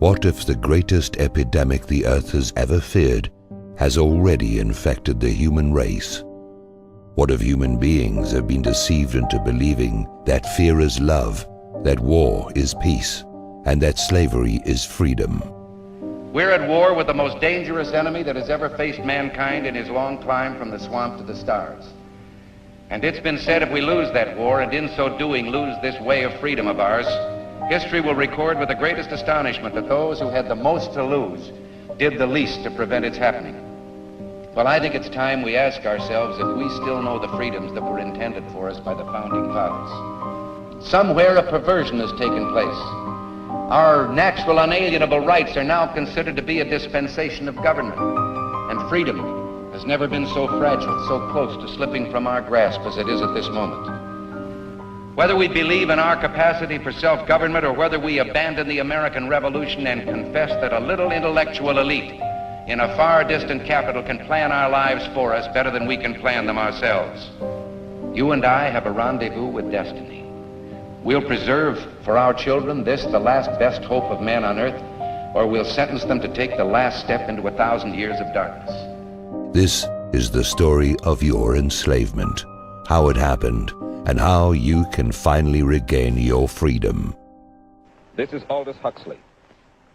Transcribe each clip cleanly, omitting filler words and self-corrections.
What if the greatest epidemic the earth has ever feared has already infected the human race? What if human beings have been deceived into believing that fear is love, that war is peace, and that slavery is freedom? We're at war with the most dangerous enemy that has ever faced mankind in his long climb from the swamp to the stars. And it's been said if we lose that war, and in so doing lose this way of freedom of ours, history will record with the greatest astonishment that those who had the most to lose did the least to prevent its happening. Well, I think it's time we ask ourselves if we still know the freedoms that were intended for us by the founding fathers. Somewhere a perversion has taken place. Our natural unalienable rights are now considered to be a dispensation of government, and freedom has never been so fragile, so close to slipping from our grasp as it is at this moment. Whether we believe in our capacity for self-government or whether we abandon the American Revolution and confess that a little intellectual elite in a far distant capital can plan our lives for us better than we can plan them ourselves, you and I have a rendezvous with destiny. We'll preserve for our children this, the last best hope of man on earth, or we'll sentence them to take the last step into 1,000 years of darkness. This is the story of your enslavement, how it happened, and how you can finally regain your freedom. This is Aldous Huxley,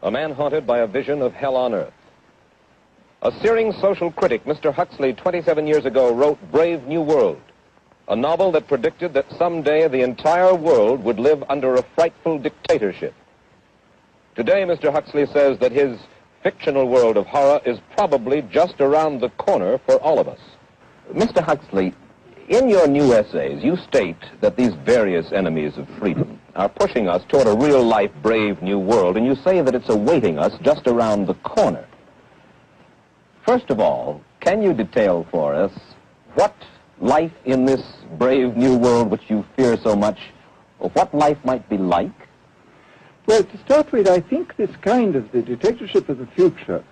a man haunted by a vision of hell on earth. A searing social critic, Mr. Huxley, 27 years ago, wrote Brave New World, a novel that predicted that someday the entire world would live under a frightful dictatorship. Today, Mr. Huxley says that his fictional world of horror is probably just around the corner for all of us. Mr. Huxley, in your new essays, you state that these various enemies of freedom are pushing us toward a real-life brave new world, and you say that it's awaiting us just around the corner. First of all, can you detail for us what life in this brave new world which you fear so much, or what life might be like? Well, to start with, I think this kind of the dictatorship of the future,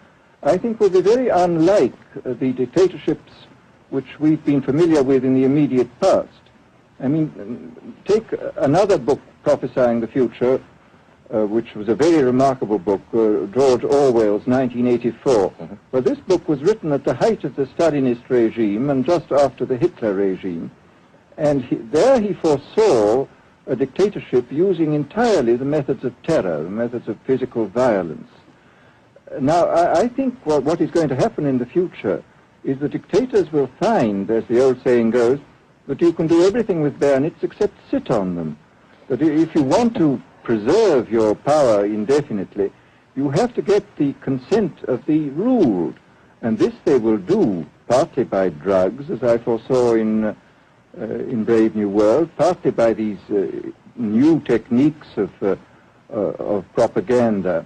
I think will be very unlike the dictatorships which we've been familiar with in the immediate past. I mean, take another book prophesying the future, which was a very remarkable book, George Orwell's 1984. Well, this book was written at the height of the Stalinist regime and just after the Hitler regime. And there he foresaw a dictatorship using entirely the methods of terror, the methods of physical violence. Now, I think what is going to happen in the future is the dictators will find, as the old saying goes, that you can do everything with bayonets except sit on them. That if you want to preserve your power indefinitely, you have to get the consent of the ruled. And this they will do partly by drugs, as I foresaw in Brave New World, partly by these new techniques of propaganda.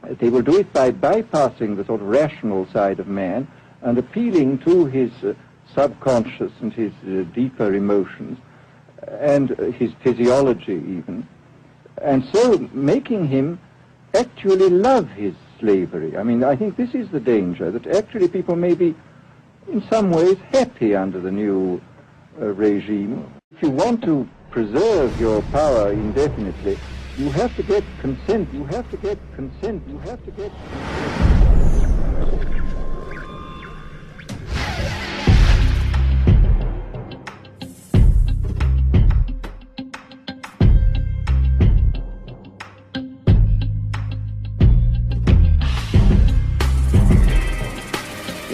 They will do it by bypassing the sort of rational side of man and appealing to his subconscious and his deeper emotions and his physiology even, and so making him actually love his slavery. I mean, I think this is the danger, that actually people may be in some ways happy under the new regime. If you want to preserve your power indefinitely, you have to get consent, you have to get consent, you have to get consent.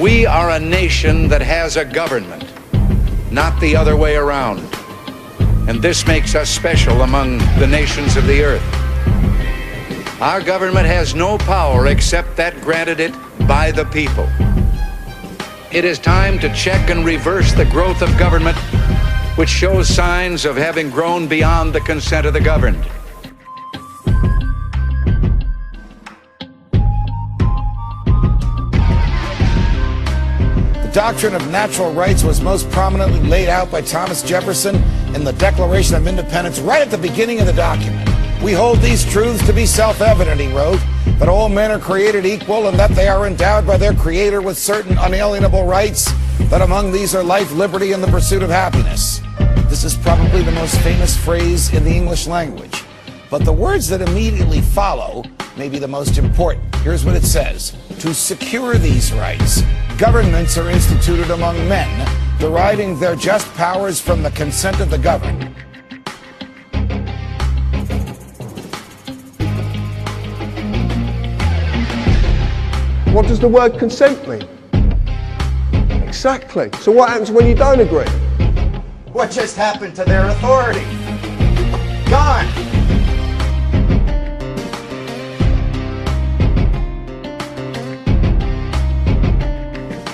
We are a nation that has a government, not the other way around. And this makes us special among the nations of the earth. Our government has no power except that granted it by the people. It is time to check and reverse the growth of government, which shows signs of having grown beyond the consent of the governed. The doctrine of natural rights was most prominently laid out by Thomas Jefferson in the Declaration of Independence right at the beginning of the document. We hold these truths to be self-evident, he wrote, that all men are created equal and that they are endowed by their Creator with certain unalienable rights, that among these are life, liberty, and the pursuit of happiness. This is probably the most famous phrase in the English language. But the words that immediately follow may be the most important. Here's what it says. To secure these rights, governments are instituted among men, deriving their just powers from the consent of the governed. What does the word consent mean? Exactly. So what happens when you don't agree? What just happened to their authority? Gone.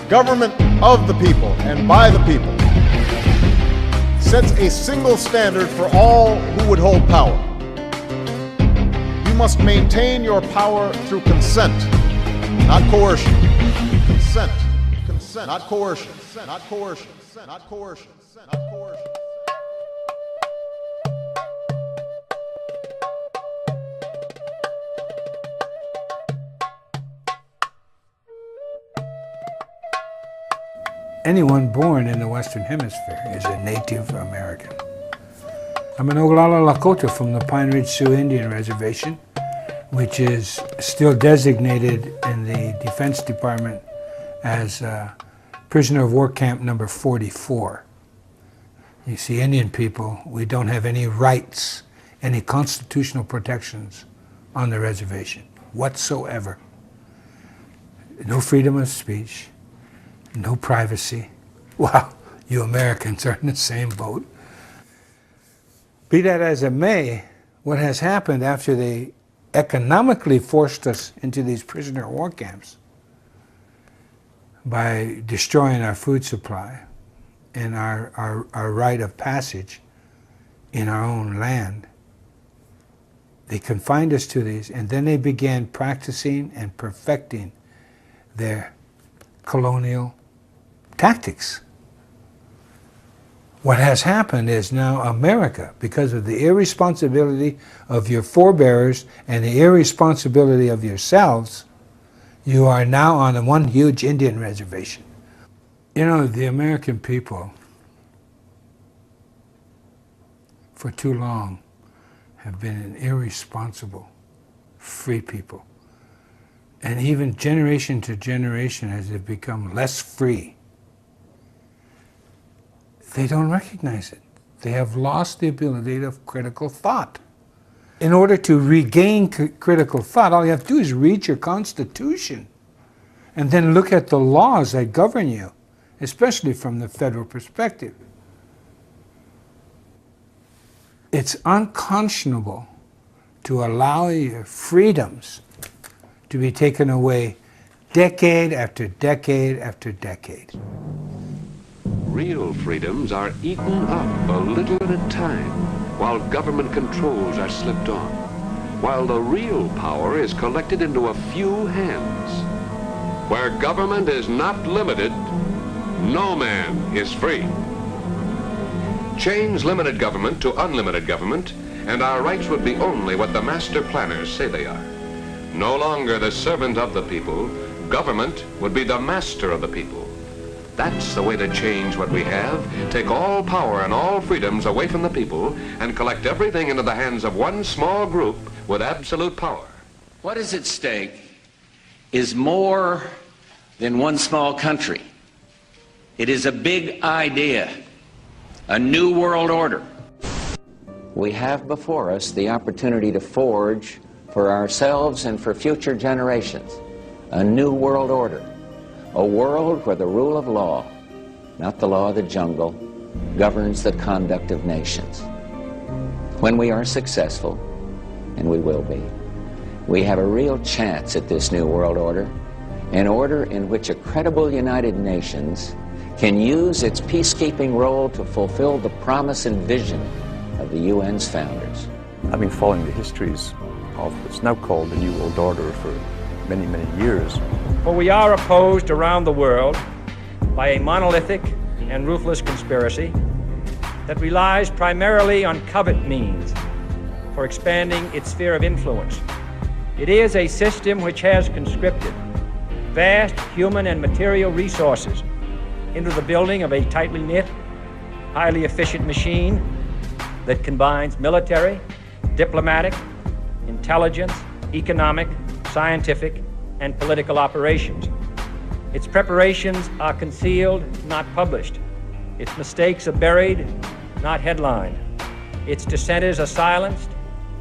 Government of the people and by the people sets a single standard for all who would hold power. You must maintain your power through consent, not coercion. Consent, consent, not coercion, not coercion, not coercion, not coercion. Anyone born in the Western Hemisphere is a Native American. I'm an Oglala Lakota from the Pine Ridge Sioux Indian Reservation, which is still designated in the Defense Department as prisoner of war camp number 44. You see, Indian people, we don't have any rights, any constitutional protections on the reservation whatsoever. No freedom of speech. No privacy. Well, you Americans are in the same boat. Be that as it may, what has happened after they economically forced us into these prisoner of war camps by destroying our food supply and our right of passage in our own land, they confined us to these, and then they began practicing and perfecting their colonial tactics. What has happened is now America, because of the irresponsibility of your forebears and the irresponsibility of yourselves, you are now on one huge Indian reservation. You know, the American people, for too long, have been an irresponsible, free people. And even generation to generation, as they've become less free, they don't recognize it. They have lost the ability of critical thought. In order to regain critical thought, all you have to do is read your Constitution and then look at the laws that govern you, especially from the federal perspective. It's unconscionable to allow your freedoms to be taken away decade after decade after decade. Real freedoms are eaten up a little at a time, while government controls are slipped on, while the real power is collected into a few hands. Where government is not limited, no man is free. Change limited government to unlimited government, and our rights would be only what the master planners say they are. No longer the servant of the people, government would be the master of the people. That's the way to change what we have, take all power and all freedoms away from the people and collect everything into the hands of one small group with absolute power. What is at stake is more than one small country. It is a big idea, a new world order. We have before us the opportunity to forge for ourselves and for future generations a new world order. A world where the rule of law, not the law of the jungle, governs the conduct of nations. When we are successful, and we will be, we have a real chance at this new world order, an order in which a credible United Nations can use its peacekeeping role to fulfill the promise and vision of the UN's founders. I've been following the histories of what's now called the New World Order for many, many years. For we are opposed around the world by a monolithic and ruthless conspiracy that relies primarily on covert means for expanding its sphere of influence. It is a system which has conscripted vast human and material resources into the building of a tightly knit, highly efficient machine that combines military, diplomatic, intelligence, economic, scientific, and political operations. Its preparations are concealed, not published. Its mistakes are buried, not headlined. Its dissenters are silenced,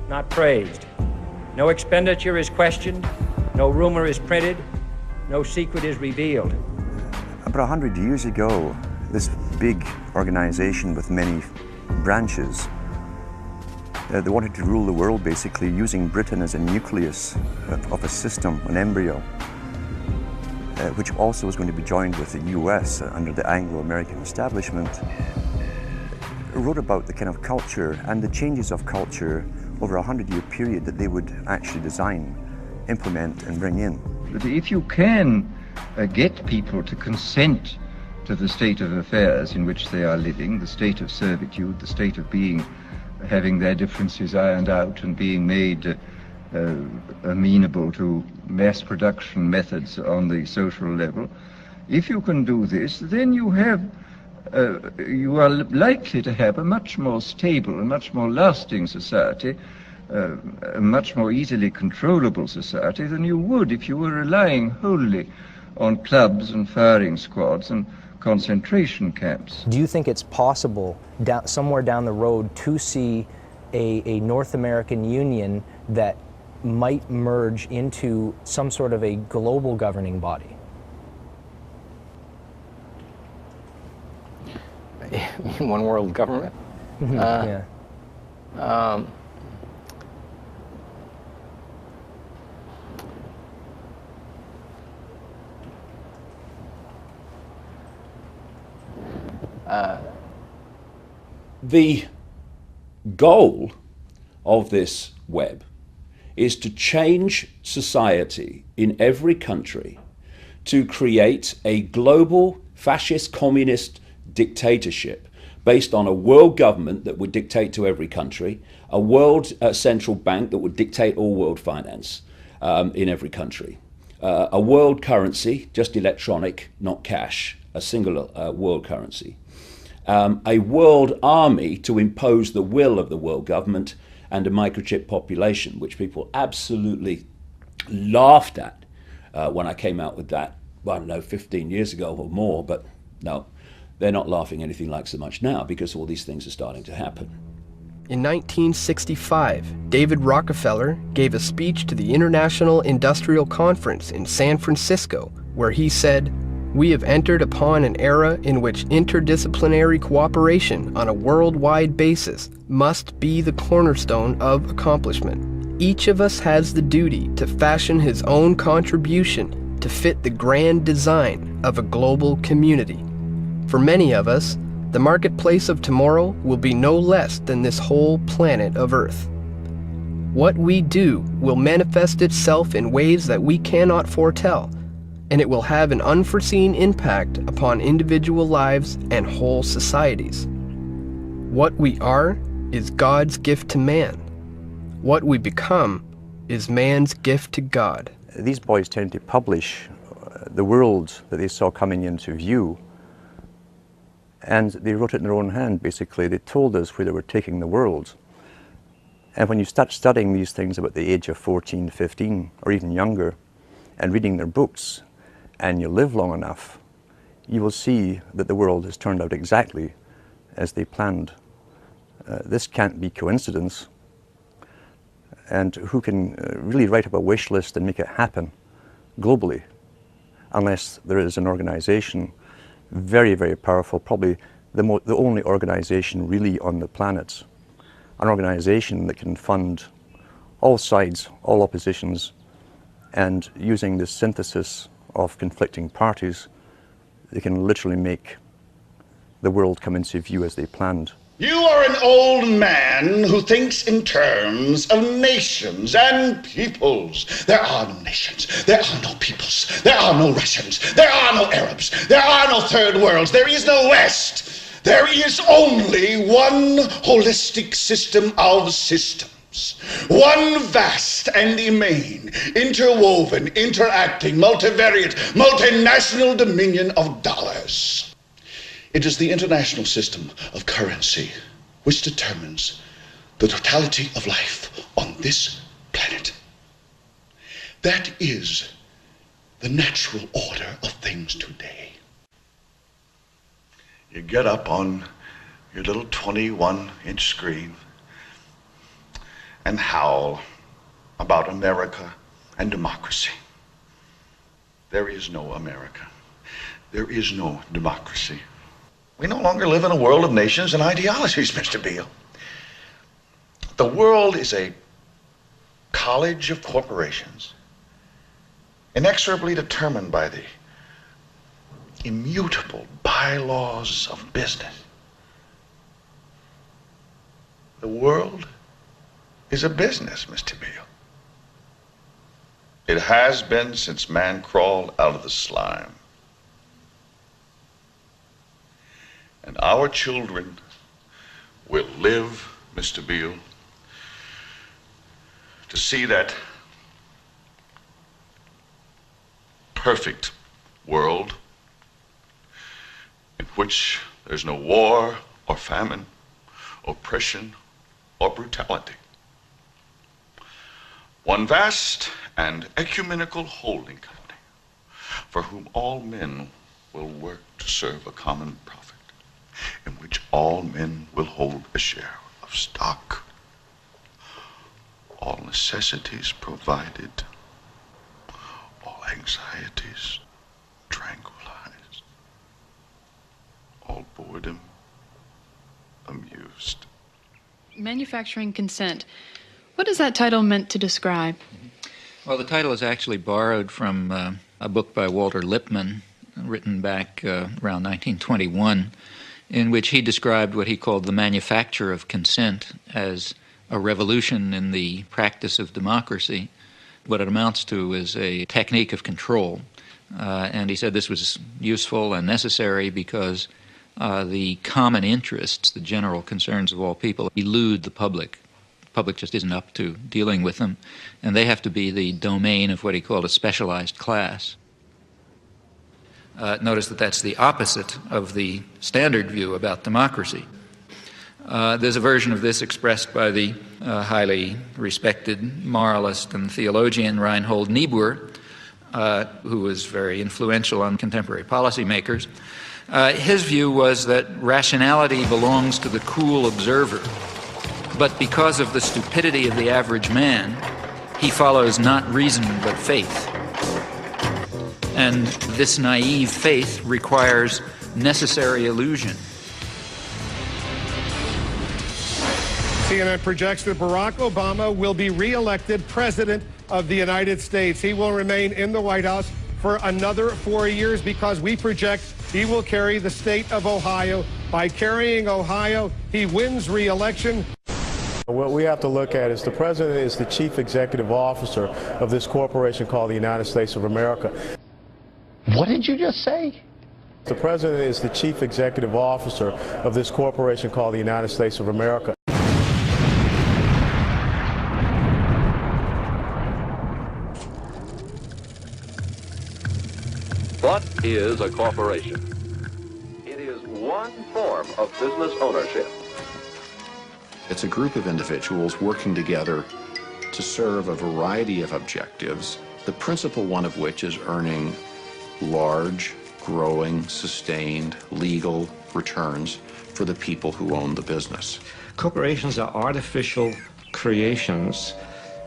not praised. No expenditure is questioned, no rumor is printed, no secret is revealed. About 100 years ago, this big organization with many branches, they wanted to rule the world basically using Britain as a nucleus of a system, an embryo, which also was going to be joined with the US under the Anglo-American establishment. Wrote about the kind of culture and the changes of culture over a 100-year period that they would actually design, implement and bring in. But if you can get people to consent to the state of affairs in which they are living, the state of servitude, the state of being, having their differences ironed out and being made amenable to mass production methods on the social level, if you can do this, then you are likely to have a much more stable, a much more lasting society, a much more easily controllable society than you would if you were relying wholly on clubs and firing squads and concentration camps. Do you think it's possible somewhere down the road to see a North American Union that might merge into some sort of a global governing body? One world government? Yeah. The goal of this web is to change society in every country to create a global fascist communist dictatorship based on a world government that would dictate to every country, a world central bank that would dictate all world finance in every country, a world currency, just electronic, not cash, a single world currency, a world army to impose the will of the world government, and a microchip population, which people absolutely laughed at when I came out with that, well, I don't know, 15 years ago or more, but no, they're not laughing anything like so much now because all these things are starting to happen. In 1965, David Rockefeller gave a speech to the International Industrial Conference in San Francisco, where he said, "We have entered upon an era in which interdisciplinary cooperation on a worldwide basis must be the cornerstone of accomplishment. Each of us has the duty to fashion his own contribution to fit the grand design of a global community. For many of us, the marketplace of tomorrow will be no less than this whole planet of Earth. What we do will manifest itself in ways that we cannot foretell, and it will have an unforeseen impact upon individual lives and whole societies. What we are is God's gift to man. What we become is man's gift to God." These boys tend to publish the world that they saw coming into view, and they wrote it in their own hand, basically. They told us where they were taking the world. And when you start studying these things about the age of 14, 15, or even younger, and reading their books, and you live long enough, you will see that the world has turned out exactly as they planned. This can't be coincidence. And who can really write up a wish list and make it happen globally, unless there is an organization very, very powerful, probably the only organization really on the planet, an organization that can fund all sides, all oppositions, and using this synthesis of conflicting parties, they can literally make the world come into view as they planned. You are an old man who thinks in terms of nations and peoples. There are no nations. There are no peoples. There are no Russians. There are no Arabs. There are no third worlds. There is no West. There is only one holistic system of systems. One vast and immane, interwoven, interacting, multivariate, multinational dominion of dollars. It is the international system of currency which determines the totality of life on this planet. That is the natural order of things today. You get up on your little 21-inch screen and howl about America and democracy. There is no America. There is no democracy. We no longer live in a world of nations and ideologies, Mr. Beale. The world is a college of corporations, inexorably determined by the immutable bylaws of business. The world is a business, Mr. Beale. It has been since man crawled out of the slime. And our children will live, Mr. Beale, to see that perfect world in which there's no war or famine, oppression or brutality. One vast and ecumenical holding company for whom all men will work to serve a common profit, in which all men will hold a share of stock, all necessities provided, all anxieties tranquilized, all boredom amused. Manufacturing consent. What is that title meant to describe? Well, the title is actually borrowed from a book by Walter Lippmann, written back around 1921, in which he described what he called the manufacture of consent as a revolution in the practice of democracy. What it amounts to is a technique of control. And he said this was useful and necessary because the common interests, the general concerns of all people, elude the public. The public just isn't up to dealing with them, and they have to be the domain of what he called a specialized class. Notice that that's the opposite of the standard view about democracy. There's a version of this expressed by the highly respected moralist and theologian Reinhold Niebuhr, who was very influential on contemporary policymakers. His view was that rationality belongs to the cool observer, but because of the stupidity of the average man, he follows not reason but faith. And this naive faith requires necessary illusion. CNN projects that Barack Obama will be re-elected President of the United States. He will remain in the White House for another 4 years because we project he will carry the state of Ohio. By carrying Ohio, he wins re-election. What we have to look at is the president is the chief executive officer of this corporation called the United States of America. What did you just say? The president is the chief executive officer of this corporation called the United States of America. What is a corporation? It is one form of business ownership. It's a group of individuals working together to serve a variety of objectives, the principal one of which is earning large, growing, sustained, legal returns for the people who own the business. Corporations are artificial creations.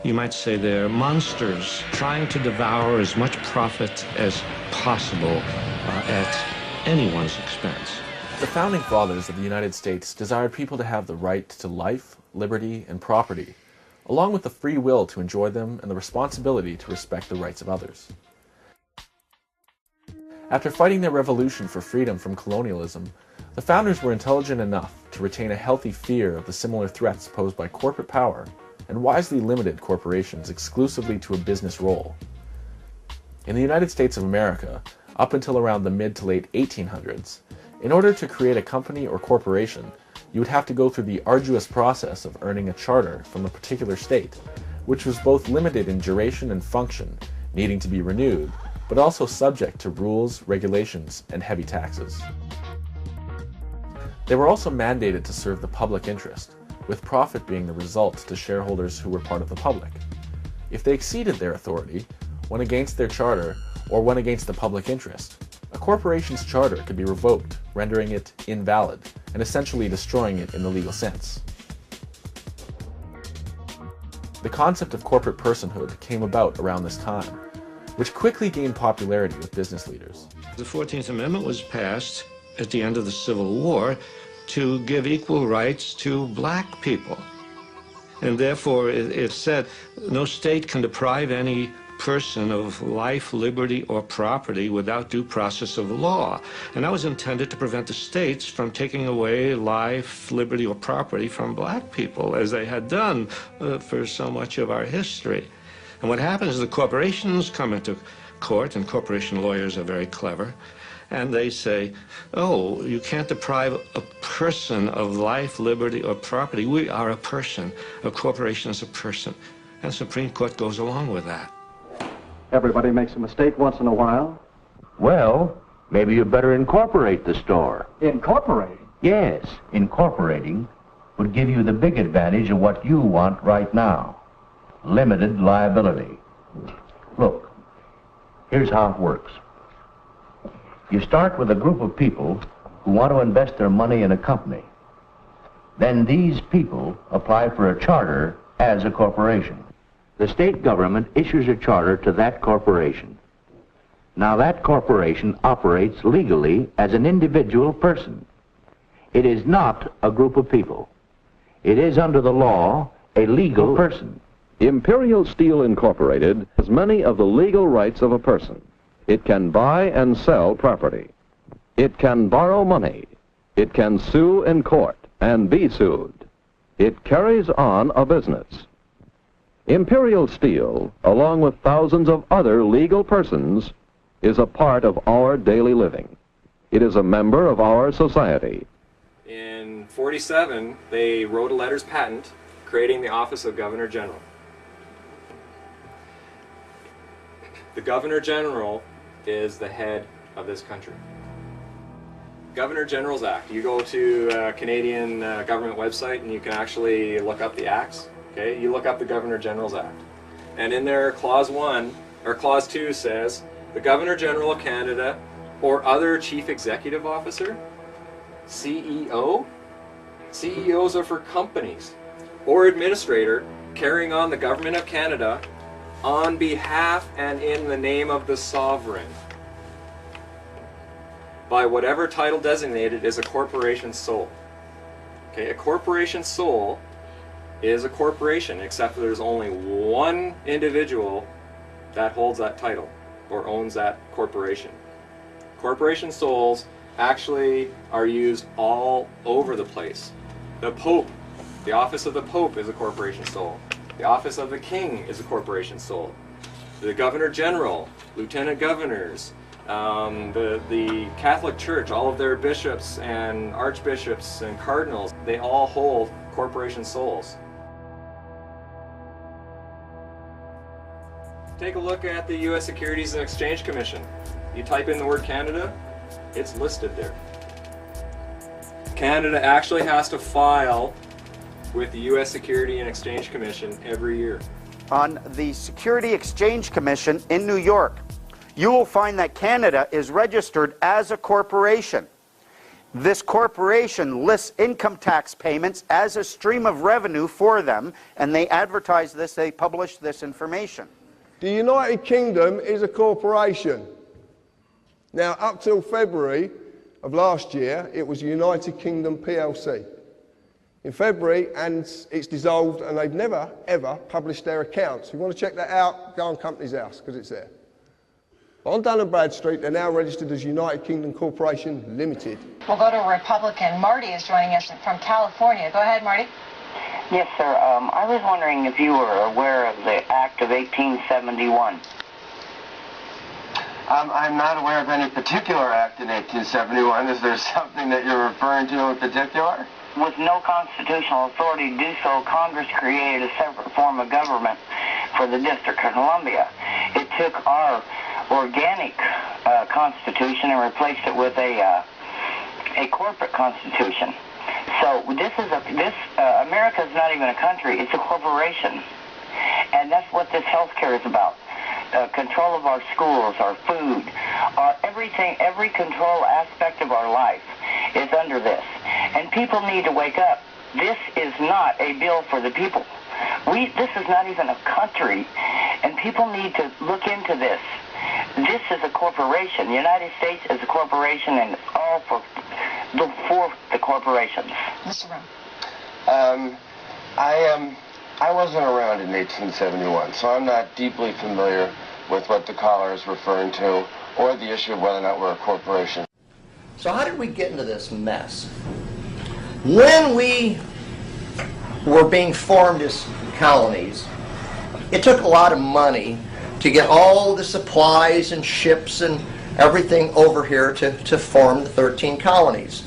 You might say they're monsters trying to devour as much profit as possible at anyone's expense. The Founding Fathers of the United States desired people to have the right to life, liberty, and property, along with the free will to enjoy them and the responsibility to respect the rights of others. After fighting their revolution for freedom from colonialism, the founders were intelligent enough to retain a healthy fear of the similar threats posed by corporate power and wisely limited corporations exclusively to a business role. In the United States of America, up until around the mid to late 1800s, in order to create a company or corporation, you would have to go through the arduous process of earning a charter from a particular state, which was both limited in duration and function, needing to be renewed, but also subject to rules, regulations, and heavy taxes. They were also mandated to serve the public interest, with profit being the result to shareholders who were part of the public. If they exceeded their authority, when against their charter, or when against the public interest, a corporation's charter could be revoked, rendering it invalid, and essentially destroying it in the legal sense. The concept of corporate personhood came about around this time, which quickly gained popularity with business leaders. The 14th Amendment was passed at the end of the Civil War to give equal rights to black people. And therefore, it said no state can deprive any person of life, liberty, or property without due process of law. And that was intended to prevent the states from taking away life, liberty, or property from black people, as they had done for so much of our history. And what happens is the corporations come into court, and corporation lawyers are very clever, and they say, oh, you can't deprive a person of life, liberty, or property. We are a person. A corporation is a person. And the Supreme Court goes along with that. Everybody makes a mistake once in a while. Well, maybe you better incorporate the store. Incorporate? Yes, incorporating would give you the big advantage of what you want right now. Limited liability. Look, here's how it works. You start with a group of people who want to invest their money in a company. Then these people apply for a charter as a corporation. The state government issues a charter to that corporation. Now that corporation operates legally as an individual person. It is not a group of people. It is under the law a legal person. Imperial Steel Incorporated has many of the legal rights of a person. It can buy and sell property. It can borrow money. It can sue in court and be sued. It carries on a business. Imperial Steel, along with thousands of other legal persons, is a part of our daily living. It is a member of our society. In '47, they wrote a letters patent creating the office of Governor General. The Governor General is the head of this country. Governor General's Act. You go to a Canadian government website and you can actually look up the acts. Okay, you look up the Governor General's Act. And in there, Clause 1, or Clause 2 says, the Governor General of Canada or other Chief Executive Officer, CEO, CEOs are for companies, or administrator carrying on the Government of Canada on behalf and in the name of the sovereign, by whatever title designated is a corporation sole. Okay, a corporation sole is a corporation, except that there's only one individual that holds that title or owns that corporation. Corporation soles actually are used all over the place. The Pope, the office of the Pope is a corporation sole. The office of the King is a corporation sole. The Governor General, Lieutenant Governors, the Catholic Church, all of their bishops and archbishops and cardinals, they all hold corporation soles. Take a look at the U.S. Securities and Exchange Commission. You type in the word Canada, it's listed there. Canada actually has to file with the U.S. Securities and Exchange Commission every year. On the Security Exchange Commission in New York, you will find that Canada is registered as a corporation. This corporation lists income tax payments as a stream of revenue for them, and they advertise this, they publish this information. The United Kingdom is a corporation. Now, up till February of last year, it was United Kingdom PLC. In February, and it's dissolved, and they've never, ever published their accounts. If you want to check that out, go on Companies House, because it's there. On Dun & Bradstreet, they're now registered as United Kingdom Corporation Limited. We'll go to Republican. Marty is joining us from California. Go ahead, Marty. Yes, sir. I was wondering if you were aware of the Act of 1871. I'm not aware of any particular act in 1871. Is there something that you're referring to in particular? With no constitutional authority to do so, Congress created a separate form of government for the District of Columbia. It took our organic constitution and replaced it with a corporate constitution. So America is not even a country, it's a corporation. And that's what this health care is about. control of our schools, our food, everything, every control aspect of our life is under this. And people need to wake up. This is not a bill for the people. This is not even a country, and people need to look into this. This is a corporation. The United States is a corporation, and it's all for the corporations. Mr. Rum. I wasn't around in 1871, so I'm not deeply familiar with what the caller is referring to, or the issue of whether or not we're a corporation. So how did we get into this mess? When we were being formed as colonies, it took a lot of money to get all the supplies and ships and everything over here to form the 13 colonies.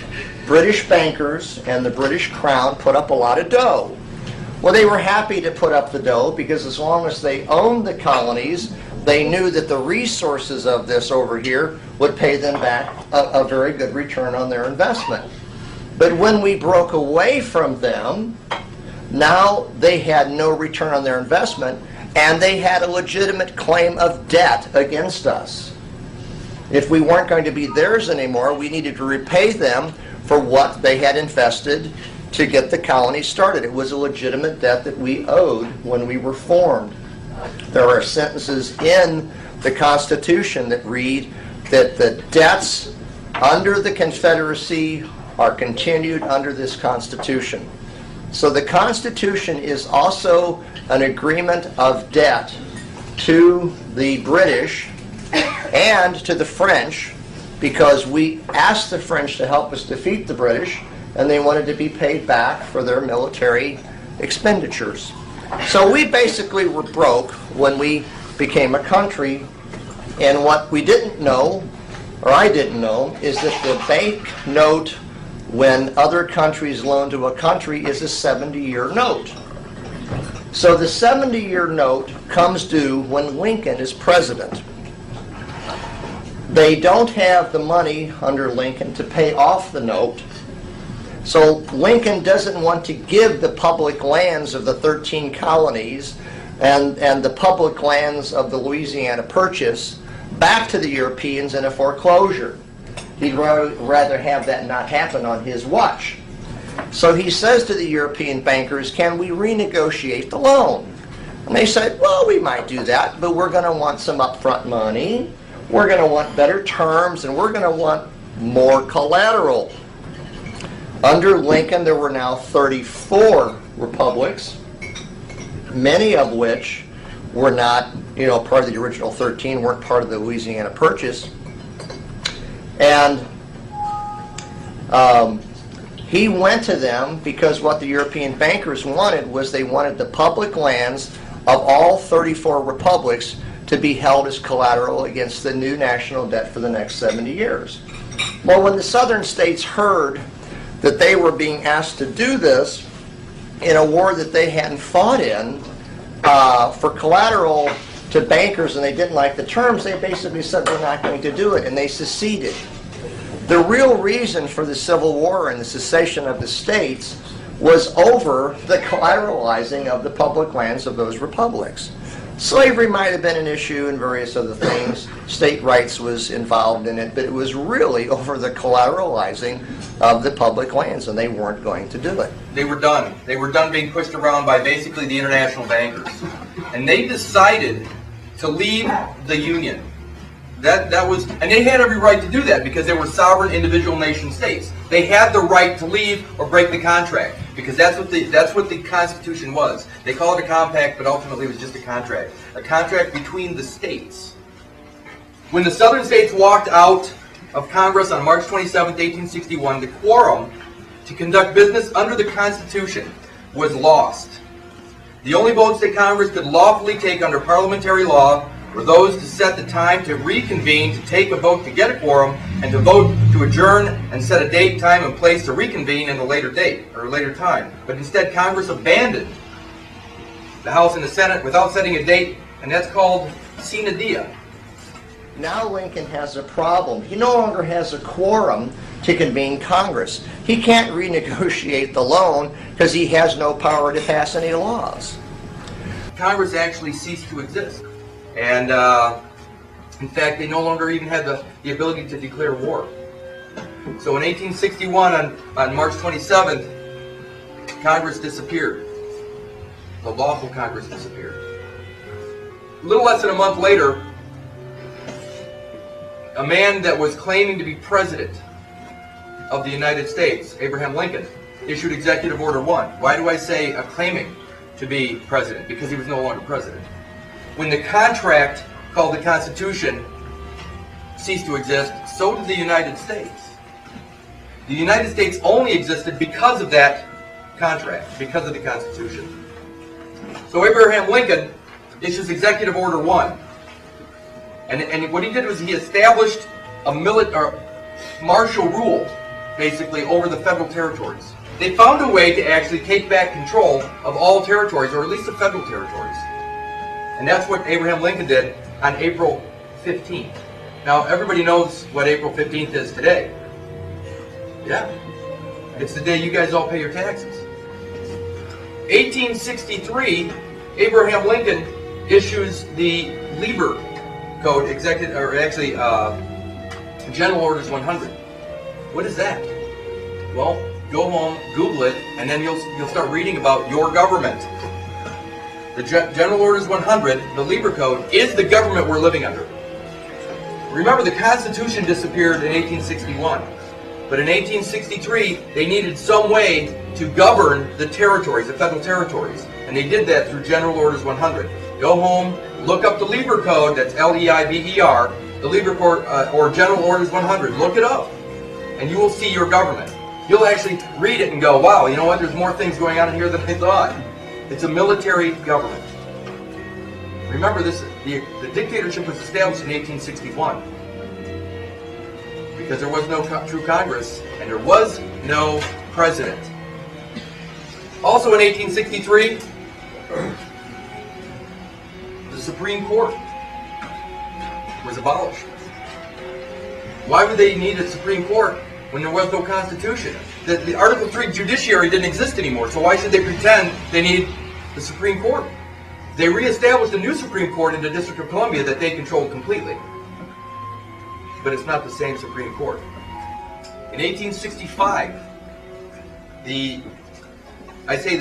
British bankers and the British Crown put up a lot of dough. Well, they were happy to put up the dough because as long as they owned the colonies, they knew that the resources of this over here would pay them back a very good return on their investment. But when we broke away from them, now they had no return on their investment, and they had a legitimate claim of debt against us. If we weren't going to be theirs anymore, we needed to repay them for what they had invested to get the colony started. It was a legitimate debt that we owed when we were formed. There are sentences in the Constitution that read that the debts under the Confederacy are continued under this Constitution. So the Constitution is also an agreement of debt to the British and to the French, because we asked the French to help us defeat the British, and they wanted to be paid back for their military expenditures. So we basically were broke when we became a country, and what we didn't know, or I didn't know, is that the bank note when other countries loan to a country is a 70-year note. So the 70-year note comes due when Lincoln is president. They don't have the money under Lincoln to pay off the note. So Lincoln doesn't want to give the public lands of the 13 colonies and the public lands of the Louisiana Purchase back to the Europeans in a foreclosure. He'd rather have that not happen on his watch. So he says to the European bankers, can we renegotiate the loan? And they said, well, we might do that, but we're going to want some upfront money, we're going to want better terms, and we're going to want more collateral. Under Lincoln, there were now 34 republics, many of which were not, part of the original 13, weren't part of the Louisiana Purchase. And he went to them because what the European bankers wanted was they wanted the public lands of all 34 republics to be held as collateral against the new national debt for the next 70 years. Well, when the southern states heard that they were being asked to do this in a war that they hadn't fought in for collateral to bankers, and they didn't like the terms, they basically said we're not going to do it, and they seceded. The real reason for the Civil War and the secession of the states was over the collateralizing of the public lands of those republics. Slavery might have been an issue and various other things. State rights was involved in it, but it was really over the collateralizing of the public lands, and they weren't going to do it. They were done. They were done being pushed around by basically the international bankers. And they decided to leave the Union. And they had every right to do that because they were sovereign individual nation states. They had the right to leave or break the contract because that's what the Constitution was. They call it a compact, but ultimately it was just a contract between the states. When the southern states walked out of Congress on March 27, 1861, the quorum to conduct business under the Constitution was lost. The only votes that Congress could lawfully take under parliamentary law were those to set the time to reconvene, to take a vote to get a quorum, and to vote to adjourn and set a date, time, and place to reconvene in a later date or a later time. But instead, Congress abandoned the House and the Senate without setting a date, and that's called sine die. Now Lincoln has a problem. He no longer has a quorum to convene Congress. He can't renegotiate the loan because he has no power to pass any laws. Congress actually ceased to exist. And in fact, they no longer even had the ability to declare war. So in 1861, on March 27th, Congress disappeared. The lawful Congress disappeared. A little less than a month later, a man that was claiming to be president of the United States, Abraham Lincoln, issued Executive Order 1. Why do I say claiming to be president? Because he was no longer president. When the contract called the Constitution ceased to exist, so did the United States. The United States only existed because of that contract, because of the Constitution. So Abraham Lincoln issues Executive Order 1. And what he did was he established a martial rule, basically, over the federal territories. They found a way to actually take back control of all territories, or at least the federal territories. And that's what Abraham Lincoln did on April 15th. Now, everybody knows what April 15th is today. Yeah. It's the day you guys all pay your taxes. 1863, Abraham Lincoln issues the Lieber Code, General Orders 100. What is that? Well, go home, Google it, and then you'll start reading about your government. The General Orders 100, the Lieber Code, is the government we're living under. Remember, the Constitution disappeared in 1861. But in 1863, they needed some way to govern the territories, the federal territories. And they did that through General Orders 100. Go home, look up the Lieber Code, that's L-E-I-B-E-R, the Lieber Code, or General Orders 100. Look it up, and you will see your government. You'll actually read it and go, wow, you know what, there's more things going on in here than I thought. It's a military government. Remember, the dictatorship was established in 1861. Because there was no true Congress, and there was no president. Also in 1863, the Supreme Court was abolished. Why would they need a Supreme Court when there was no Constitution? The Article 3 judiciary didn't exist anymore, so why should they pretend they need the Supreme Court? They reestablished a new Supreme Court in the District of Columbia that they controlled completely. But it's not the same Supreme Court. In 1865, the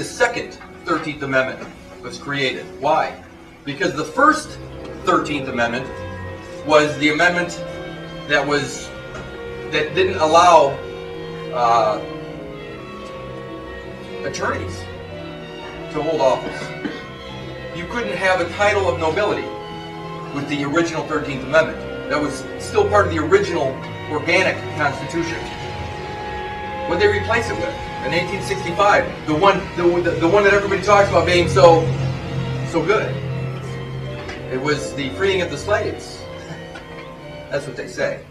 second 13th Amendment was created. Why? Because the first 13th Amendment was the amendment that didn't allow attorneys to hold office. You couldn't have a title of nobility with the original 13th Amendment. That was still part of the original organic Constitution. What did they replace it with? In 1865, the one that everybody talks about being so good. It was the freeing of the slaves. That's what they say.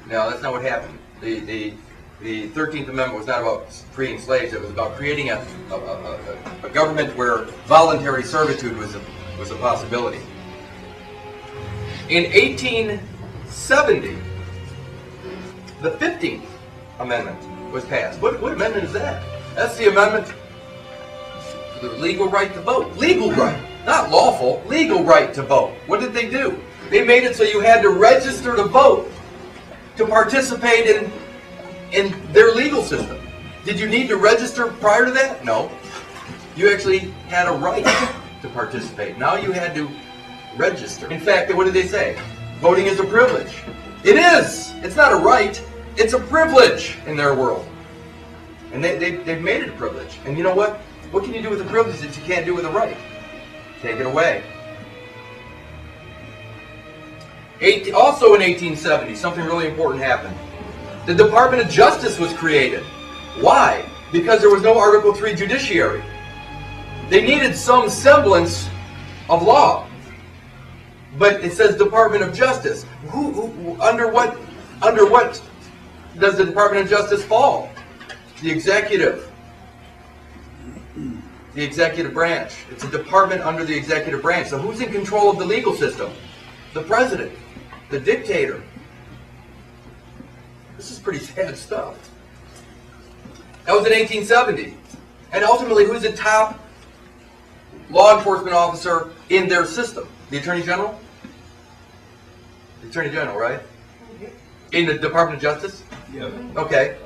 No, that's not what happened. The 13th Amendment was not about freeing slaves. It was about creating a government where voluntary servitude was a possibility. In 1870, the 15th Amendment was passed. What amendment is that? That's the amendment to the legal right to vote. Legal right, not lawful, legal right to vote. What did they do? They made it so you had to register to vote to participate in their legal system. Did you need to register prior to that? No. You actually had a right to participate. Now you had to register. In fact, what did they say? Voting is a privilege. It is. It's not a right. It's a privilege in their world. And they've made it a privilege. And you know what? What can you do with a privilege that you can't do with a right? Take it away. Also in 1870, something really important happened. The Department of Justice was created. Why? Because there was no Article 3 judiciary. They needed some semblance of law. But it says Department of Justice. Under what does the Department of Justice fall? The executive. The executive branch. It's a department under the executive branch. So who's in control of the legal system? The president. The dictator. This is pretty sad stuff. That was in 1870. And ultimately, who's the top law enforcement officer in their system? The Attorney General? The Attorney General, right? In the Department of Justice? Yeah. Okay.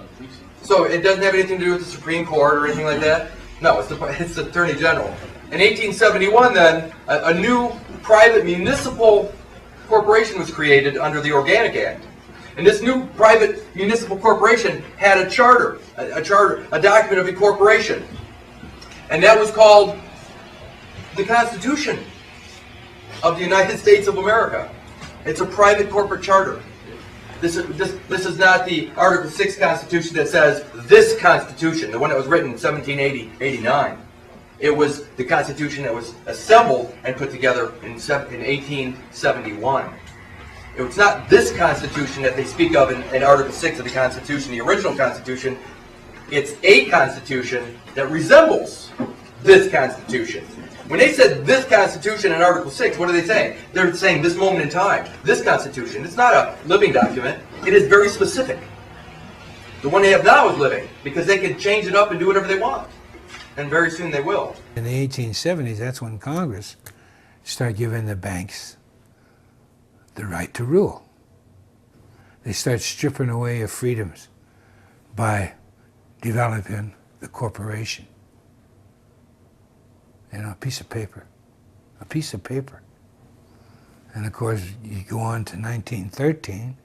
So it doesn't have anything to do with the Supreme Court or anything like that? No, it's the Attorney General. In 1871, then, a new private municipal corporation was created under the Organic Act. And this new private municipal corporation had a charter, a document of incorporation. And that was called the Constitution of the United States of America. It's a private corporate charter. This is not the Article 6 Constitution that says this Constitution, the one that was written in 1789. It was the Constitution that was assembled and put together in 1871. It's not this Constitution that they speak of in Article 6 of the Constitution, the original Constitution. It's a Constitution that resembles this Constitution. When they said this Constitution in Article 6, what are they saying? They're saying this moment in time, this Constitution. It's not a living document. It is very specific. The one they have now is living, because they can change it up and do whatever they want. And very soon they will. In the 1870s, that's when Congress started giving the banks the right to rule. They start stripping away your freedoms by developing the corporation. You know, a piece of paper. A piece of paper. And of course, you go on to 1913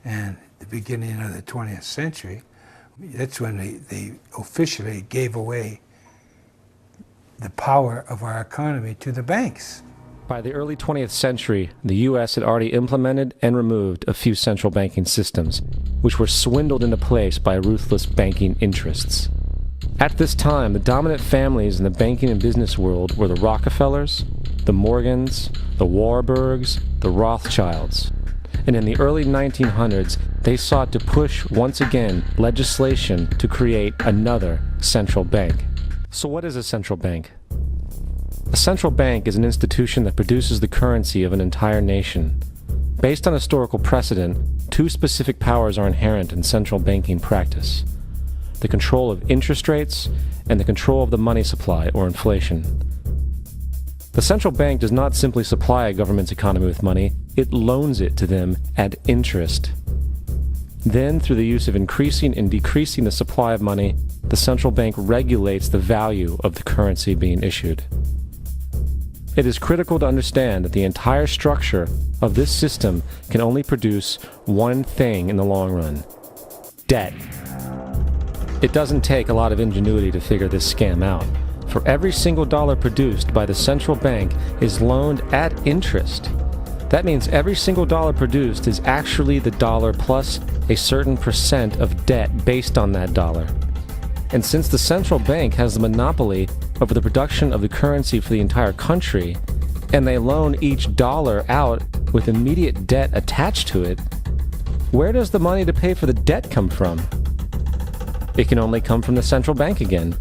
and the beginning of the 20th century, that's when they officially gave away the power of our economy to the banks. By the early 20th century, the U.S. had already implemented and removed a few central banking systems, which were swindled into place by ruthless banking interests. At this time, the dominant families in the banking and business world were the Rockefellers, the Morgans, the Warburgs, the Rothschilds. And in the early 1900s, they sought to push, once again, legislation to create another central bank. So what is a central bank? A central bank is an institution that produces the currency of an entire nation. Based on historical precedent, two specific powers are inherent in central banking practice: the control of interest rates and the control of the money supply, or inflation. The central bank does not simply supply a government's economy with money, it loans it to them at interest. Then, through the use of increasing and decreasing the supply of money, the central bank regulates the value of the currency being issued. It is critical to understand that the entire structure of this system can only produce one thing in the long run: debt. It doesn't take a lot of ingenuity to figure this scam out. For every single dollar produced by the central bank is loaned at interest. That means every single dollar produced is actually the dollar plus a certain percent of debt based on that dollar. And since the central bank has the monopoly over the production of the currency for the entire country, and they loan each dollar out with immediate debt attached to it, where does the money to pay for the debt come from? It can only come from the central bank again,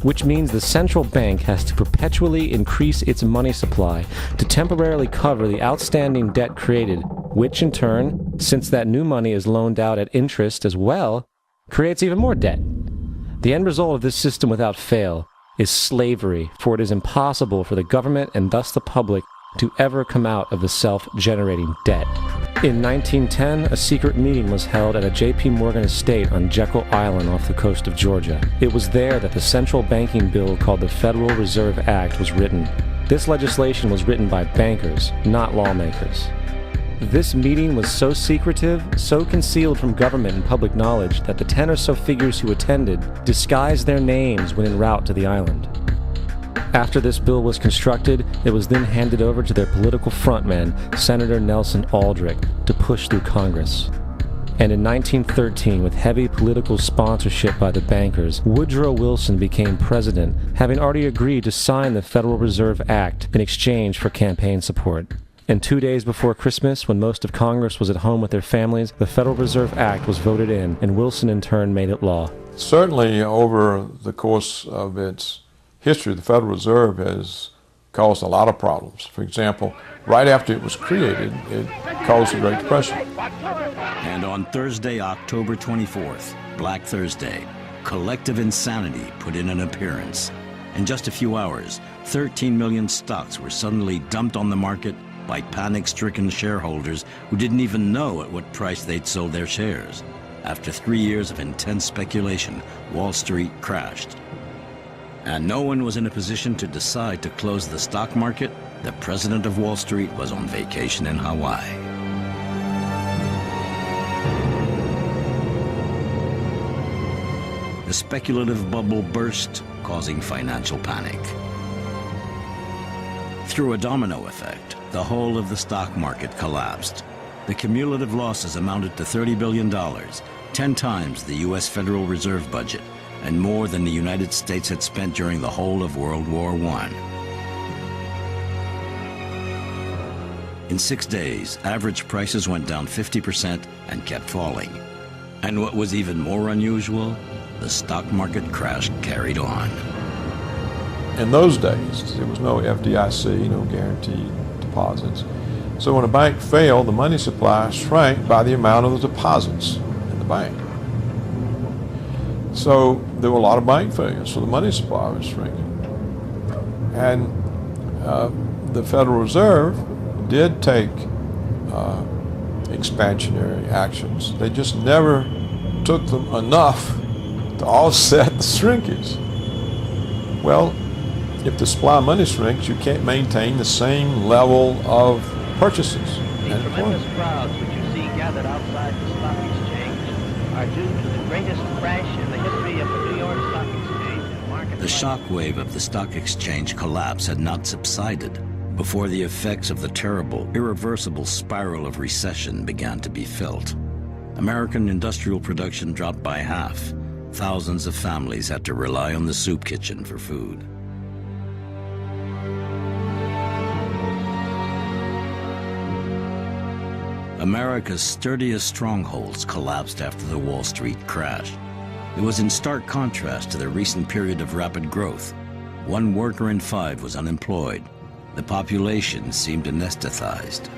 which means the central bank has to perpetually increase its money supply to temporarily cover the outstanding debt created, which in turn, since that new money is loaned out at interest as well, creates even more debt. The end result of this system without fail is slavery, for it is impossible for the government and thus the public to ever come out of the self-generating debt. In 1910, a secret meeting was held at a J.P. Morgan estate on Jekyll Island off the coast of Georgia. It was there that the central banking bill called the Federal Reserve Act was written. This legislation was written by bankers, not lawmakers. This meeting was so secretive, so concealed from government and public knowledge that the 10 or so figures who attended disguised their names when en route to the island. After this bill was constructed, it was then handed over to their political frontman, Senator Nelson Aldrich, to push through Congress. And in 1913, with heavy political sponsorship by the bankers, Woodrow Wilson became president, having already agreed to sign the Federal Reserve Act in exchange for campaign support. And 2 days before Christmas, when most of Congress was at home with their families, the Federal Reserve Act was voted in, and Wilson in turn made it law. Certainly, over the course of its history, the Federal Reserve has caused a lot of problems. For example, right after it was created, it caused the Great Depression. And on Thursday, October 24th, Black Thursday, collective insanity put in an appearance. In just a few hours, 13 million stocks were suddenly dumped on the market, by panic-stricken shareholders who didn't even know at what price they'd sold their shares. After 3 years of intense speculation, Wall Street crashed. And no one was in a position to decide to close the stock market. The president of Wall Street was on vacation in Hawaii. The speculative bubble burst, causing financial panic. Through a domino effect, the whole of the stock market collapsed. The cumulative losses amounted to $30 billion, 10 times the U.S. Federal Reserve budget, and more than the United States had spent during the whole of World War I. In 6 days, average prices went down 50% and kept falling. And what was even more unusual, the stock market crash carried on. In those days, there was no FDIC, no guaranteed deposits. So when a bank failed, the money supply shrank by the amount of the deposits in the bank. So there were a lot of bank failures, so the money supply was shrinking. And the Federal Reserve did take expansionary actions. They just never took them enough to offset the shrinkage. Well, if the supply of money shrinks, you can't maintain the same level of purchases. The tremendous crowds which you see gathered outside the stock exchange are due to the greatest crash in the history of the New York Stock Exchange. The shock wave of the stock exchange collapse had not subsided before the effects of the terrible, irreversible spiral of recession began to be felt. American industrial production dropped by half. Thousands of families had to rely on the soup kitchen for food. America's sturdiest strongholds collapsed after the Wall Street crash. It was in stark contrast to the recent period of rapid growth. 1 worker in 5 was unemployed. The population seemed anesthetized.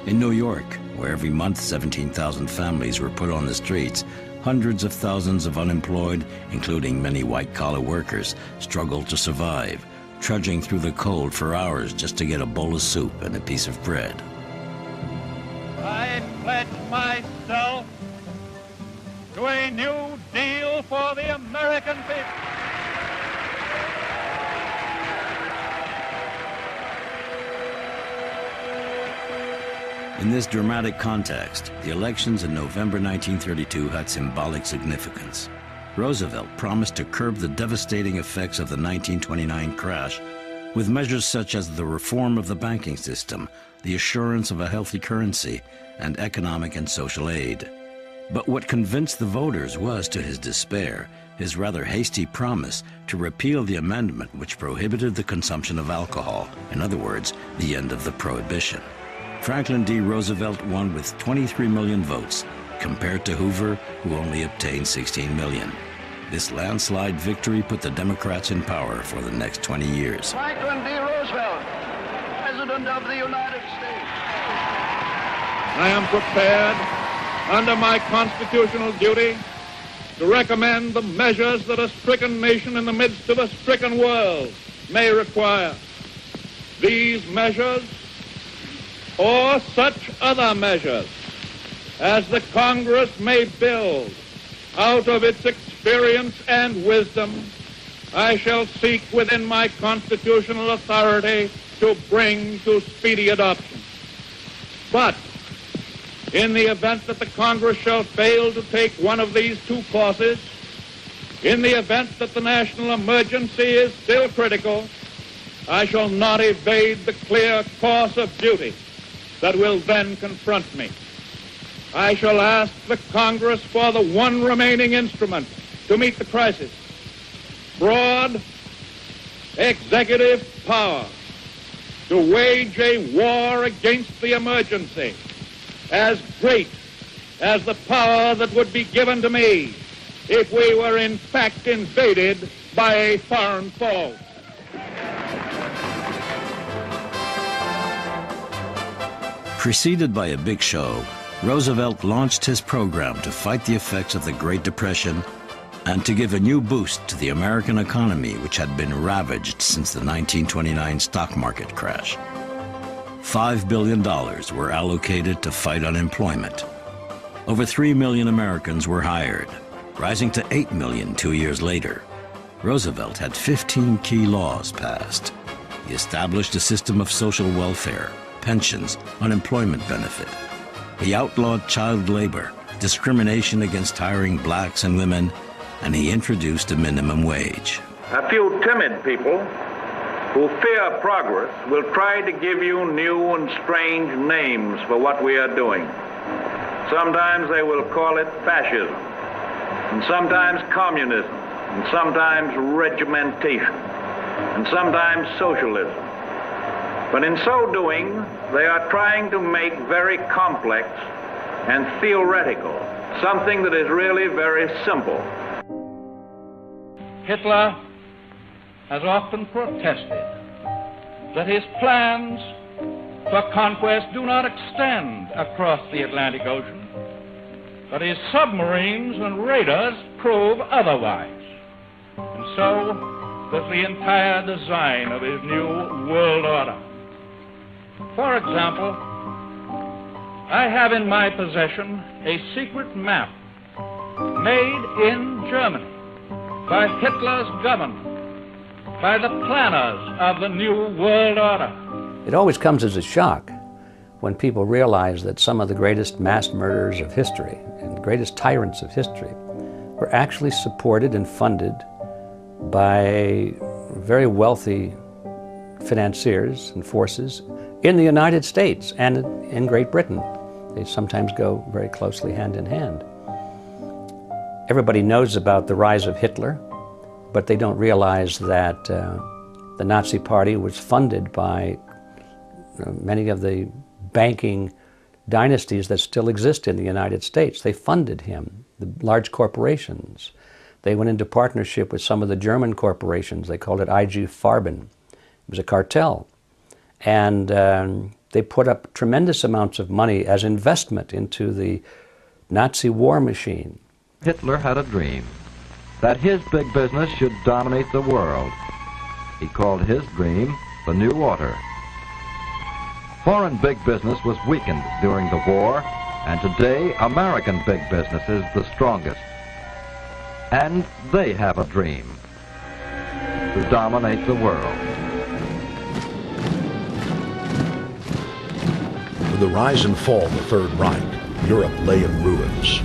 In New York, where every month 17,000 families were put on the streets, hundreds of thousands of unemployed, including many white-collar workers, struggled to survive, trudging through the cold for hours just to get a bowl of soup and a piece of bread. I pledge myself to a new deal for the American people. In this dramatic context, the elections in November 1932 had symbolic significance. Roosevelt promised to curb the devastating effects of the 1929 crash with measures such as the reform of the banking system, the assurance of a healthy currency, and economic and social aid. But what convinced the voters was, to his despair, his rather hasty promise to repeal the amendment which prohibited the consumption of alcohol, in other words, the end of the prohibition. Franklin D. Roosevelt won with 23 million votes, compared to Hoover, who only obtained 16 million. This landslide victory put the Democrats in power for the next 20 years. Franklin D. Roosevelt, President of the United States. I am prepared, under my constitutional duty, to recommend the measures that a stricken nation in the midst of a stricken world may require. These measures, or such other measures as the Congress may build out of its experience and wisdom, I shall seek within my constitutional authority to bring to speedy adoption. But in the event that the Congress shall fail to take one of these 2 courses, in the event that the national emergency is still critical, I shall not evade the clear course of duty that will then confront me. I shall ask the Congress for the one remaining instrument to meet the crisis: broad executive power to wage a war against the emergency as great as the power that would be given to me if we were in fact invaded by a foreign foe. Preceded by a big show, Roosevelt launched his program to fight the effects of the Great Depression and to give a new boost to the American economy, which had been ravaged since the 1929 stock market crash. $5 billion were allocated to fight unemployment. Over 3 million Americans were hired, rising to 8 million 2 years later. Roosevelt had 15 key laws passed. He established a system of social welfare, pensions, unemployment benefit. He outlawed child labor, discrimination against hiring blacks and women, and he introduced a minimum wage. A few timid people who fear progress will try to give you new and strange names for what we are doing. Sometimes they will call it fascism, and sometimes communism, and sometimes regimentation, and sometimes socialism. But in so doing, they are trying to make very complex and theoretical something that is really very simple. Hitler has often protested that his plans for conquest do not extend across the Atlantic Ocean, but his submarines and raiders prove otherwise. And so does the entire design of his new world order. For example, I have in my possession a secret map made in Germany by Hitler's government, by the planners of the new world order. It always comes as a shock when people realize that some of the greatest mass murderers of history and greatest tyrants of history were actually supported and funded by very wealthy financiers and forces in the United States and in Great Britain. They sometimes go very closely hand in hand. Everybody knows about the rise of Hitler, but they don't realize that the Nazi Party was funded by many of the banking dynasties that still exist in the United States. They funded him, the large corporations. They went into partnership with some of the German corporations. They called it IG Farben. It was a cartel. And they put up tremendous amounts of money as investment into the Nazi war machine. Hitler had a dream that his big business should dominate the world. He called his dream the New Order. Foreign big business was weakened during the war, and today American big business is the strongest. And they have a dream to dominate the world. With the rise and fall of the Third Reich, Europe lay in ruins.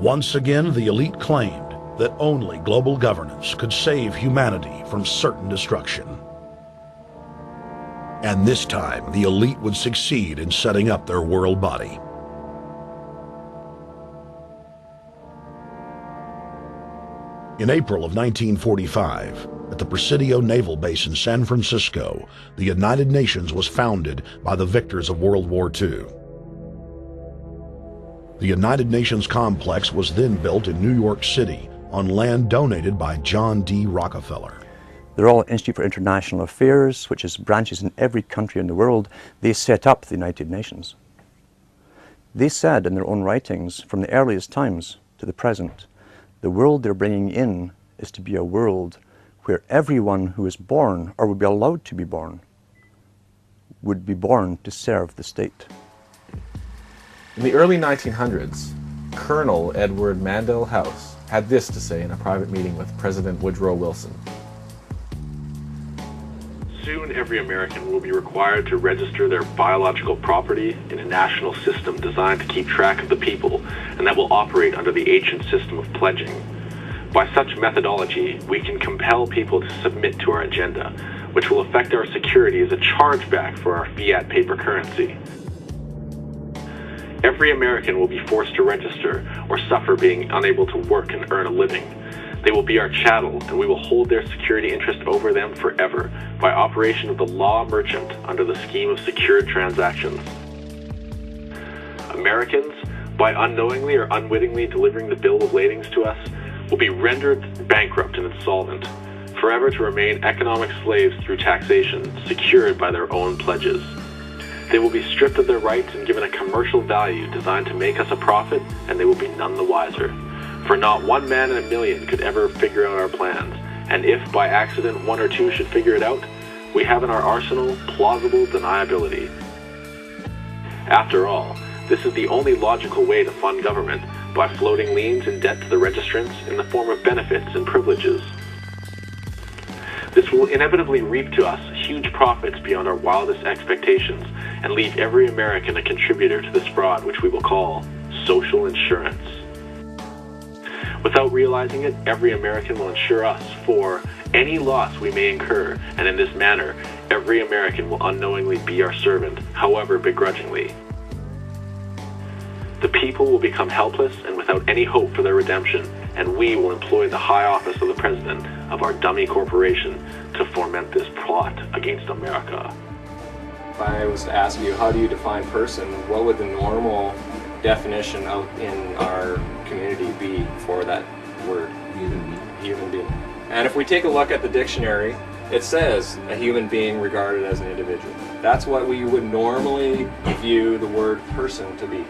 Once again, the elite claimed that only global governance could save humanity from certain destruction. And this time, the elite would succeed in setting up their world body. In April of 1945, at the Presidio Naval Base in San Francisco, the United Nations was founded by the victors of World War II. The United Nations complex was then built in New York City on land donated by John D. Rockefeller. The Royal Institute for International Affairs, which has branches in every country in the world, they set up the United Nations. They said in their own writings, from the earliest times to the present, the world they're bringing in is to be a world where everyone who is born, or would be allowed to be born, would be born to serve the state. In the early 1900s, Colonel Edward Mandell House had this to say in a private meeting with President Woodrow Wilson. Soon every American will be required to register their biological property in a national system designed to keep track of the people, and that will operate under the ancient system of pledging. By such methodology, we can compel people to submit to our agenda, which will affect our security as a chargeback for our fiat paper currency. Every American will be forced to register or suffer being unable to work and earn a living. They will be our chattel, and we will hold their security interest over them forever by operation of the law merchant under the scheme of secured transactions. Americans, by unknowingly or unwittingly delivering the bill of ladings to us, will be rendered bankrupt and insolvent. forever to remain economic slaves through taxation, secured by their own pledges. They will be stripped of their rights and given a commercial value designed to make us a profit, and they will be none the wiser. For not one man in a million could ever figure out our plans, and if by accident one or two should figure it out, we have in our arsenal plausible deniability. After all, this is the only logical way to fund government, by floating liens and debt to the registrants in the form of benefits and privileges. This will inevitably reap to us huge profits beyond our wildest expectations, and leave every American a contributor to this fraud, which we will call social insurance. Without realizing it, every American will insure us for any loss we may incur, and in this manner, every American will unknowingly be our servant, however begrudgingly. The people will become helpless and without any hope for their redemption, and we will employ the high office of the president of our dummy corporation to foment this plot against America. If I was to ask you, how do you define person, what would the normal definition out in our community be for that word? Human being. And if we take a look at the dictionary, it says a human being regarded as an individual. That's what we would normally view the word person to be.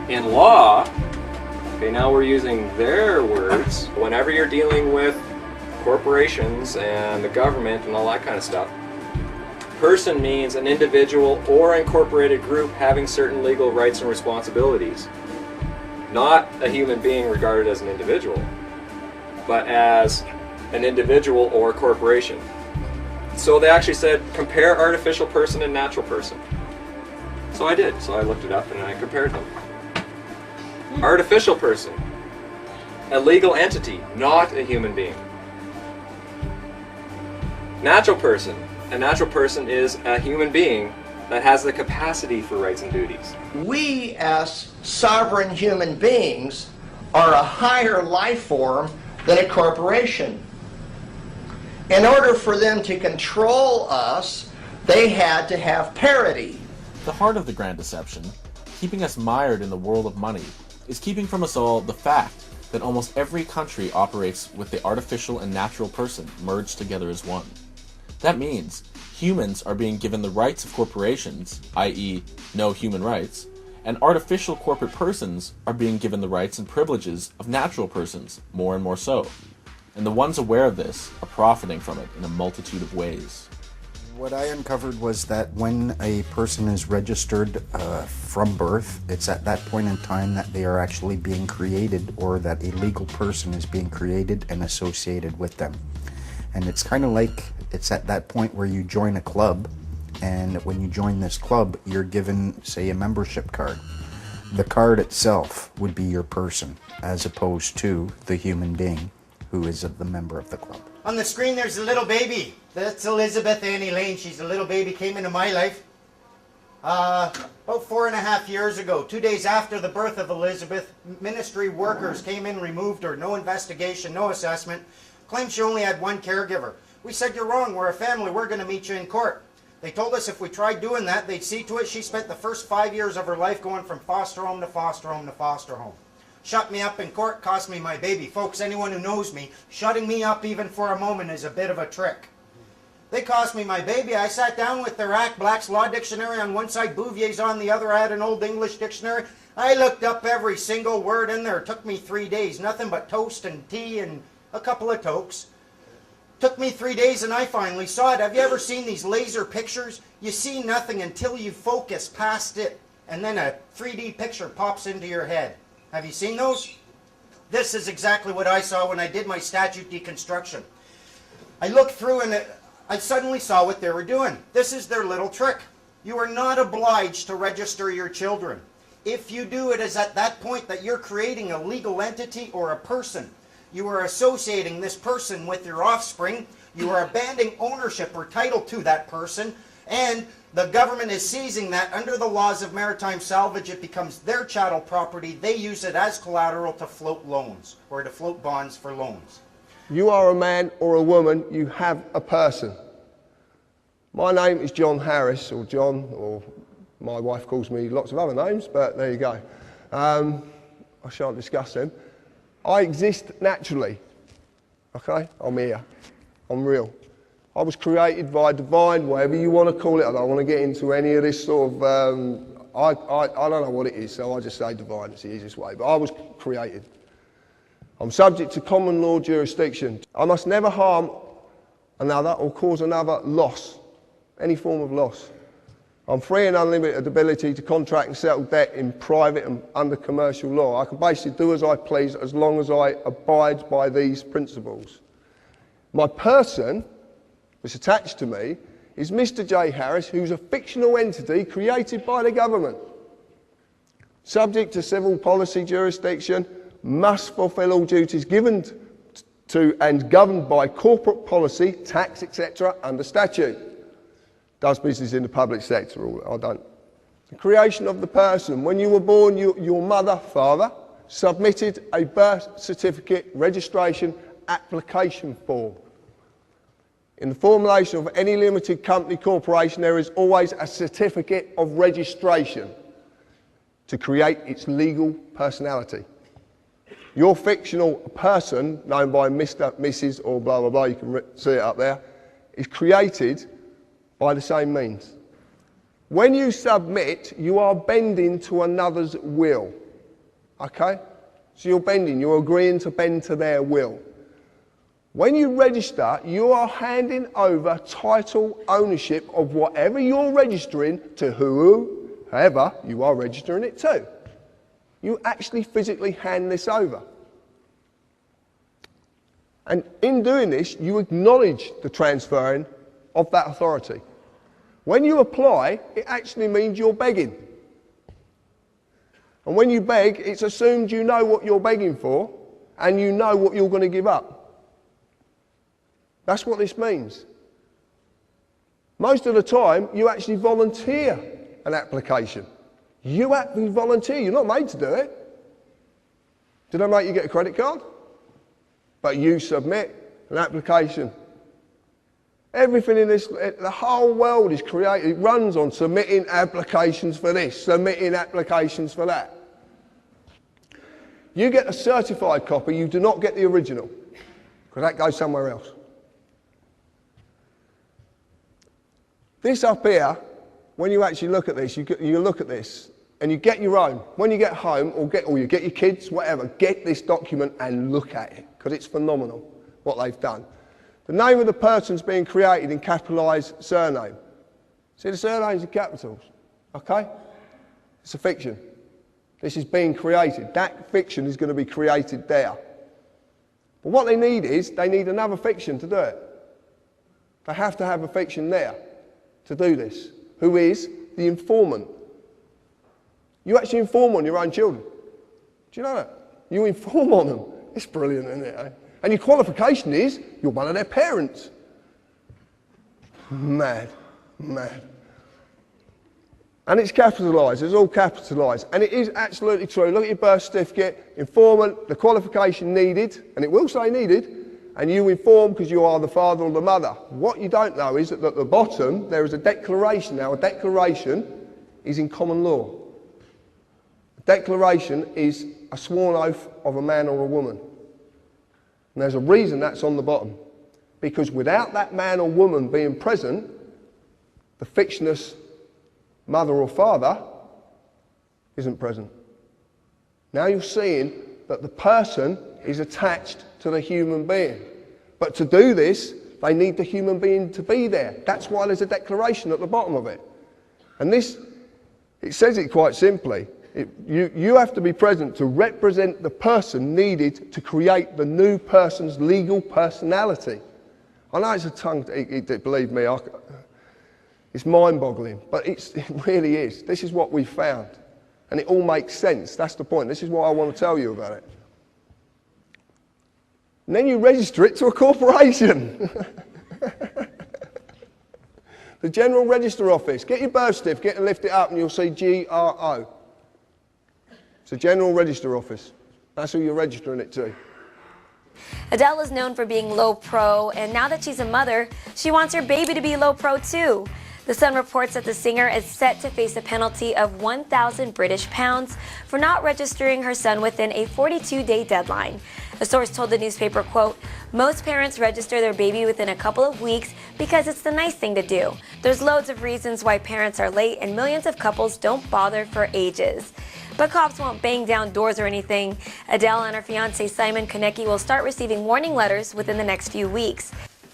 In law, okay, now we're using their words. Whenever you're dealing with corporations and the government and all that kind of stuff, person means an individual or incorporated group having certain legal rights and responsibilities. Not a human being regarded as an individual, but as an individual or corporation. So they actually said, compare artificial person and natural person. So I did. So I looked it up and I compared them. Artificial person, a legal entity, not a human being. Natural person, a natural person is a human being that has the capacity for rights and duties. We, as sovereign human beings, are a higher life form than a corporation. In order for them to control us, they had to have parity. The heart of the Grand Deception, keeping us mired in the world of money, is keeping from us all the fact that almost every country operates with the artificial and natural person merged together as one. That means humans are being given the rights of corporations, i.e. no human rights, and artificial corporate persons are being given the rights and privileges of natural persons, more and more so. And the ones aware of this are profiting from it in a multitude of ways. What I uncovered was that when a person is registered from birth, it's at that point in time that they are actually being created, or that a legal person is being created and associated with them. And it's kind of like it's at that point where you join a club, and when you join this club, you're given, say, a membership card. The card itself would be your person, as opposed to the human being who is the member of the club. On the screen there's a little baby. That's Elizabeth Annie Lane. She's a little baby, came into my life about 4.5 years ago. 2 days after the birth of Elizabeth, ministry workers came in, removed her. No investigation, no assessment. Claimed she only had one caregiver. We said, you're wrong, we're a family, we're going to meet you in court. They told us if we tried doing that, they'd see to it she spent the first 5 years of her life going from foster home to foster home to foster home. Shut me up in court, cost me my baby. Folks, anyone who knows me, shutting me up even for a moment is a bit of a trick. They cost me my baby. I sat down with their Act Black's Law Dictionary on one side, Bouvier's on the other. I had an Old English dictionary. I looked up every single word in there. It took me 3 days. Nothing but toast and tea and a couple of tokes. Took me 3 days and I finally saw it. Have you ever seen these laser pictures? You see nothing until you focus past it, and then a 3D picture pops into your head. Have you seen those? This is exactly what I saw when I did my statute deconstruction. I looked through and I suddenly saw what they were doing. This is their little trick. You are not obliged to register your children. If you do, it is at that point that you're creating a legal entity or a person. You are associating this person with your offspring. You are abandoning ownership or title to that person, and the government is seizing that under the laws of maritime salvage. It becomes their chattel property. They use it as collateral to float loans or to float bonds for loans. You are a man or a woman, you have a person. My name is John Harris, or John, or my wife calls me lots of other names, but there you go. I shan't discuss them. I exist naturally. Okay? I'm here. I'm real. I was created by divine, whatever you want to call it. I don't want to get into any of this sort of, I don't know what it is, so I just say divine, it's the easiest way. But I was created. I'm subject to common law jurisdiction. I must never harm another or cause another loss, any form of loss. I'm free and unlimited ability to contract and settle debt in private and under commercial law. I can basically do as I please as long as I abide by these principles. My person that's attached to me is Mr. J. Harris, who's a fictional entity created by the government. Subject to civil policy jurisdiction, must fulfil all duties given to and governed by corporate policy, tax, etc. under statute. Does business in the public sector, I don't. The creation of the person. When you were born, your mother, father, submitted a birth certificate registration application form. In the formulation of any limited company corporation, there is always a certificate of registration to create its legal personality. Your fictional person, known by Mr., Mrs. or blah, blah, blah, you can see it up there, is created by the same means. When you submit, you are bending to another's will. Okay? So you're bending, you're agreeing to bend to their will. When you register, you are handing over title ownership of whatever you're registering to whoever you are registering it to. You actually physically hand this over. And in doing this, you acknowledge the transferring of that authority. When you apply, it actually means you're begging. And when you beg, it's assumed you know what you're begging for and you know what you're going to give up. That's what this means. Most of the time, you actually volunteer an application. You actually volunteer. You're not made to do it. Did I make you get a credit card? But you submit an application. Everything in this, the whole world is created. It runs on submitting applications for this, submitting applications for that. You get a certified copy, you do not get the original, because that goes somewhere else. This up here, when you actually look at this, you look at this and you get your own. When you get home, or you get your kids, whatever, get this document and look at it, because it's phenomenal what they've done. The name of the person's being created in capitalised surname. See, the surname's in capitals, okay? It's a fiction. This is being created. That fiction is going to be created there. But what they need is, they need another fiction to do it. They have to have a fiction there to do this, who is the informant. You actually inform on your own children. Do you know that? You inform on them. It's brilliant, isn't it? Eh? And your qualification is, you're one of their parents. Mad, mad. And it's capitalised, it's all capitalised. And it is absolutely true. Look at your birth certificate, informant, the qualification needed, and it will say needed, and you inform because you are the father or the mother. What you don't know is that at the bottom there is a declaration. Now, a declaration is in common law. A declaration is a sworn oath of a man or a woman. And there's a reason that's on the bottom. Because without that man or woman being present, the fictitious mother or father isn't present. Now you're seeing that the person is attached to the human being. But to do this, they need the human being to be there. That's why there's a declaration at the bottom of it. And this, it says it quite simply. You have to be present to represent the person needed to create the new person's legal personality. I know it's a tongue, believe me, it's mind-boggling, but it really is. This is what we've found. And it all makes sense. That's the point. This is what I want to tell you about it. And then you register it to a corporation. The General Register Office. Get your birth certificate and lift it up and you'll see GRO. It's a General Register Office. That's who you're registering it to. Adele is known for being low pro, and now that she's a mother, she wants her baby to be low pro too. The Sun reports that the singer is set to face a penalty of 1,000 British pounds for not registering her son within a 42-day deadline. A source told the newspaper, quote, "Most parents register their baby within a couple of weeks because it's the nice thing to do. There's loads of reasons why parents are late and millions of couples don't bother for ages." But cops won't bang down doors or anything. Adele and her fiancé Simon Konecki will start receiving warning letters within the next few weeks.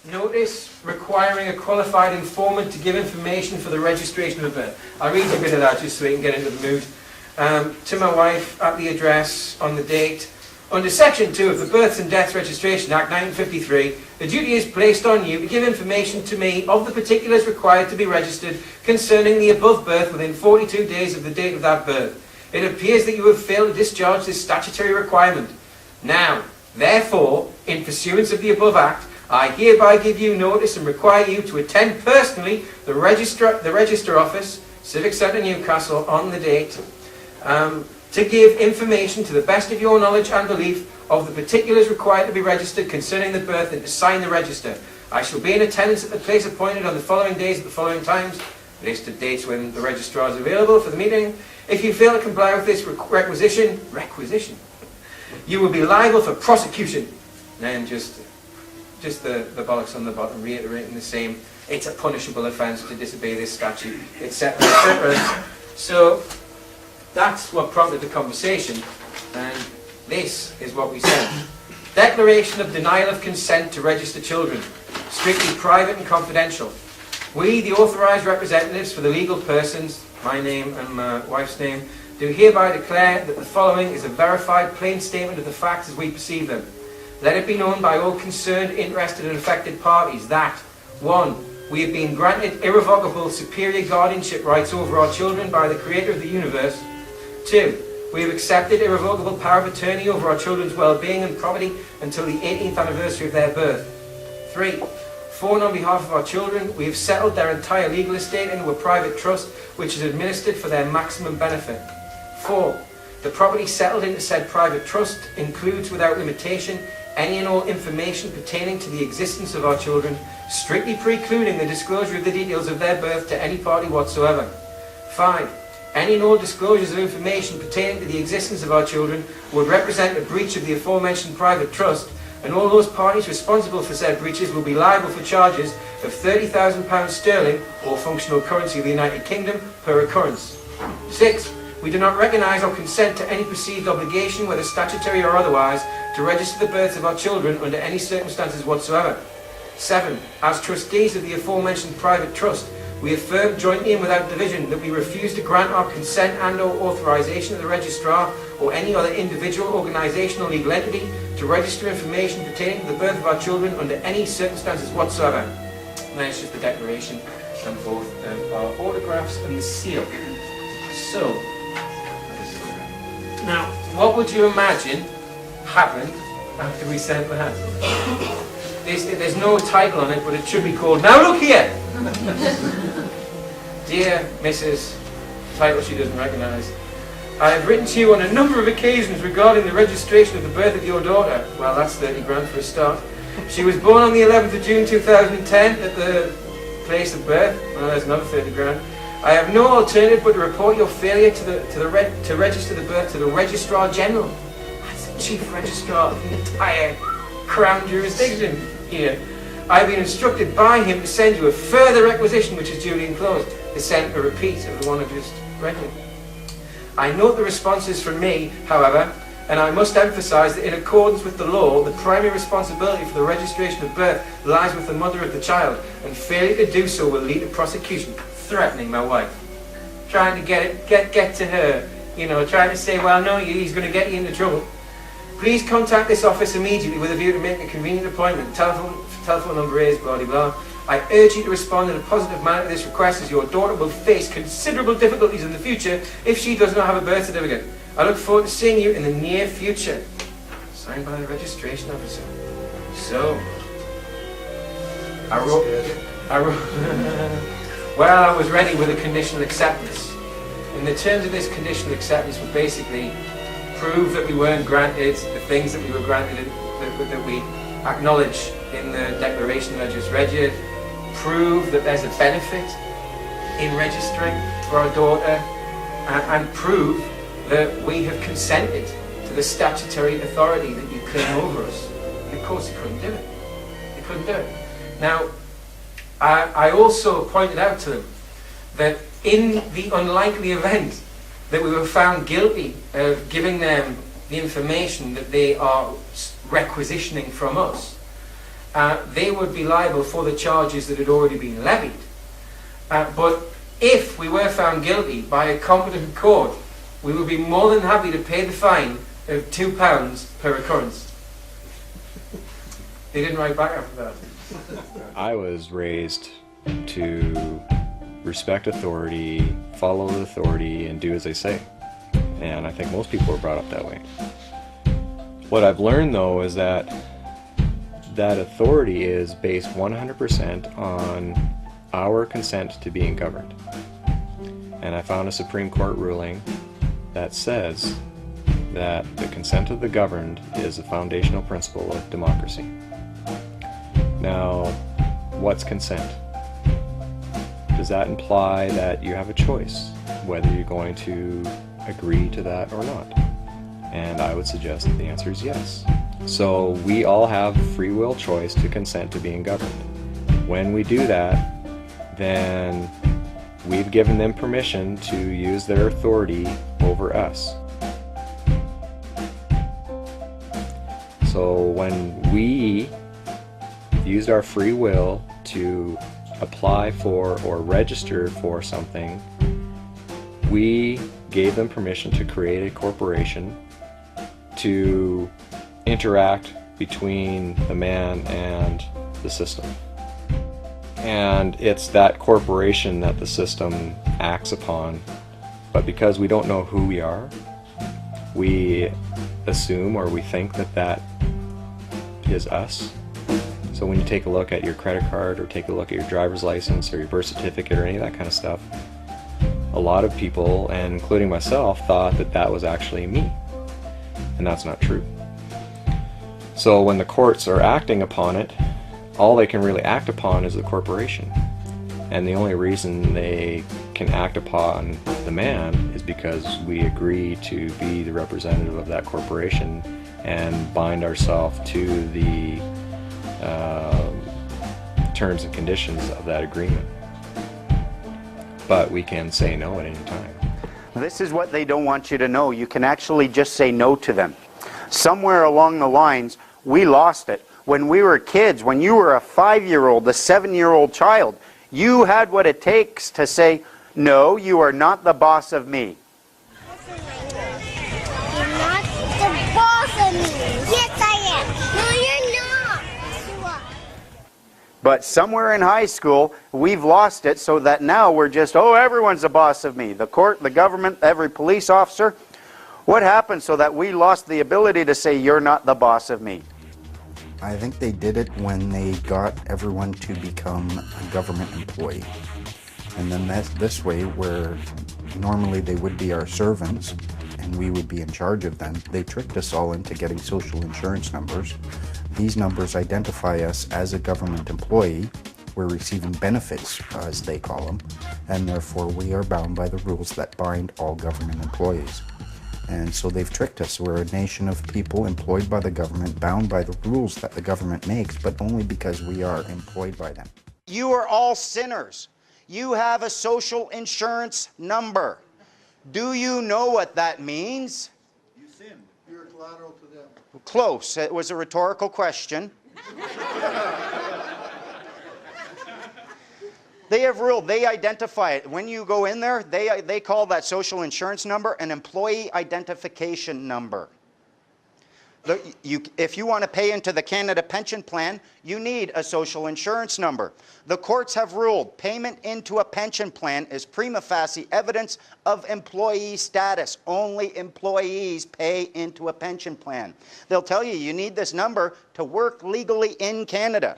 Notice requiring a qualified informant to give information for the registration of a birth. I'll read you a bit of that just so we can get into the mood. To my wife, at the address, on the date. Under Section 2 of the Births and Deaths Registration Act 1953, the duty is placed on you to give information to me of the particulars required to be registered concerning the above birth within 42 days of the date of that birth. It appears that you have failed to discharge this statutory requirement. Now, therefore, in pursuance of the above Act, I hereby give you notice and require you to attend personally the Register Office, Civic Centre, Newcastle, on the date, to give information to the best of your knowledge and belief of the particulars required to be registered concerning the birth and to sign the register. I shall be in attendance at the place appointed on the following days at the following times. List of dates when the registrar is available for the meeting. If you fail to comply with this requisition, you will be liable for prosecution. And just the bollocks on the bottom, reiterating the same. It's a punishable offence to disobey this statute, etc., etc. So that's what prompted the conversation, and this is what we said. Declaration of denial of consent to register children, strictly private and confidential. We, the authorised representatives for the legal persons, my name and my wife's name, do hereby declare that the following is a verified plain statement of the facts as we perceive them. Let it be known by all concerned, interested and affected parties that 1. We have been granted irrevocable superior guardianship rights over our children by the Creator of the universe. 2. We have accepted irrevocable power of attorney over our children's well-being and property until the 18th anniversary of their birth. 3. 4. On behalf of our children, we have settled their entire legal estate into a private trust which is administered for their maximum benefit. 4. The property settled into said private trust includes without limitation any and all information pertaining to the existence of our children, strictly precluding the disclosure of the details of their birth to any party whatsoever. 5. Any and all disclosures of information pertaining to the existence of our children would represent a breach of the aforementioned private trust, and all those parties responsible for said breaches will be liable for charges of £30,000 sterling or functional currency of the United Kingdom per occurrence. 6. We do not recognise or consent to any perceived obligation, whether statutory or otherwise, to register the births of our children under any circumstances whatsoever. 7. As trustees of the aforementioned private trust, we affirm jointly and without division that we refuse to grant our consent and or authorisation of the registrar or any other individual, organisation or legal entity to register information pertaining to the birth of our children under any circumstances whatsoever. And then it's just the declaration and both our autographs and the seal. So, now, what would you imagine happened after we sent that? There's no title on it, but it should be called, "Now look here!" Dear Mrs. Title she doesn't recognise, I have written to you on a number of occasions regarding the registration of the birth of your daughter. Well, that's 30 grand for a start. She was born on the 11th of June 2010 at the place of birth. Well, there's another 30 grand. I have no alternative but to report your failure to register the birth to the Registrar General. That's the Chief Registrar of the entire Crown jurisdiction here. I have been instructed by him to send you a further requisition which is duly enclosed. They sent a repeat of the one I just read you. I note the responses from me, however, and I must emphasise that in accordance with the law, the primary responsibility for the registration of birth lies with the mother of the child, and failure to do so will lead to prosecution. Threatening my wife, trying to get to her, trying to say, well, no, he's going to get you into trouble. Please contact this office immediately with a view to make a convenient appointment. Telephone number is blah, blah, blah. I urge you to respond in a positive manner to this request, as your daughter will face considerable difficulties in the future if she does not have a birth certificate. I look forward to seeing you in the near future. Signed by the registration officer. So, I wrote well, I was ready with a conditional acceptance. In the terms of this conditional acceptance would basically prove that we weren't granted the things that we were granted, that we acknowledge in the declaration that I just read you, prove that there's a benefit in registering for our daughter, and prove that we have consented to the statutory authority that you claim over us. And of course, he couldn't do it. He couldn't do it. Now, I also pointed out to them that in the unlikely event that we were found guilty of giving them the information that they are requisitioning from us, they would be liable for the charges that had already been levied. But if we were found guilty by a competent court, we would be more than happy to pay the fine of £2 per occurrence. They didn't write back after that. I was raised to respect authority, follow the authority, and do as they say. And I think most people were brought up that way. What I've learned, though, is that that authority is based 100% on our consent to being governed. And I found a Supreme Court ruling that says that the consent of the governed is a foundational principle of democracy. Now, what's consent? Does that imply that you have a choice whether you're going to agree to that or not? And I would suggest that the answer is yes. So we all have free will choice to consent to being governed. When we do that, then we've given them permission to use their authority over us. So when we used our free will to apply for or register for something, we gave them permission to create a corporation to interact between the man and the system. And it's that corporation that the system acts upon. But because we don't know who we are, we assume or we think that that is us. So when you take a look at your credit card or take a look at your driver's license or your birth certificate or any of that kind of stuff, a lot of people, and including myself, thought that that was actually me. And that's not true. So when the courts are acting upon it, all they can really act upon is the corporation. And the only reason they can act upon the man is because we agree to be the representative of that corporation and bind ourselves to the terms and conditions of that agreement. But we can say no at any time. This is what they don't want you to know. You can actually just say no to them. Somewhere along the lines, we lost it. When we were kids, when you were a 5-year-old, a 7-year-old child, you had what it takes to say, no, you are not the boss of me. You're not the boss of me. Yes, I am. No, you're not. Yes, you are. But somewhere in high school, we've lost it so that now we're just, oh, everyone's the boss of me. The court, the government, every police officer. What happened so that we lost the ability to say, you're not the boss of me? I think they did it when they got everyone to become a government employee. And then that's this way, where normally they would be our servants and we would be in charge of them. They tricked us all into getting social insurance numbers. These numbers identify us as a government employee. We're receiving benefits, as they call them, and therefore we are bound by the rules that bind all government employees. And so they've tricked us. We're a nation of people employed by the government, bound by the rules that the government makes, but only because we are employed by them. You are all sinners. You have a social insurance number. Do you know what that means? You sinned. You're collateral to them. Close. It was a rhetorical question. They have ruled, they identify it. When you go in there, they call that social insurance number an employee identification number. If you want to pay into the Canada Pension Plan, you need a social insurance number. The courts have ruled payment into a pension plan is prima facie evidence of employee status. Only employees pay into a pension plan. They'll tell you you need this number to work legally in Canada.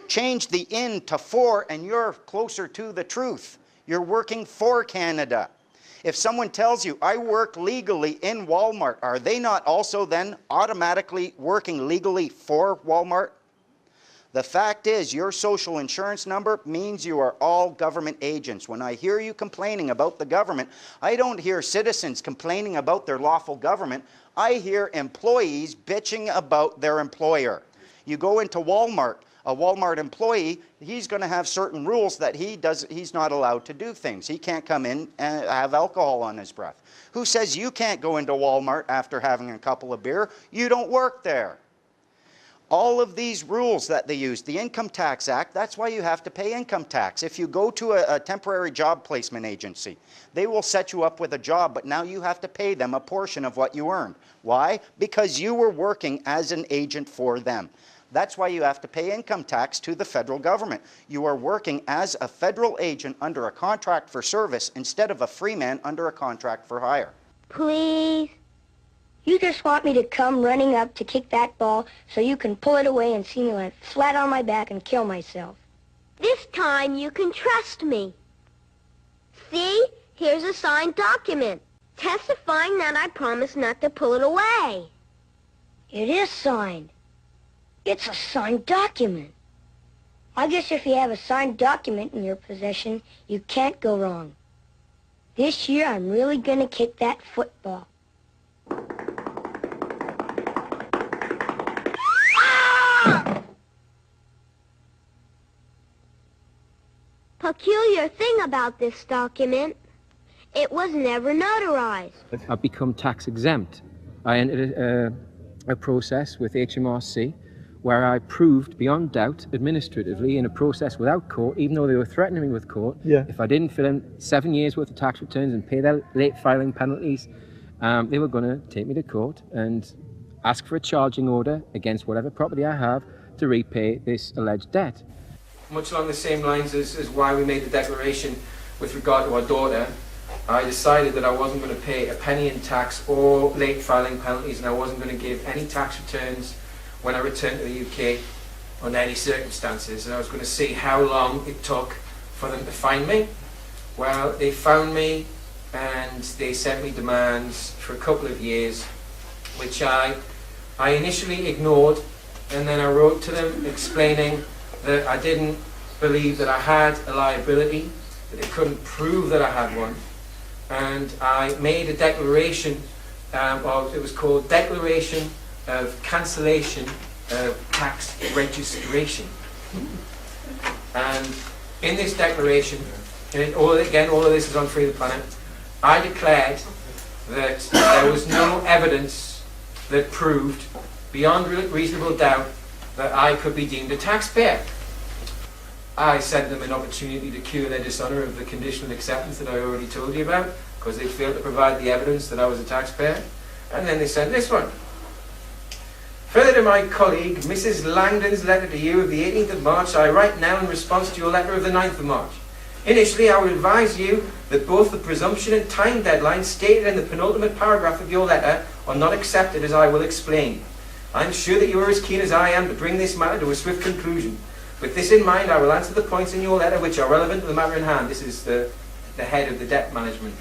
Change the in to for and you're closer to the truth. You're working for Canada. If someone tells you, I work legally in Walmart, are they not also then automatically working legally for Walmart? The fact is, your social insurance number means you are all government agents. When I hear you complaining about the government, I don't hear citizens complaining about their lawful government. I hear employees bitching about their employer. You go into Walmart, a Walmart employee, he's going to have certain rules that he's not allowed to do things. He can't come in and have alcohol on his breath. Who says you can't go into Walmart after having a couple of beer? You don't work there. All of these rules that they use, the Income Tax Act, that's why you have to pay income tax. If you go to a temporary job placement agency, they will set you up with a job, but now you have to pay them a portion of what you earned. Why? Because you were working as an agent for them. That's why you have to pay income tax to the federal government. You are working as a federal agent under a contract for service instead of a Freeman under a contract for hire. Please? You just want me to come running up to kick that ball so you can pull it away and see me land flat on my back and kill myself. This time you can trust me. See? Here's a signed document testifying that I promise not to pull it away. It is signed. It's a signed document. I guess if you have a signed document in your possession, you can't go wrong. This year I'm really gonna kick that football. Peculiar thing about this document, it was never notarized. I've become tax exempt. I entered a process with HMRC where I proved beyond doubt administratively in a process without court, even though they were threatening me with court, if I didn't fill in 7 years worth of tax returns and pay their late filing penalties, they were going to take me to court and ask for a charging order against whatever property I have to repay this alleged debt. Much along the same lines as why we made the declaration with regard to our daughter, I decided that I wasn't going to pay a penny in tax or late filing penalties, and I wasn't going to give any tax returns when I returned to the UK under any circumstances, and I was going to see how long it took for them to find me. Well, they found me and they sent me demands for a couple of years, which I initially ignored, and then I wrote to them explaining that I didn't believe that I had a liability, that they couldn't prove that I had one, and I made a declaration, it was called Declaration of Cancellation of Tax Registration. And in this declaration, and all of this is on Free the Planet, I declared that there was no evidence that proved beyond reasonable doubt that I could be deemed a taxpayer. I sent them an opportunity to cure their dishonour of the conditional acceptance that I already told you about, because they failed to provide the evidence that I was a taxpayer. And then they sent this one. Further to my colleague, Mrs. Langdon's letter to you of the 18th of March, I write now in response to your letter of the 9th of March. Initially, I would advise you that both the presumption and time deadline stated in the penultimate paragraph of your letter are not accepted, as I will explain. I am sure that you are as keen as I am to bring this matter to a swift conclusion. With this in mind, I will answer the points in your letter which are relevant to the matter in hand. This is the head of the Debt Management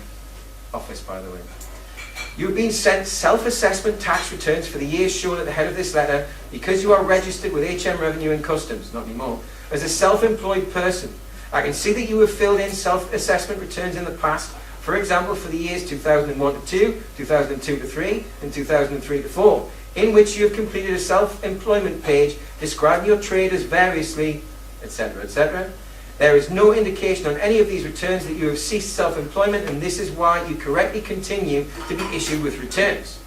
Office, by the way. You have been sent self-assessment tax returns for the years shown at the head of this letter because you are registered with HM Revenue and Customs, not anymore, as a self-employed person. I can see that you have filled in self-assessment returns in the past, for example, for the years 2001 to 2, 2002 to 3, and 2003 to 4, in which you have completed a self-employment page describing your trade as variously, etc., etc. There is no indication on any of these returns that you have ceased self-employment, and this is why you correctly continue to be issued with returns.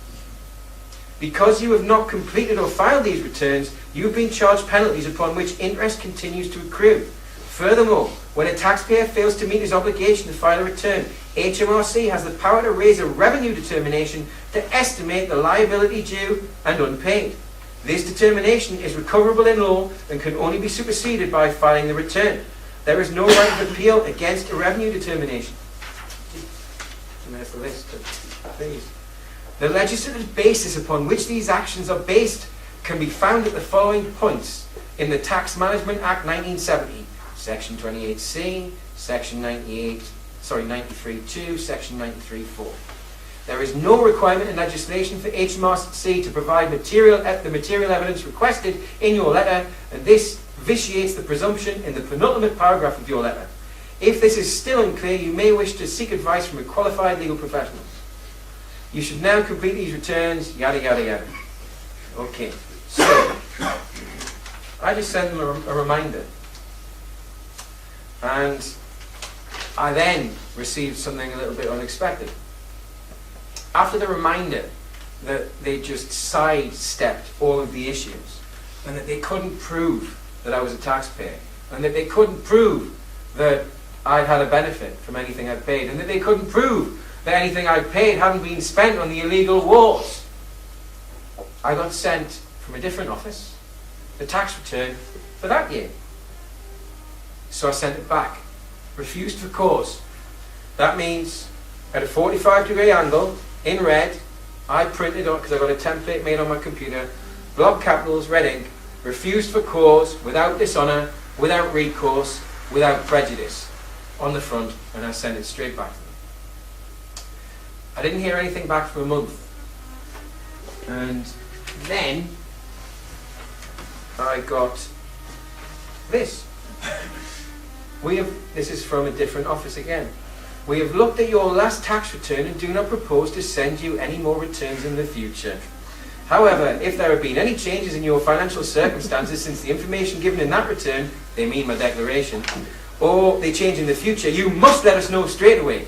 Because you have not completed or filed these returns, you have been charged penalties upon which interest continues to accrue. Furthermore, when a taxpayer fails to meet his obligation to file a return, HMRC has the power to raise a revenue determination to estimate the liability due and unpaid. This determination is recoverable in law and can only be superseded by filing the return. There is no right of appeal against a revenue determination. There's the list, please. The legislative basis upon which these actions are based can be found at the following points in the Tax Management Act 1970, Section 28C, Section 93.2, Section 93.4. There is no requirement in legislation for HMRC to provide the material evidence requested in your letter, and this vitiates the presumption in the penultimate paragraph of your letter. If this is still unclear, you may wish to seek advice from a qualified legal professional. You should now complete these returns, yada yada yada. Okay, so I just sent them a reminder. And I then received something a little bit unexpected. After the reminder that they just sidestepped all of the issues, and that they couldn't prove that I was a taxpayer, and that they couldn't prove that I'd had a benefit from anything I'd paid, and that they couldn't prove that anything I'd paid hadn't been spent on the illegal wars, I got sent from a different office the tax return for that year. So I sent it back. Refused for cause. That means at a 45-degree angle, in red, I printed on, because I got a template made on my computer, block capitals, red ink, refused for cause, without dishonour, without recourse, without prejudice, on the front, and I sent it straight back to them. I didn't hear anything back for a month. And then I got this. This is from a different office again. We have looked at your last tax return and do not propose to send you any more returns in the future. However, if there have been any changes in your financial circumstances since the information given in that return, they mean my declaration, or they change in the future, you must let us know straight away.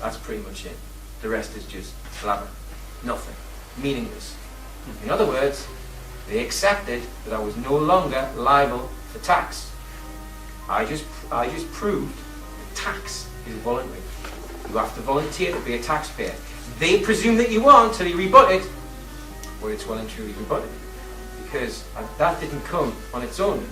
That's pretty much it. The rest is just blabber. Nothing. Meaningless. In other words, they accepted that I was no longer liable for tax. I just proved that tax is voluntary. You have to volunteer to be a taxpayer. They presume that you are until you rebut it. Well, it's well and truly rebutted. Because that didn't come on its own.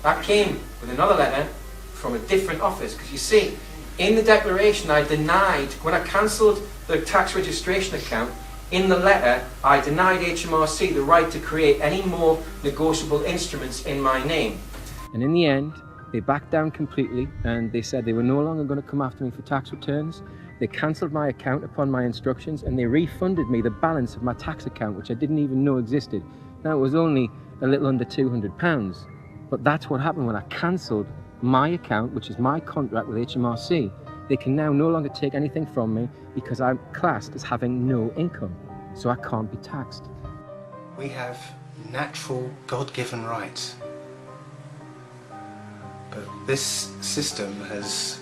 That came with another letter from a different office. Because you see, in the declaration I denied, when I cancelled the tax registration account, in the letter I denied HMRC the right to create any more negotiable instruments in my name. And in the end, they backed down completely and they said they were no longer going to come after me for tax returns. They cancelled my account upon my instructions and they refunded me the balance of my tax account, which I didn't even know existed. Now, it was only a little under £200, but that's what happened when I cancelled my account, which is my contract with HMRC. They can now no longer take anything from me because I'm classed as having no income, so I can't be taxed. We have natural, God-given rights. But this system has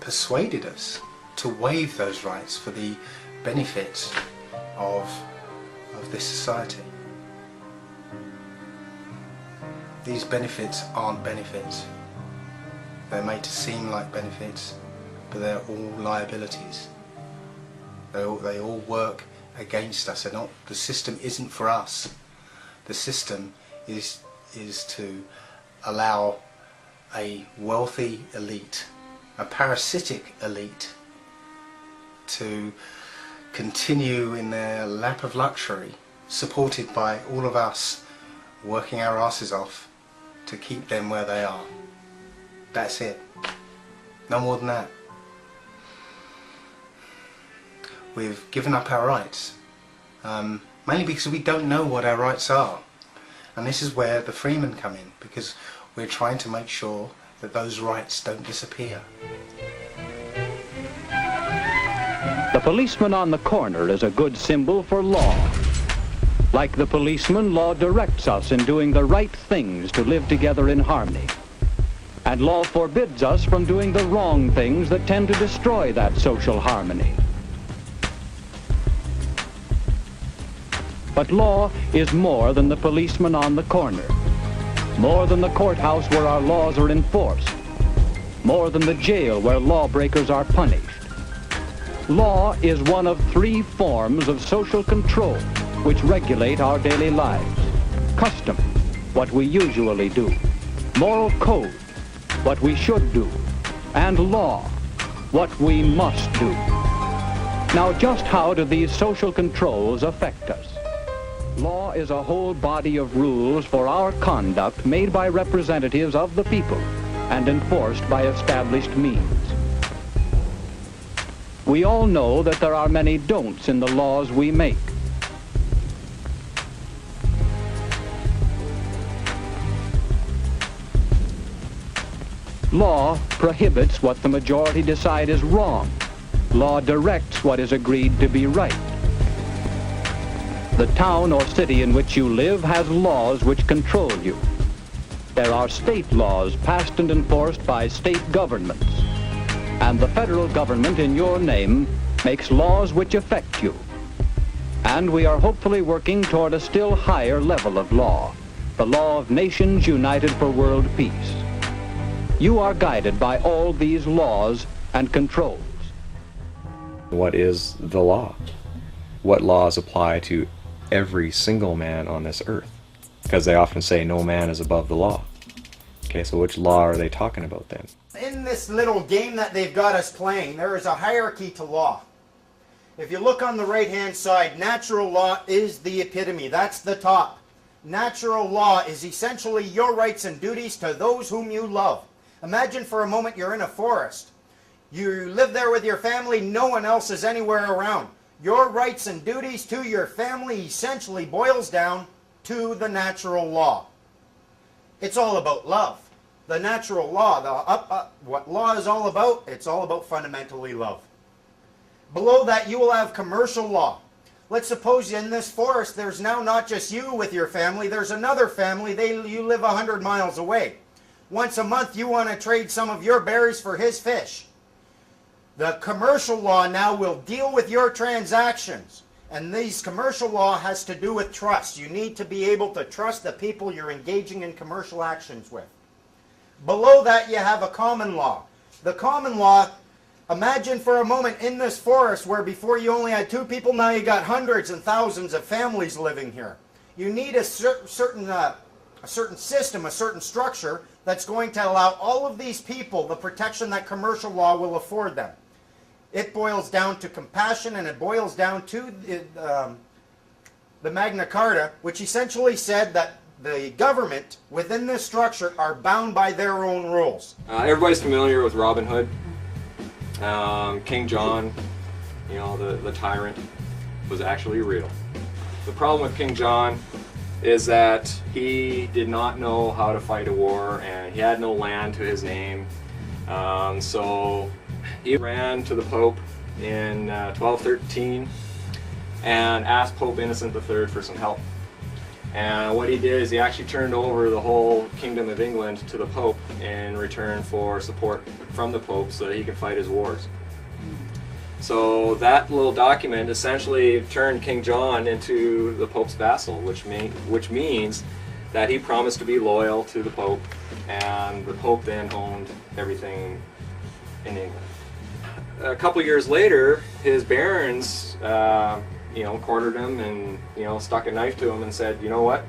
persuaded us to waive those rights for the benefit of this society. These benefits aren't benefits. They're made to seem like benefits, but they're all liabilities. They all work against us. The system isn't for us. The system is to allow a wealthy elite, a parasitic elite, to continue in their lap of luxury, supported by all of us working our asses off to keep them where they are. That's it. No more than that. We've given up our rights, mainly because we don't know what our rights are. And this is where the Freeman come in, because we're trying to make sure that those rights don't disappear. The policeman on the corner is a good symbol for law. Like the policeman, law directs us in doing the right things to live together in harmony. And law forbids us from doing the wrong things that tend to destroy that social harmony. But law is more than the policeman on the corner, more than the courthouse where our laws are enforced, more than the jail where lawbreakers are punished. Law is one of three forms of social control which regulate our daily lives. Custom, what we usually do. Moral code, what we should do. And law, what we must do. Now, just how do these social controls affect us? Law is a whole body of rules for our conduct made by representatives of the people and enforced by established means. We all know that there are many don'ts in the laws we make. Law prohibits what the majority decide is wrong. Law directs what is agreed to be right. The town or city in which you live has laws which control you. There are state laws passed and enforced by state governments. And the federal government in your name makes laws which affect you. And we are hopefully working toward a still higher level of law, the law of nations united for world peace. You are guided by all these laws and controls. What is the law? What laws apply to every single man on this earth? Because they often say no man is above the law. Okay, so which law are they talking about then? In this little game that they've got us playing, there is a hierarchy to law. If you look on the right-hand side, natural law is the epitome. That's the top. Natural law is essentially your rights and duties to those whom you love. Imagine for a moment you're in a forest. You live there with your family, no one else is anywhere around. Your rights and duties to your family essentially boils down to the natural law. It's all about love. The natural law, what law is all about, it's all about fundamentally love. Below that you will have commercial law. Let's suppose in this forest there's now not just you with your family, there's another family, you live 100 miles away. Once a month you want to trade some of your berries for his fish. The commercial law now will deal with your transactions. And these commercial law has to do with trust. You need to be able to trust the people you're engaging in commercial actions with. Below that you have a common law. The common law, imagine for a moment in this forest where before you only had 2 people, now you got hundreds and thousands of families living here. You need a certain system, a certain structure that's going to allow all of these people the protection that commercial law will afford them. It boils down to compassion, and it boils down to the Magna Carta, which essentially said that the government within this structure are bound by their own rules. Everybody's familiar with Robin Hood. King John, you know, the tyrant, was actually real. The problem with King John is that he did not know how to fight a war, and he had no land to his name. So he ran to the Pope in 1213 and asked Pope Innocent III for some help. And what he did is he actually turned over the whole Kingdom of England to the Pope in return for support from the Pope so that he could fight his wars. So that little document essentially turned King John into the Pope's vassal, which means that he promised to be loyal to the Pope, and the Pope then owned everything in England. A couple years later, his barons cornered him and stuck a knife to him and said, you know what,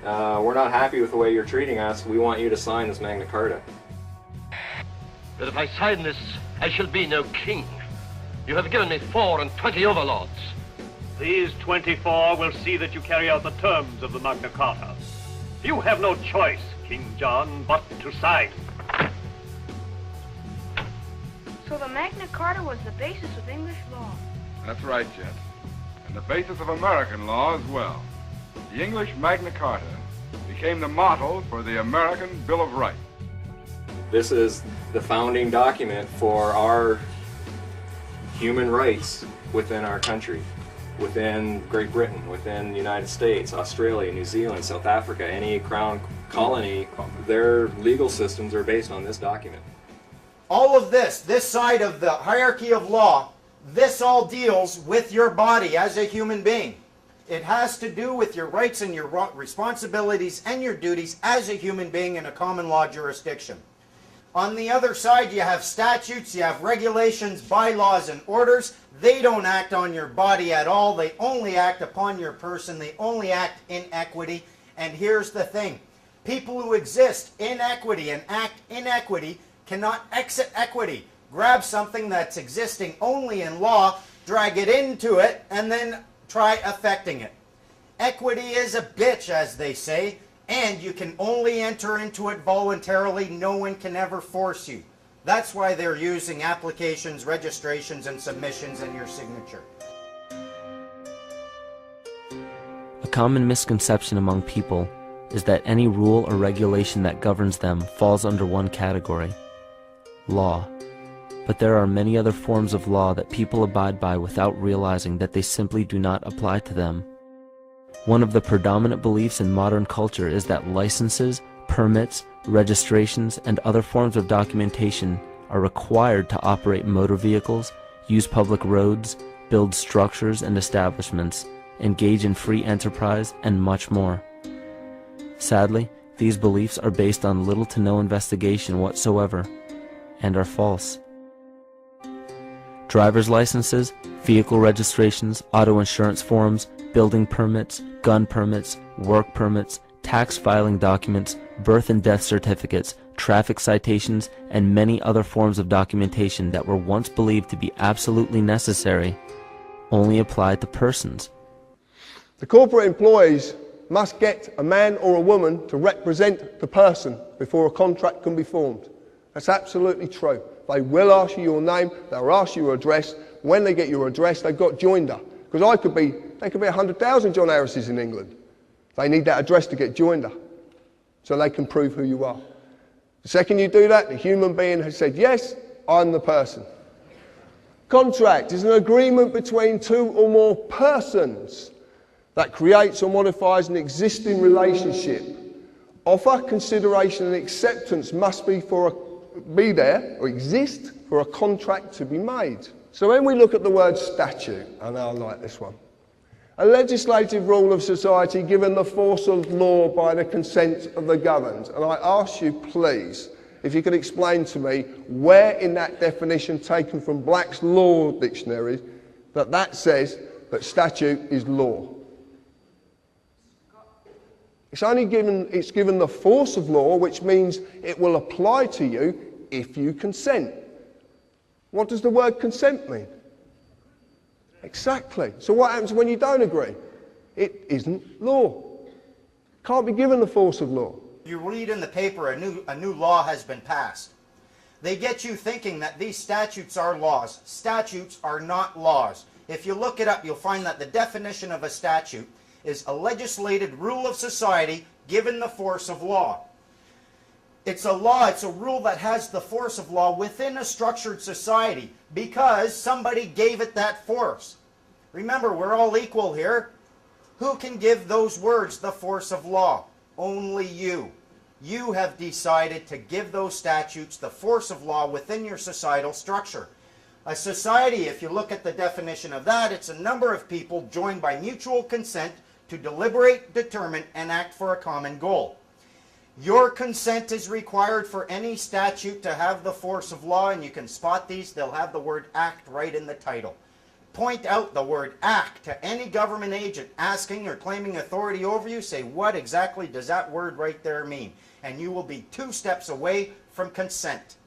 we're not happy with the way you're treating us, we want you to sign this Magna Carta. But if I sign this, I shall be no king. You have given me 24 overlords. These 24 will see that you carry out the terms of the Magna Carta. You have no choice, King John, but to sign. So the Magna Carta was the basis of English law. That's right, Jet. And the basis of American law as well. The English Magna Carta became the model for the American Bill of Rights. This is the founding document for our human rights within our country, within Great Britain, within the United States, Australia, New Zealand, South Africa, any crown colony, their legal systems are based on this document. All of this side of the hierarchy of law, this all deals with your body as a human being. It has to do with your rights and your responsibilities and your duties as a human being in a common law jurisdiction. On the other side, you have statutes, you have regulations, bylaws, and orders. They don't act on your body at all. They only act upon your person. They only act in equity. And here's the thing. People who exist in equity and act in equity cannot exit equity. Grab something that's existing only in law, drag it into it, and then try affecting it. Equity is a bitch, as they say. And you can only enter into it voluntarily. No one can ever force you. That's why they're using applications, registrations, and submissions in your signature. A common misconception among people is that any rule or regulation that governs them falls under one category, law. But there are many other forms of law that people abide by without realizing that they simply do not apply to them. One of the predominant beliefs in modern culture is that licenses, permits, registrations, and other forms of documentation are required to operate motor vehicles, use public roads, build structures and establishments, engage in free enterprise, and much more. Sadly, these beliefs are based on little to no investigation whatsoever, and are false. Driver's licenses, vehicle registrations, auto insurance forms, building permits, gun permits, work permits, tax filing documents, birth and death certificates, traffic citations, and many other forms of documentation that were once believed to be absolutely necessary only apply to persons. The corporate employees must get a man or a woman to represent the person before a contract can be formed. That's absolutely true. They will ask you your name, they'll ask you your address. When they get your address, they've got joinder. Because there could be 100,000 John Harrises in England. They need that address to get joinder, so they can prove who you are. The second you do that, the human being has said, yes, I'm the person. Contract is an agreement between two or more persons that creates or modifies an existing relationship. Offer, consideration and acceptance must be there or exist for a contract to be made. So when we look at the word statute, I know I like this one, a legislative rule of society given the force of law by the consent of the governed. And I ask you, please, if you could explain to me where in that definition taken from Black's Law Dictionary that says that statute is law. It's given the force of law, which means it will apply to you if you consent. What does the word consent mean? Exactly. So what happens when you don't agree? It isn't law. Can't be given the force of law. You read in the paper a new law has been passed. They get you thinking that these statutes are laws. Statutes are not laws. If you look it up, you'll find that the definition of a statute is a legislated rule of society given the force of law. It's a law, it's a rule that has the force of law within a structured society because somebody gave it that force. Remember, we're all equal here. Who can give those words the force of law? Only you. You have decided to give those statutes the force of law within your societal structure. A society, if you look at the definition of that, it's a number of people joined by mutual consent to deliberate, determine, and act for a common goal. Your consent is required for any statute to have the force of law, and you can spot these. They'll have the word act right in the title. Point out the word act to any government agent asking or claiming authority over you. Say, what exactly does that word right there mean? And you will be 2 steps away from consent.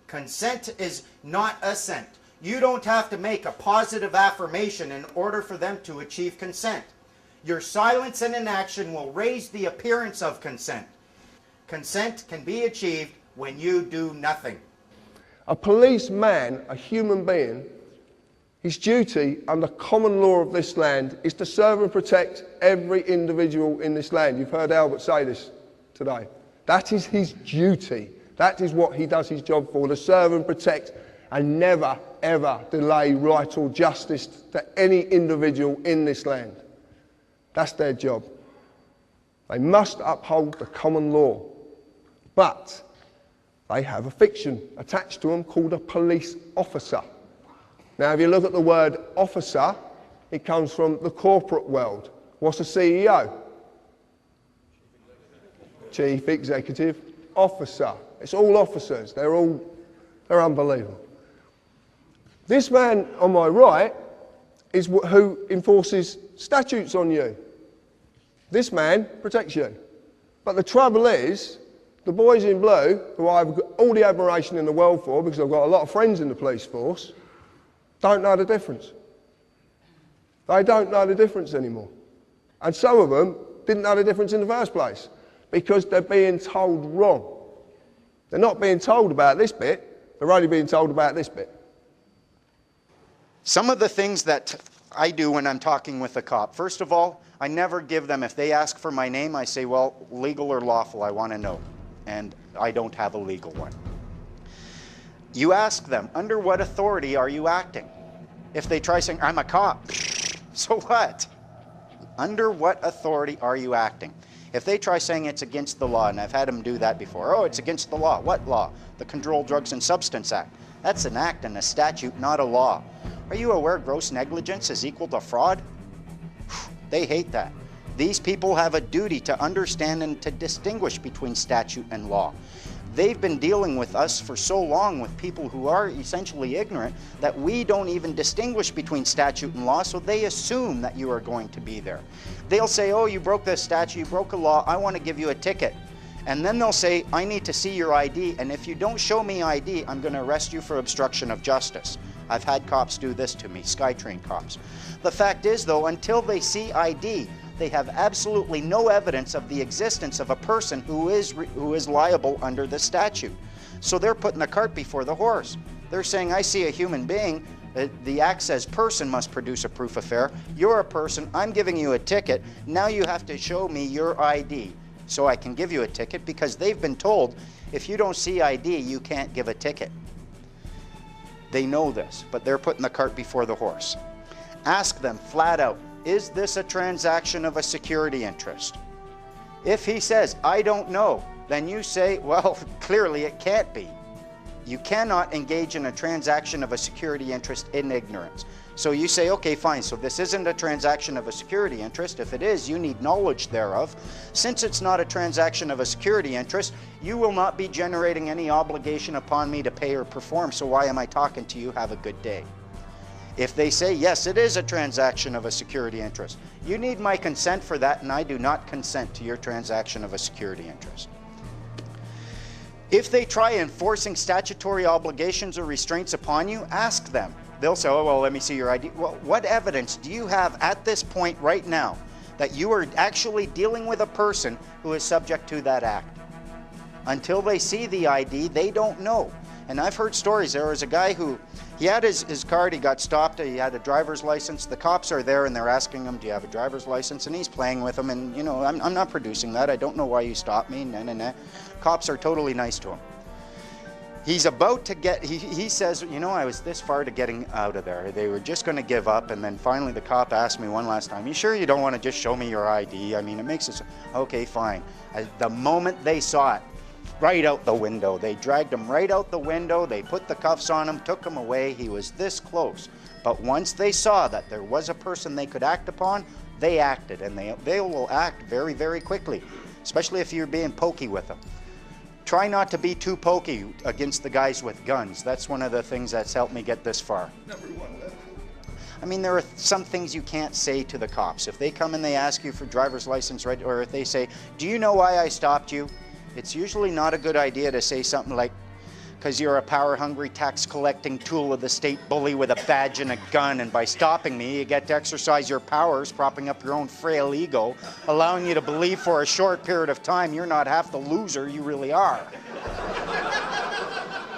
Consent is not assent. You don't have to make a positive affirmation in order for them to achieve consent. Your silence and inaction will raise the appearance of consent. Consent can be achieved when you do nothing. A policeman, a human being, his duty under common law of this land is to serve and protect every individual in this land. You've heard Albert say this today. That is his duty. That is what he does his job for, to serve and protect and never, ever delay right or justice to any individual in this land. That's their job. They must uphold the common law. But they have a fiction attached to them called a police officer. Now, if you look at the word officer, it comes from the corporate world. What's a CEO? Chief Executive Officer. It's all officers. They're unbelievable. This man on my right is who enforces statutes on you. This man protects you. But the trouble is, the boys in blue, who I've got all the admiration in the world for because I've got a lot of friends in the police force, don't know the difference. They don't know the difference anymore. And some of them didn't know the difference in the first place because they're being told wrong. They're not being told about this bit, they're only being told about this bit. Some of the things that I do when I'm talking with a cop, first of all, I never give them, if they ask for my name, I say, well, legal or lawful, I want to know. And I don't have a legal one. You ask them, under what authority are you acting? If they try saying, I'm a cop, so what? Under what authority are you acting? If they try saying it's against the law, and I've had them do that before, oh, it's against the law. What law? The Controlled Drugs and Substance Act. That's an act and a statute, not a law. Are you aware gross negligence is equal to fraud? They hate that. These people have a duty to understand and to distinguish between statute and law. They've been dealing with us for so long with people who are essentially ignorant that we don't even distinguish between statute and law, so they assume that you are going to be there. They'll say, oh, you broke this statute, you broke a law, I want to give you a ticket. And then they'll say, I need to see your ID, and if you don't show me ID, I'm going to arrest you for obstruction of justice. I've had cops do this to me, SkyTrain cops. The fact is, though, until they see ID, they have absolutely no evidence of the existence of a person who is liable under the statute. So they're putting the cart before the horse. They're saying, I see a human being, the act says person must produce a proof of fare. You're a person, I'm giving you a ticket, now you have to show me your ID so I can give you a ticket, because they've been told if you don't see ID, you can't give a ticket. They know this, but they're putting the cart before the horse. Ask them flat out, is this a transaction of a security interest? If he says, I don't know, then you say, well, clearly it can't be. You cannot engage in a transaction of a security interest in ignorance. So you say, okay, fine, so this isn't a transaction of a security interest. If it is, you need knowledge thereof. Since it's not a transaction of a security interest, you will not be generating any obligation upon me to pay or perform, so why am I talking to you? Have a good day. If they say, yes, it is a transaction of a security interest, you need my consent for that, and I do not consent to your transaction of a security interest. If they try enforcing statutory obligations or restraints upon you, ask them. They'll say, oh, well, let me see your ID. Well, what evidence do you have at this point right now that you are actually dealing with a person who is subject to that act? Until they see the ID, they don't know. And I've heard stories. There was a guy who, he had his card, he got stopped, he had a driver's license. The cops are there and they're asking him, do you have a driver's license? And he's playing with them, and, you know, I'm not producing that. I don't know why you stopped me. Nah, nah, nah. Cops are totally nice to him. He's about to get, he says, you know, I was this far to getting out of there. They were just going to give up, and then finally the cop asked me one last time, you sure you don't want to just show me your ID? I mean, it makes it, okay, fine. The moment they saw it, right out the window. They dragged him right out the window. They put the cuffs on him, took him away. He was this close. But once they saw that there was a person they could act upon, they acted, and they will act very, very quickly, especially if you're being pokey with them. Try not to be too pokey against the guys with guns. That's one of the things that's helped me get this far. I mean, there are some things you can't say to the cops. If they come and they ask you for driver's license, right, or if they say, do you know why I stopped you? It's usually not a good idea to say something like, because you're a power-hungry, tax-collecting tool of the state bully with a badge and a gun, and by stopping me, you get to exercise your powers, propping up your own frail ego, allowing you to believe for a short period of time you're not half the loser you really are.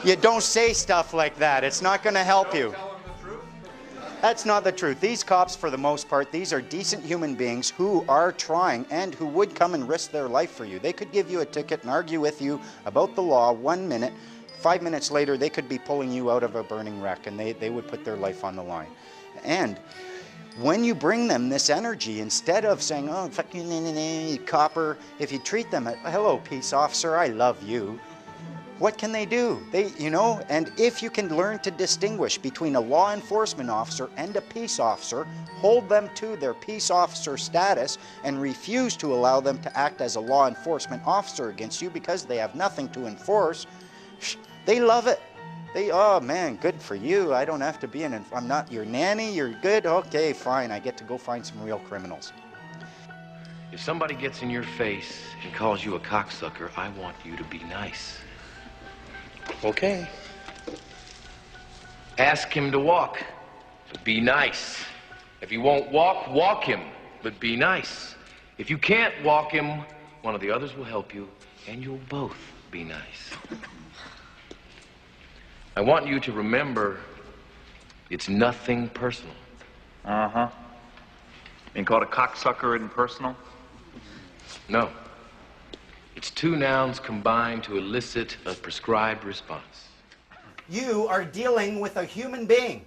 You don't say stuff like that. It's not going to help you. That's not the truth. These cops, for the most part, these are decent human beings who are trying and who would come and risk their life for you. They could give you a ticket and argue with you about the law 1 minute. 5 minutes later, they could be pulling you out of a burning wreck, and they would put their life on the line. And when you bring them this energy, instead of saying, oh, fuck you, copper, if you treat them, hello, peace officer, I love you. What can they do? You know, and if you can learn to distinguish between a law enforcement officer and a peace officer, hold them to their peace officer status and refuse to allow them to act as a law enforcement officer against you because they have nothing to enforce, they love it. Oh man, good for you. I don't have to be I'm not your nanny, you're good, okay, fine, I get to go find some real criminals. If somebody gets in your face and calls you a cocksucker, I want you to be nice. Okay. Ask him to walk, but be nice. If he won't walk, walk him, but be nice. If you can't walk him, one of the others will help you, and you'll both be nice. I want you to remember it's nothing personal. Uh-huh. Being called a cocksucker isn't personal? No. It's two nouns combined to elicit a prescribed response. You are dealing with a human being.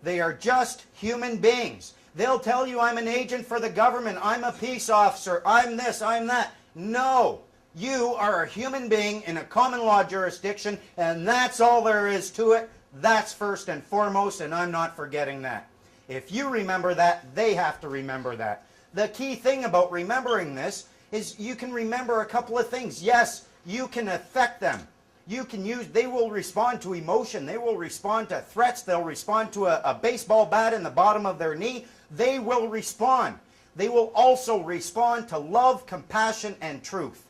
They are just human beings. They'll tell you, I'm an agent for the government, I'm a peace officer, I'm this, I'm that. No. You are a human being in a common law jurisdiction, and that's all there is to it. That's first and foremost, and I'm not forgetting that. If you remember that, they have to remember that. The key thing about remembering this is you can remember a couple of things. Yes, you can affect them. You can use, they will respond to emotion. They will respond to threats. They'll respond to a baseball bat in the bottom of their knee. They will respond. They will also respond to love, compassion, and truth.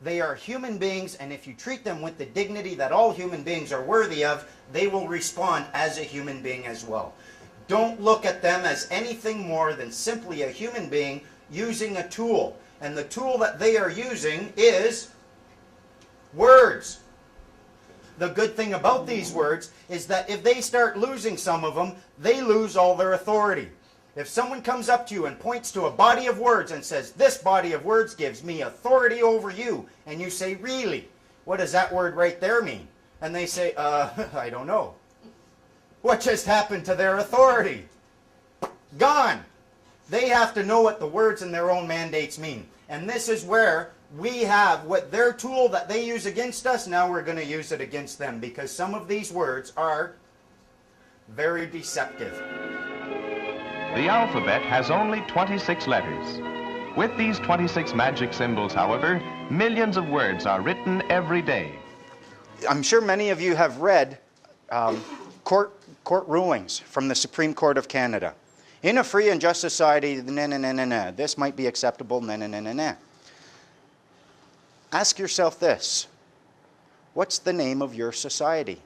They are human beings, and if you treat them with the dignity that all human beings are worthy of, they will respond as a human being as well. Don't look at them as anything more than simply a human being using a tool. And the tool that they are using is words. The good thing about these words is that if they start losing some of them, they lose all their authority. If someone comes up to you and points to a body of words and says, this body of words gives me authority over you, and you say, really? What does that word right there mean? And they say, I don't know. What just happened to their authority? Gone. They have to know what the words in their own mandates mean. And this is where we have what their tool that they use against us, now we're going to use it against them, because some of these words are very deceptive. The alphabet has only 26 letters. With these 26 magic symbols, however, millions of words are written every day. I'm sure many of you have read court rulings from the Supreme Court of Canada. In a free and just society, this might be acceptable, Ask yourself this: what's the name of your society?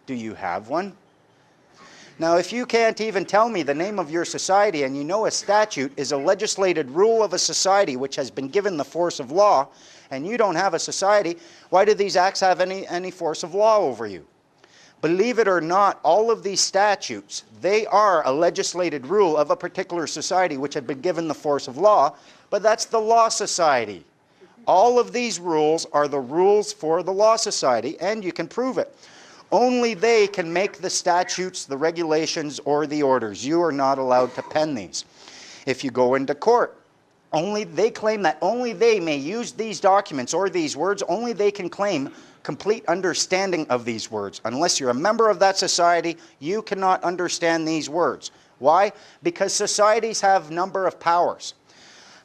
Do you have one? Now, if you can't even tell me the name of your society, and you know a statute is a legislated rule of a society which has been given the force of law, and you don't have a society, why do these acts have any force of law over you? Believe it or not, all of these statutes, they are a legislated rule of a particular society which have been given the force of law, but that's the law society. All of these rules are the rules for the law society, and you can prove it. Only they can make the statutes, the regulations, or the orders. You are not allowed to pen these. If you go into court, they claim that only they may use these documents or these words, only they can claim complete understanding of these words. Unless you're a member of that society, you cannot understand these words. Why? Because societies have a number of powers.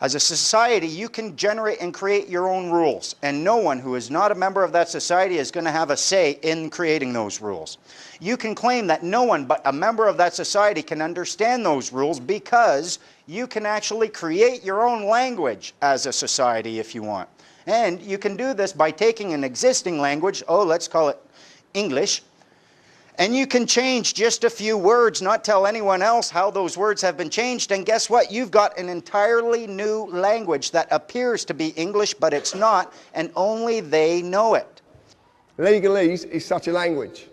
As a society, you can generate and create your own rules, and no one who is not a member of that society is going to have a say in creating those rules. You can claim that no one but a member of that society can understand those rules because you can actually create your own language as a society if you want. And you can do this by taking an existing language, let's call it English, and you can change just a few words, not tell anyone else how those words have been changed, and guess what? You've got an entirely new language that appears to be English, but it's not, and only they know it. Legalese is such a language.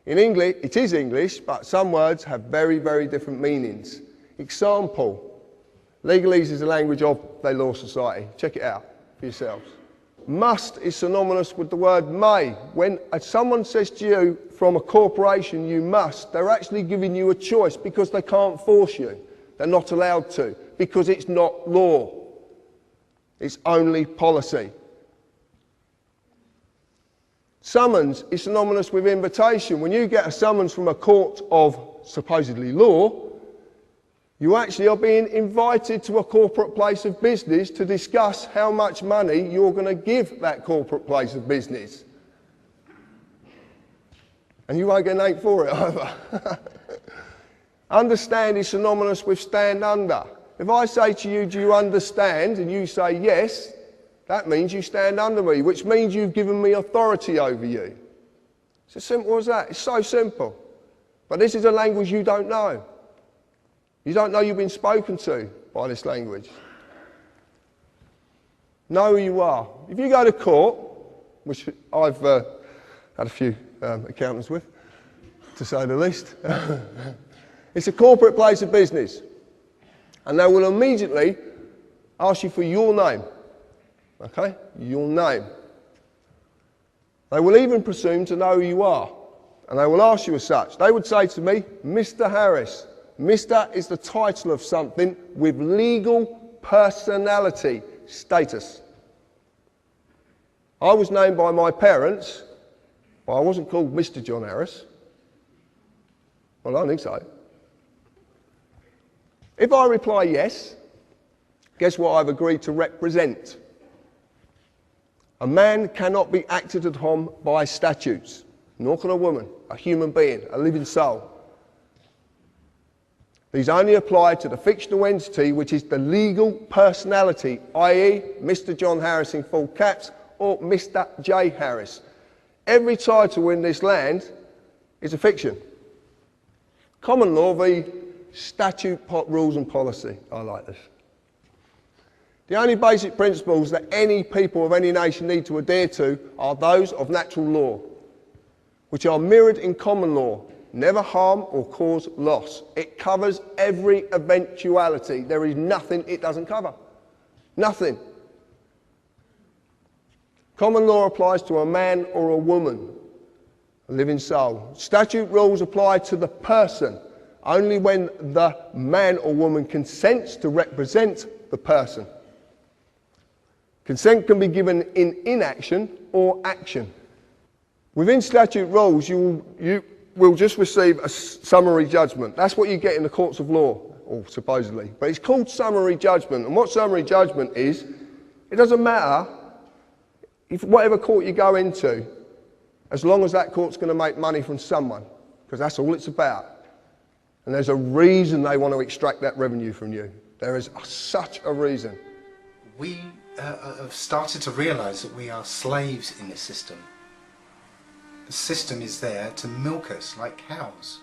In English, it is English, but some words have very, very different meanings. Example, legalese is a language of the law society. Check it out for yourselves. Must is synonymous with the word may. When someone says to you from a corporation, you must, they're actually giving you a choice because they can't force you. They're not allowed to because it's not law. It's only policy. Summons is synonymous with invitation. When you get a summons from a court of supposedly law, you actually are being invited to a corporate place of business to discuss how much money you're going to give that corporate place of business. And you won't get an 8 for it either. Understand is synonymous with stand under. If I say to you, do you understand? And you say yes, that means you stand under me, which means you've given me authority over you. It's as simple as that. It's so simple. But this is a language you don't know. You don't know you've been spoken to by this language. Know who you are. If you go to court, which I've had a few accountants with, to say the least, it's a corporate place of business. And they will immediately ask you for your name. Okay? Your name. They will even presume to know who you are, and they will ask you as such. They would say to me, Mr. Harris. Mr. is the title of something with legal personality status. I was named by my parents, but I wasn't called Mr. John Harris. Well, I don't think so. If I reply yes, guess what I've agreed to represent? A man cannot be acted upon by statutes, nor can a woman, a human being, a living soul. These only apply to the fictional entity which is the legal personality, i.e. Mr. John Harris in full caps or Mr. J. Harris. Every title in this land is a fiction. Common law v. statute, rules and policy. I like this. The only basic principles that any people of any nation need to adhere to are those of natural law, which are mirrored in common law. Never harm or cause loss. It covers every eventuality. There is nothing it doesn't cover. Nothing. Common law applies to a man or a woman, a living soul. Statute rules apply to the person only when the man or woman consents to represent the person. Consent can be given in inaction or action. Within statute rules, you will just receive a summary judgment. That's what you get in the courts of law, or supposedly. But it's called summary judgment. And what summary judgment is, it doesn't matter if whatever court you go into, as long as that court's going to make money from someone, because that's all it's about. And there's a reason they want to extract that revenue from you. There is such a reason. We have started to realise that we are slaves in this system. The system is there to milk us like cows.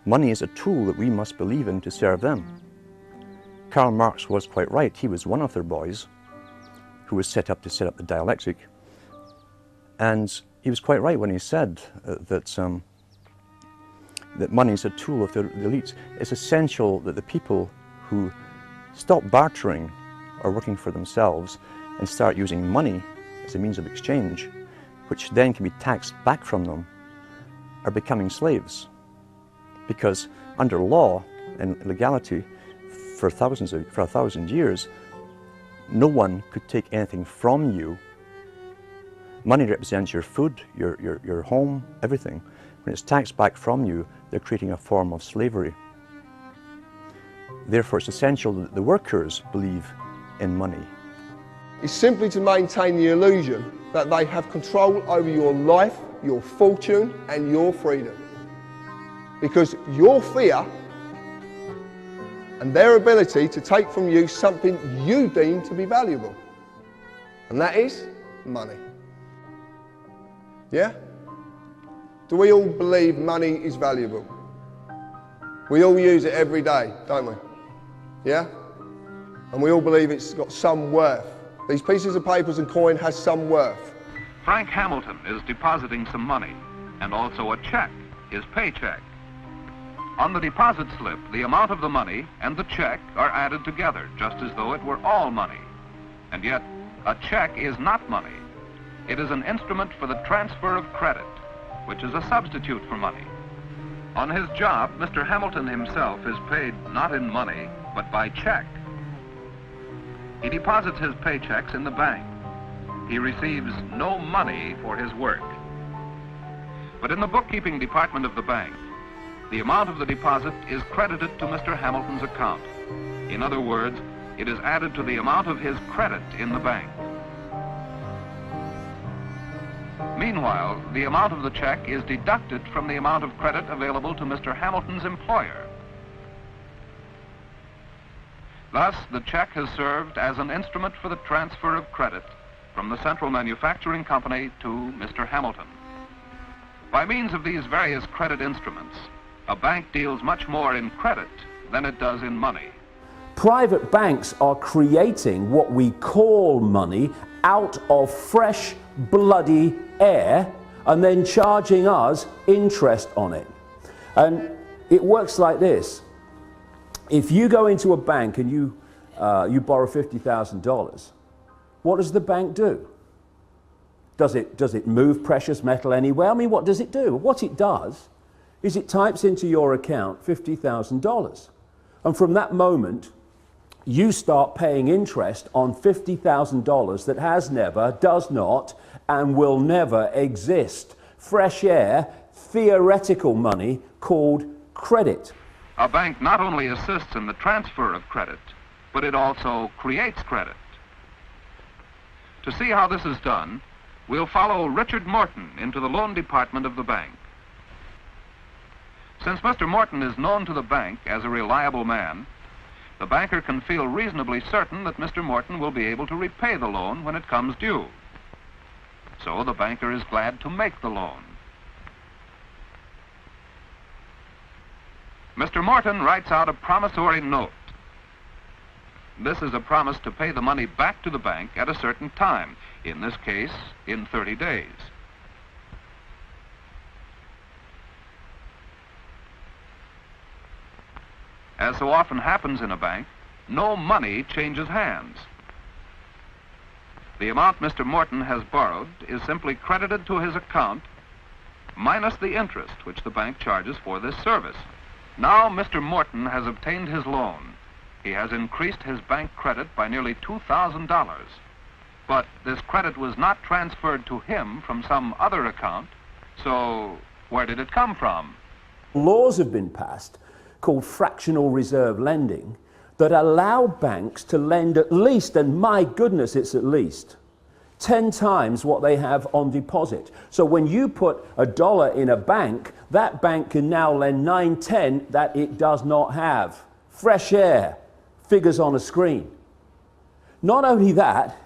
Money is a tool that we must believe in to serve them. Karl Marx was quite right. He was one of their boys who was set up to set up the dialectic. And he was quite right when he said that money is a tool of the elites. It's essential that the people who stop bartering or working for themselves and start using money as a means of exchange, which then can be taxed back from them, are becoming slaves. Because under law and legality, for a thousand years, no one could take anything from you. Money represents your food, your home, everything. When it's taxed back from you, they're creating a form of slavery. Therefore, it's essential that the workers believe in money. It's simply to maintain the illusion that they have control over your life, your fortune, and your freedom. Because your fear and their ability to take from you something you deem to be valuable. And that is money. Yeah? Do we all believe money is valuable? We all use it every day, don't we? Yeah? And we all believe it's got some worth. These pieces of papers and coin has some worth. Frank Hamilton is depositing some money, and also a check, his paycheck. On the deposit slip, the amount of the money and the check are added together, just as though it were all money. And yet, a check is not money. It is an instrument for the transfer of credit, which is a substitute for money. On his job, Mr. Hamilton himself is paid not in money, but by check. He deposits his paychecks in the bank. He receives no money for his work. But in the bookkeeping department of the bank, the amount of the deposit is credited to Mr. Hamilton's account. In other words, it is added to the amount of his credit in the bank. Meanwhile, the amount of the check is deducted from the amount of credit available to Mr. Hamilton's employer. Thus, the check has served as an instrument for the transfer of credit from the Central Manufacturing Company to Mr. Hamilton. By means of these various credit instruments, a bank deals much more in credit than it does in money. Private banks are creating what we call money out of fresh, bloody air and then charging us interest on it. And it works like this. If you go into a bank and you borrow $50,000, what does the bank do? Does it move precious metal anywhere? I mean, what does it do? What it does is it types into your account $50,000. And from that moment, you start paying interest on $50,000 that has never, does not, and will never exist. Fresh air, theoretical money called credit. A bank not only assists in the transfer of credit, but it also creates credit. To see how this is done, we'll follow Richard Morton into the loan department of the bank. Since Mr. Morton is known to the bank as a reliable man, the banker can feel reasonably certain that Mr. Morton will be able to repay the loan when it comes due. So the banker is glad to make the loan. Mr. Morton writes out a promissory note. This is a promise to pay the money back to the bank at a certain time, in this case, in 30 days. As so often happens in a bank, no money changes hands. The amount Mr. Morton has borrowed is simply credited to his account, minus the interest which the bank charges for this service. Now Mr. Morton has obtained his loan. He has increased his bank credit by nearly $2,000. But this credit was not transferred to him from some other account, so where did it come from? Laws have been passed called fractional reserve lending that allow banks to lend at least, and my goodness, it's at least 10 times what they have on deposit. So when you put $1 in a bank, that bank can now lend 9/10 that it does not have. Fresh air, figures on a screen. Not only that,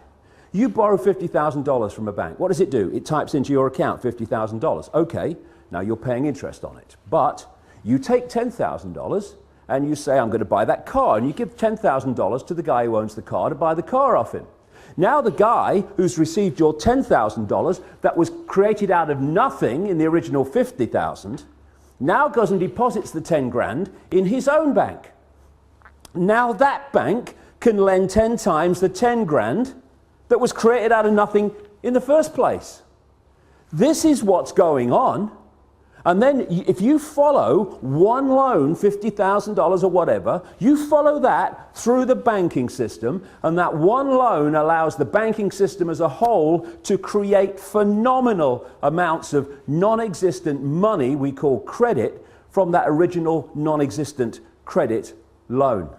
you borrow $50,000 from a bank. What does it do? It types into your account $50,000. Okay, now you're paying interest on it. But you take $10,000 and you say, I'm going to buy that car, and you give $10,000 to the guy who owns the car to buy the car off him. Now the guy who's received your $10,000 that was created out of nothing in the original $50,000 now goes and deposits the 10 grand in his own bank. Now that bank can lend 10 times the 10 grand that was created out of nothing in the first place. This is what's going on. And then if you follow one loan, $50,000 or whatever, you follow that through the banking system, and that one loan allows the banking system as a whole to create phenomenal amounts of non-existent money we call credit from that original non-existent credit loan.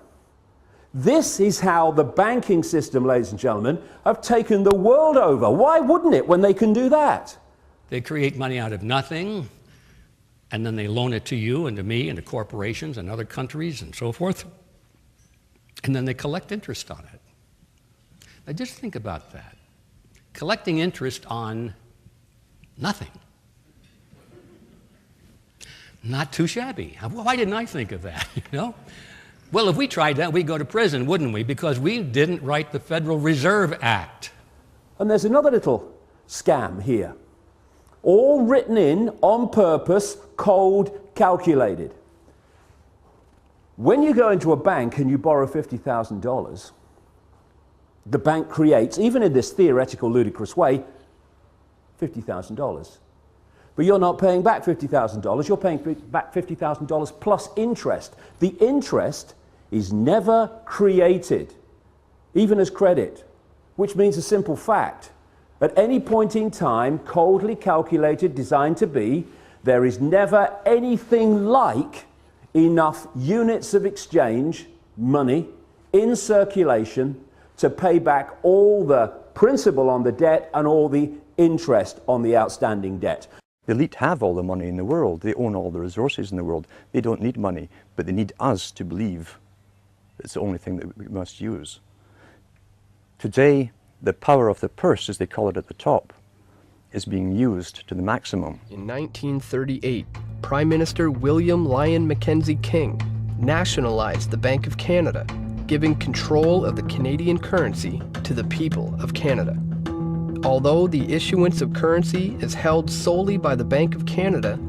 This is how the banking system, ladies and gentlemen, have taken the world over. Why wouldn't it when they can do that? They create money out of nothing, and then they loan it to you and to me and to corporations and other countries and so forth, and then they collect interest on it. Now just think about that. Collecting interest on nothing. Not too shabby. Why didn't I think of that, you know? Well, if we tried that, we'd go to prison, wouldn't we? Because we didn't write the Federal Reserve Act. And there's another little scam here. All written in on purpose, cold, calculated. When you go into a bank and you borrow $50,000, the bank creates, even in this theoretical, ludicrous way, $50,000. But you're not paying back $50,000, you're paying back $50,000 plus interest. The interest is never created, even as credit, which means a simple fact. At any point in time, coldly calculated, designed to be, there is never anything like enough units of exchange, money, in circulation to pay back all the principal on the debt and all the interest on the outstanding debt. The elite have all the money in the world. They own all the resources in the world. They don't need money, but they need us to believe it's the only thing that we must use. Today, the power of the purse, as they call it at the top, is being used to the maximum. In 1938, Prime Minister William Lyon Mackenzie King nationalized the Bank of Canada, giving control of the Canadian currency to the people of Canada. Although the issuance of currency is held solely by the Bank of Canada,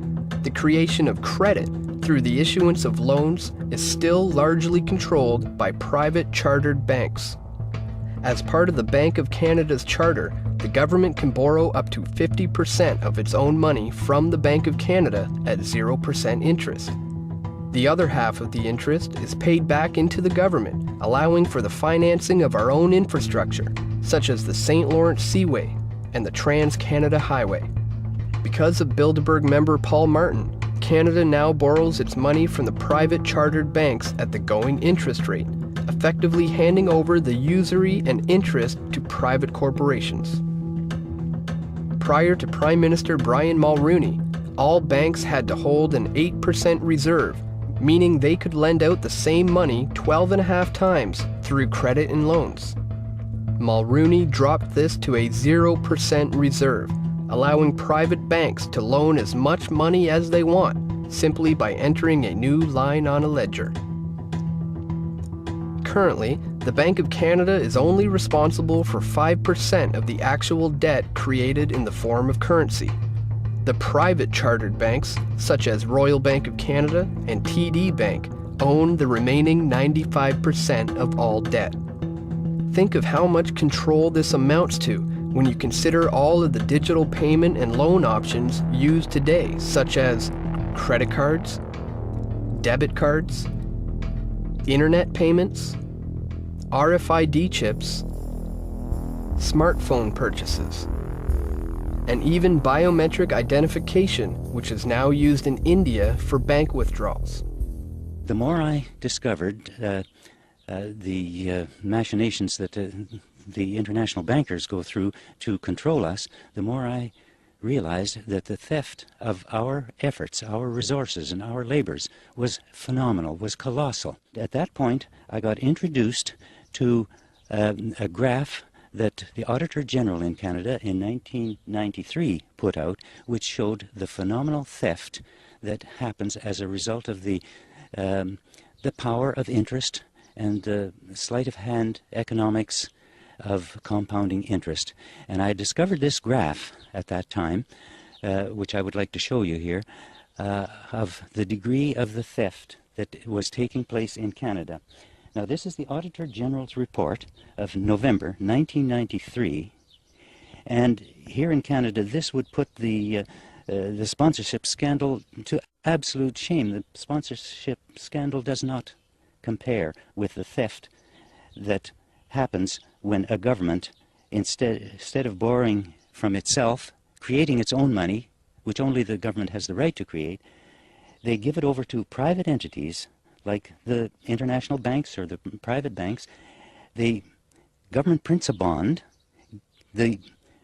the creation of credit through the issuance of loans is still largely controlled by private chartered banks. As part of the Bank of Canada's charter, the government can borrow up to 50% of its own money from the Bank of Canada at 0% interest. The other half of the interest is paid back into the government, allowing for the financing of our own infrastructure, such as the St. Lawrence Seaway and the Trans-Canada Highway. Because of Bilderberg member Paul Martin, Canada now borrows its money from the private chartered banks at the going interest rate, effectively handing over the usury and interest to private corporations. Prior to Prime Minister Brian Mulroney, all banks had to hold an 8% reserve, meaning they could lend out the same money 12.5 times through credit and loans. Mulroney dropped this to a 0% reserve, allowing private banks to loan as much money as they want, simply by entering a new line on a ledger. Currently, the Bank of Canada is only responsible for 5% of the actual debt created in the form of currency. The private chartered banks, such as Royal Bank of Canada and TD Bank, own the remaining 95% of all debt. Think of how much control this amounts to when you consider all of the digital payment and loan options used today, such as credit cards, debit cards, internet payments, RFID chips, smartphone purchases, and even biometric identification, which is now used in India for bank withdrawals. The more I discovered the machinations that the international bankers go through to control us, the more I realized that the theft of our efforts, our resources, and our labors was phenomenal, was colossal. At that point, I got introduced to a graph that the Auditor General in Canada in 1993 put out, which showed the phenomenal theft that happens as a result of the power of interest and the sleight of hand economics of compounding interest. And I discovered this graph at that time, which I would like to show you here, of the degree of the theft that was taking place in Canada. Now, this is the Auditor General's report of November 1993, and here in Canada, this would put the sponsorship scandal to absolute shame. The sponsorship scandal does not compare with the theft that happens when a government, instead of borrowing from itself, creating its own money, which only the government has the right to create, they give it over to private entities like the international banks or the private banks. The government prints a bond. The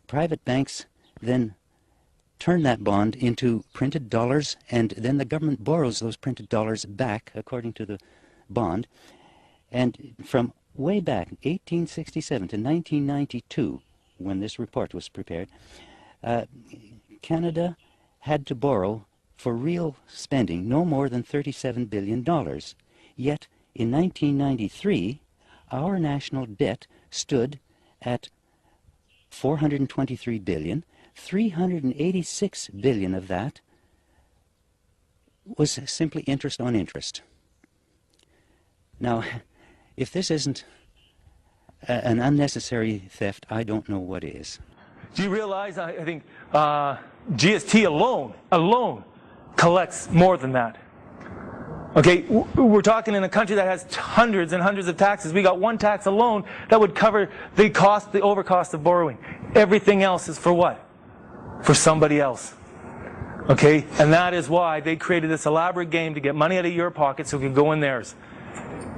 private banks then turn that bond into printed dollars, and then the government borrows those printed dollars back according to the bond. And from way back, 1867 to 1992, when this report was prepared, Canada had to borrow for real spending no more than $37 billion. Yet, in 1993, our national debt stood at $423 billion. $386 billion of that was simply interest on interest. Now, if this isn't an unnecessary theft, I don't know what is. Do you realize, I think, GST alone collects more than that? Okay, we're talking in a country that has hundreds and hundreds of taxes. We got one tax alone that would cover the cost, the overcost of borrowing. Everything else is for what? For somebody else. Okay, and that is why they created this elaborate game to get money out of your pocket so it can go in theirs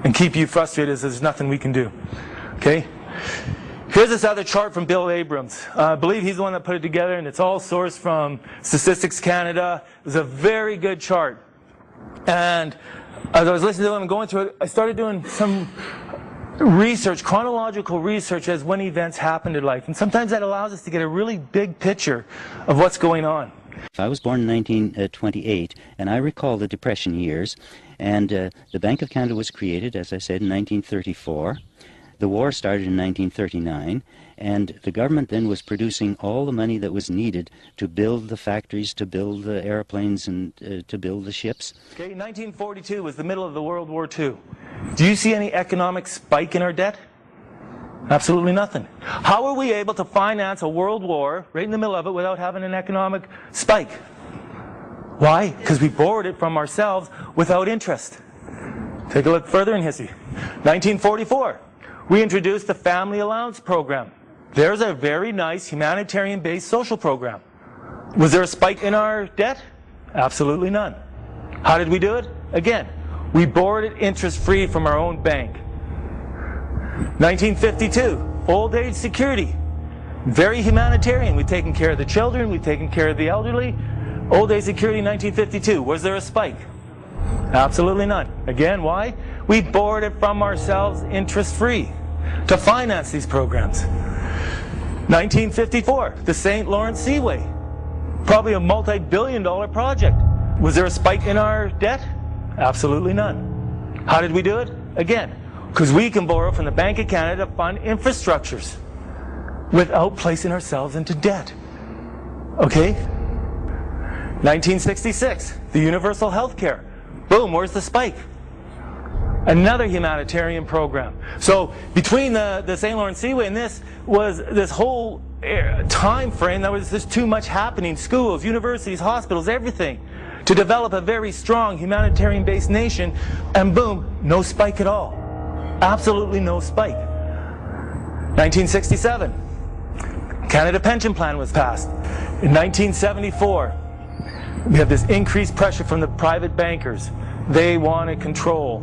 and keep you frustrated as there's nothing we can do. Okay? Here's this other chart from Bill Abrams. I believe he's the one that put it together, and it's all sourced from Statistics Canada. It was a very good chart. And as I was listening to him and going through it, I started doing some research, chronological research as when events happen in life. And sometimes that allows us to get a really big picture of what's going on. I was born in 1928, and I recall the Depression years. And the Bank of Canada was created, as I said, in 1934. The war started in 1939, and the government then was producing all the money that was needed to build the factories, to build the airplanes, and to build the ships. Okay, 1942 was the middle of the World War II. Do you see any economic spike in our debt? Absolutely nothing. How are we able to finance a world war right in the middle of it without having an economic spike? Why? Because we borrowed it from ourselves without interest. Take a look further in history. 1944, we introduced the Family Allowance Program. There's a very nice humanitarian-based social program. Was there a spike in our debt? Absolutely none. How did we do it? Again, we borrowed it interest-free from our own bank. 1952, old age security. Very humanitarian. We've taken care of the children, we've taken care of the elderly. Old age security 1952. Was there a spike? Absolutely none. Again, why? We borrowed it from ourselves interest-free to finance these programs. 1954, the St. Lawrence Seaway. Probably a multi-billion-dollar project. Was there a spike in our debt? Absolutely none. How did we do it? Again, because we can borrow from the Bank of Canada to fund infrastructures without placing ourselves into debt. Okay? 1966, the universal health care. Boom, where's the spike? Another humanitarian program. So between the St. Lawrence Seaway and this was this whole time frame, that was just too much happening. Schools, universities, hospitals, everything, to develop a very strong humanitarian-based nation, and boom, no spike at all. Absolutely no spike. 1967, Canada Pension Plan was passed. In 1974, we have this increased pressure from the private bankers. They wanted control.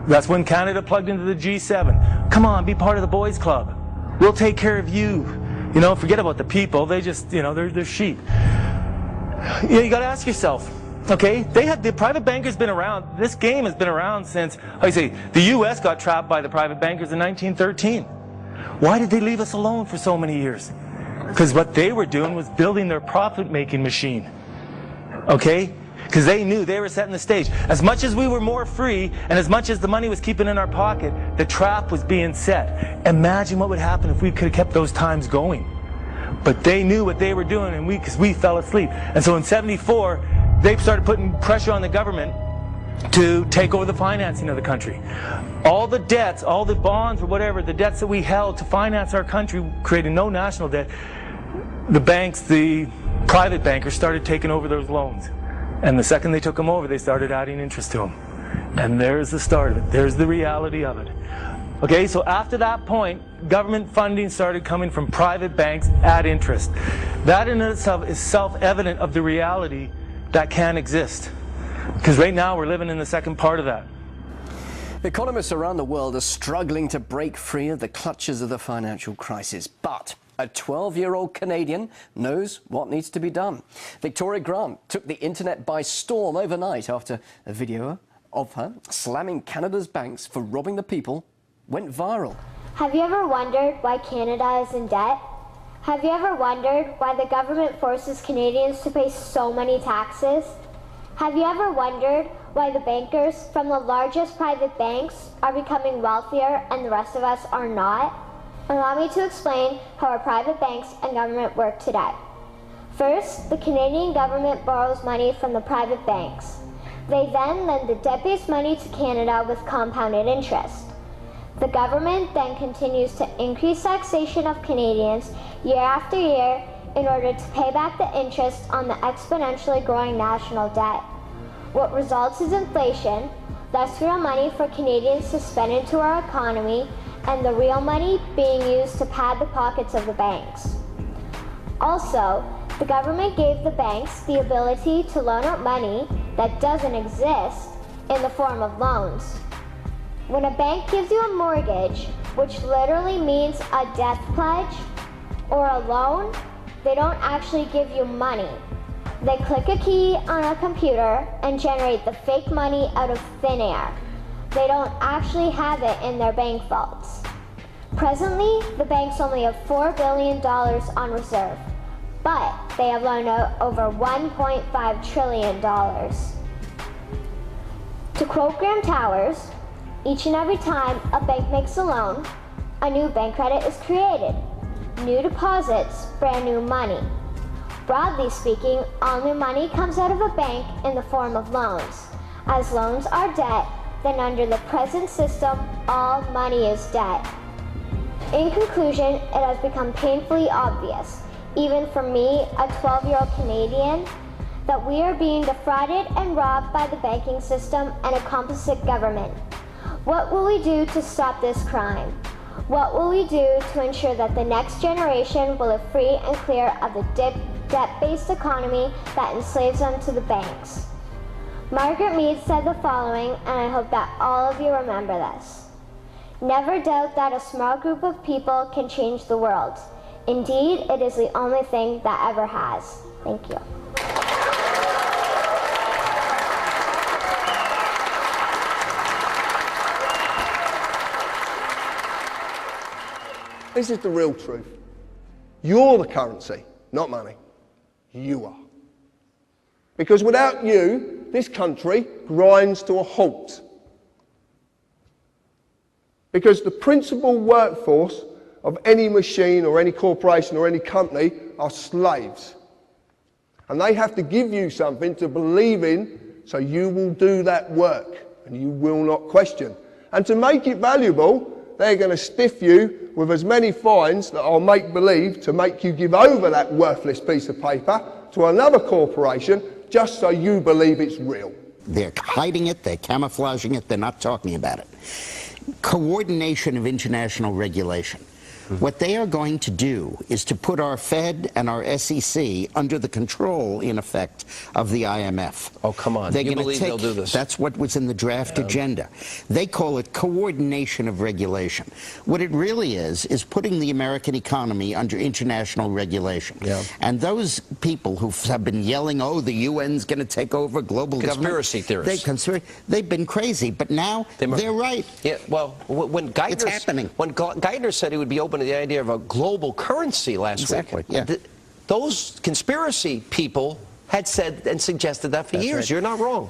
That's when Canada plugged into the G7. Come on, be part of the boys club. We'll take care of you. You know, forget about the people. They just, you know, they're sheep. You got to ask yourself, okay, the private bankers been around. This game has been around since, I say, the U.S. got trapped by the private bankers in 1913. Why did they leave us alone for so many years? Because what they were doing was building their profit-making machine. Okay? Because they knew they were setting the stage. As much as we were more free, and as much as the money was keeping in our pocket, the trap was being set. Imagine what would happen if we could have kept those times going. But they knew what they were doing, and because we fell asleep. And so in '74, they started putting pressure on the government to take over the financing of the country. All the debts, all the bonds or whatever, the debts that we held to finance our country, creating no national debt, the banks, the private bankers started taking over those loans. And the second they took them over, they started adding interest to them. And there's the start of it. There's the reality of it. Okay, so after that point, government funding started coming from private banks at interest. That in itself is self-evident of the reality that can exist. Because right now we're living in the second part of that. Economists around the world are struggling to break free of the clutches of the financial crisis. But a 12-year-old Canadian knows what needs to be done. Victoria Grant took the internet by storm overnight after a video of her slamming Canada's banks for robbing the people went viral. Have you ever wondered why Canada is in debt? Have you ever wondered why the government forces Canadians to pay so many taxes? Have you ever wondered why the bankers from the largest private banks are becoming wealthier and the rest of us are not? Allow me to explain how our private banks and government work today. First, the Canadian government borrows money from the private banks. They then lend the debt-based money to Canada with compounded interest. The government then continues to increase taxation of Canadians year after year in order to pay back the interest on the exponentially growing national debt. What results is inflation, less real money for Canadians to spend into our economy, and the real money being used to pad the pockets of the banks. Also, the government gave the banks the ability to loan out money that doesn't exist in the form of loans. When a bank gives you a mortgage, which literally means a death pledge, or a loan, they don't actually give you money. They click a key on a computer and generate the fake money out of thin air. They don't actually have it in their bank vaults. Presently, the banks only have $4 billion on reserve, but they have loaned out over $1.5 trillion. To quote Graham Towers, each and every time a bank makes a loan, a new bank credit is created. New deposits, brand new money. Broadly speaking, all new money comes out of a bank in the form of loans. As loans are debt, then under the present system, all money is debt. In conclusion, it has become painfully obvious, even for me, a 12-year-old Canadian, that we are being defrauded and robbed by the banking system and a complicit government. What will we do to stop this crime? What will we do to ensure that the next generation will live free and clear of the debt-based economy that enslaves them to the banks? Margaret Mead said the following, and I hope that all of you remember this. Never doubt that a small group of people can change the world. Indeed, it is the only thing that ever has. Thank you. This is the real truth. You're the currency, not money. You are. Because without you, this country grinds to a halt. Because the principal workforce of any machine or any corporation or any company are slaves. And they have to give you something to believe in, so you will do that work and you will not question. And to make it valuable, they're going to stiff you with as many fines that I'll make believe to make you give over that worthless piece of paper to another corporation just so you believe it's real. They're hiding it, they're camouflaging it, they're not talking about it. Coordination of international regulation. What they are going to do is to put our Fed and our SEC under the control, in effect, of the IMF. Oh, come on. They're You gonna believe they'll do this? That's what was in the draft agenda. They call it coordination of regulation. What it really is putting the American economy under international regulation. Yeah. And those people who have been yelling, oh, the UN's going to take over global Conspiracy government. theorists. They've been crazy, but now they're right. Yeah, well, when Geithner, It's happening. When Geithner said he would be open to the idea of a global currency last week, yeah. Those conspiracy people had said and suggested that for years. right. You're not wrong.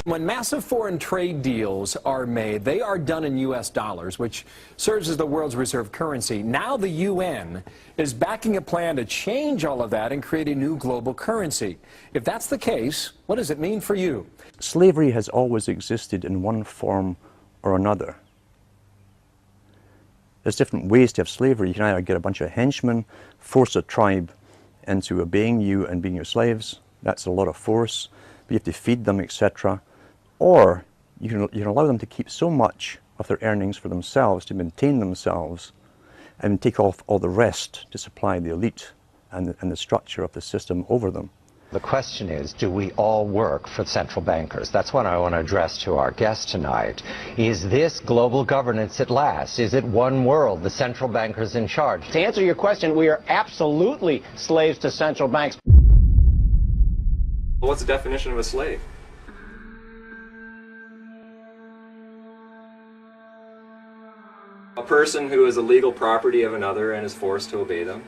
When massive foreign trade deals are made, they are done in U.S. dollars, which serves as the world's reserve currency. Now the UN is backing a plan to change all of that and create a new global currency. If that's the case, what does it mean for you? Slavery has always existed in one form or another. There's different ways to have slavery. You can either get a bunch of henchmen, force a tribe into obeying you and being your slaves. That's a lot of force. But you have to feed them, etc. Or you can allow them to keep so much of their earnings for themselves, to maintain themselves, and take off all the rest to supply the elite and the structure of the system over them. The question is, do we all work for central bankers? That's what I want to address to our guest tonight. Is this global governance at last? Is it one world, the central bankers in charge? To answer your question, we are absolutely slaves to central banks. Well, what's the definition of a slave? A person who is a legal property of another and is forced to obey them.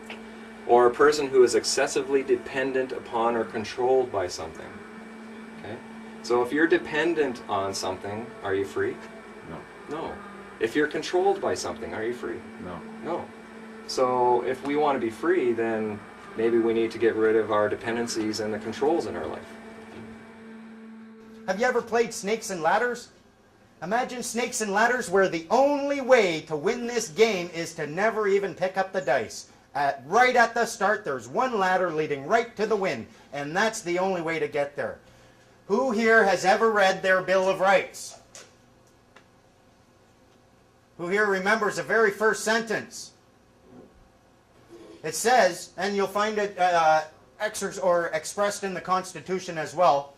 Or a person who is excessively dependent upon or controlled by something. Okay? So if you're dependent on something, are you free? No. No. If you're controlled by something, are you free? No. No. So if we want to be free, then maybe we need to get rid of our dependencies and the controls in our life. Have you ever played Snakes and Ladders? Imagine Snakes and Ladders where the only way to win this game is to never even pick up the dice. Right at the start, there's one ladder leading right to the win, and that's the only way to get there. Who here has ever read their Bill of Rights? Who here remembers the very first sentence? It says, and you'll find it expressed in the Constitution as well,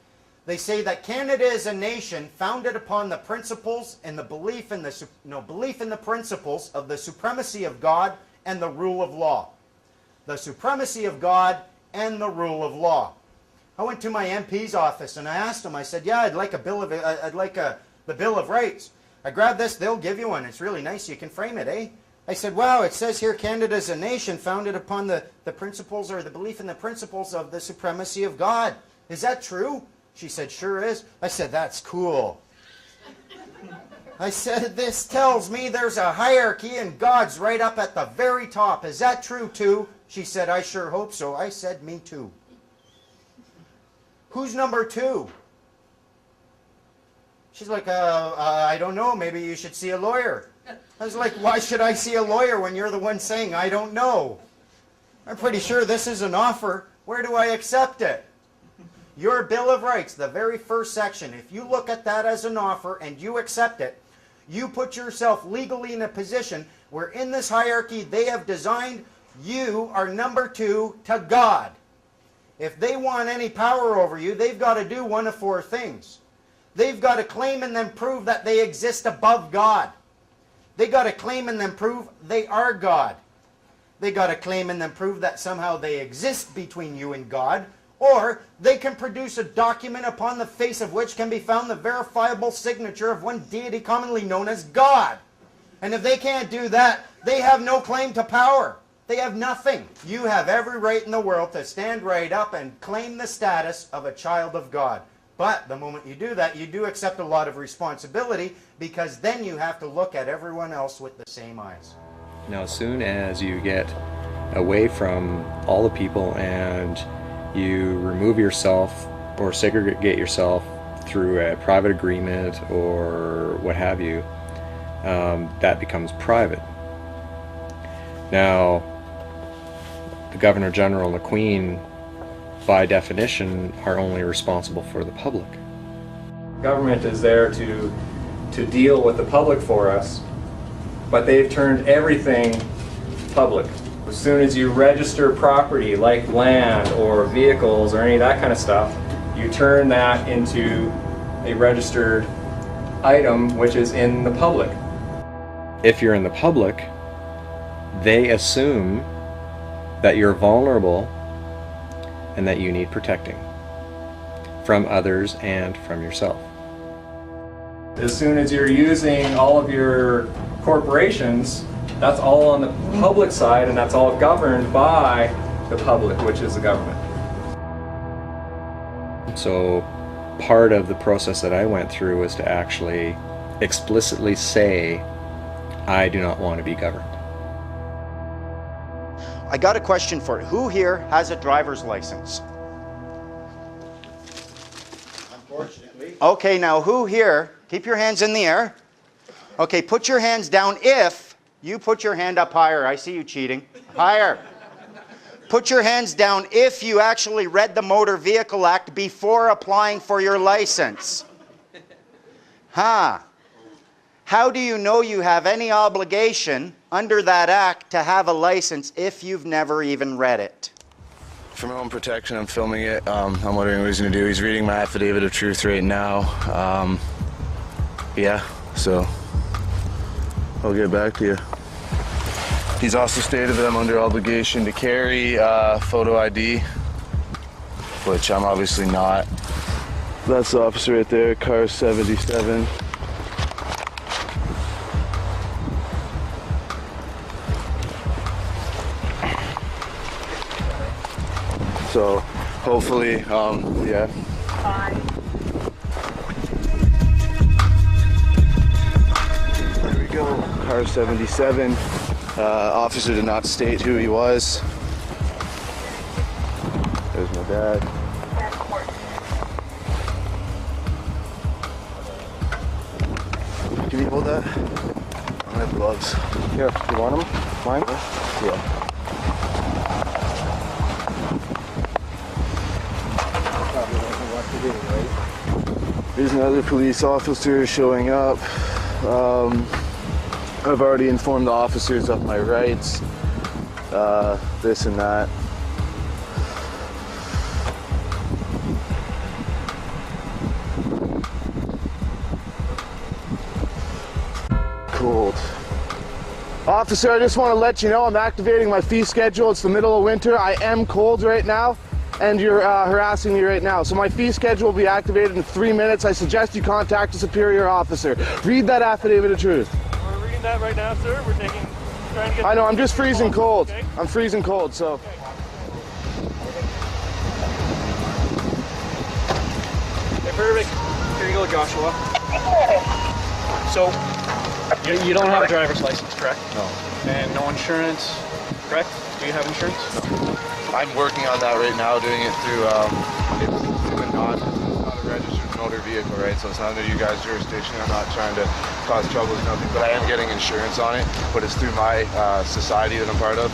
they say that Canada is a nation founded upon the principles and the belief in the principles of the supremacy of God and the rule of law. The supremacy of God and the rule of law. I went to my MP's office and I asked him, I said, yeah, I'd like the Bill of Rights. I grabbed this, they'll give you one. It's really nice, you can frame it, eh? I said, wow, it says here Canada is a nation founded upon the principles or the belief in the principles of the supremacy of God. Is that true? She said, sure is. I said, that's cool. I said, this tells me there's a hierarchy and God's right up at the very top. Is that true too? She said, I sure hope so. I said, me too. Who's number two? She's like, I don't know. Maybe you should see a lawyer. I was like, why should I see a lawyer when you're the one saying, I don't know? I'm pretty sure this is an offer. Where do I accept it? Your Bill of Rights, the very first section, if you look at that as an offer and you accept it, you put yourself legally in a position where in this hierarchy they have designed you are number 2 to God. If they want any power over you, they've got to do one of 4 things. They've got to claim and then prove that they exist above God. They got to claim and then prove they are God. They got to claim and then prove that somehow they exist between you and God. Or they can produce a document upon the face of which can be found the verifiable signature of one deity commonly known as God. And if they can't do that, they have no claim to power. They have nothing. You have every right in the world to stand right up and claim the status of a child of God. But the moment you do that, you do accept a lot of responsibility, because then you have to look at everyone else with the same eyes. Now, as soon as you get away from all the people and you remove yourself or segregate yourself through a private agreement or what have you, that becomes private. Now, the Governor General and the Queen, by definition, are only responsible for the public. Government is there to deal with the public for us, but they've turned everything public. As soon as you register property like land or vehicles or any of that kind of stuff, you turn that into a registered item which is in the public. If you're in the public, they assume that you're vulnerable and that you need protecting from others and from yourself. As soon as you're using all of your corporations, that's all on the public side, and that's all governed by the public, which is the government. So part of the process that I went through was to actually explicitly say, I do not want to be governed. I got a question for you. Who here has a driver's license? Unfortunately. Okay, now who here, keep your hands in the air. Okay, put your hands down if you put your hand up higher. I see you cheating. Higher. Put your hands down if you actually read the Motor Vehicle Act before applying for your license. Huh. How do you know you have any obligation under that act to have a license if you've never even read it? For my own protection, I'm filming it. I'm wondering what he's going to do. He's reading my affidavit of truth right now. Yeah, so I'll get back to you. He's also stated that I'm under obligation to carry photo ID, which I'm obviously not. That's the officer right there, car 77. So hopefully, yeah. There we go, car 77. Officer did not state who he was. There's my dad. Can you hold that? I don't have gloves. Here, you want them? Mine? Yeah. There's another police officer showing up. I've already informed the officers of my rights, this and that. Cold. Officer, I just want to let you know I'm activating my fee schedule. It's the middle of winter. I am cold right now, and you're harassing me right now. So my fee schedule will be activated in 3 minutes. I suggest you contact a superior officer. Read that affidavit of truth. We're reading that right now, sir. We're trying to get... I know, I'm just freezing cold. Okay. I'm freezing cold, so... Okay. Hey, perfect. Here you go, Joshua. So, you don't have a driver's license, correct? No. And no insurance, correct? Do you have insurance? No. I'm working on that right now, doing it through, it's not a registered motor vehicle, right? So it's not under you guys' jurisdiction. I'm not trying to cause trouble or nothing, but I am getting insurance on it. But it's through my society that I'm part of.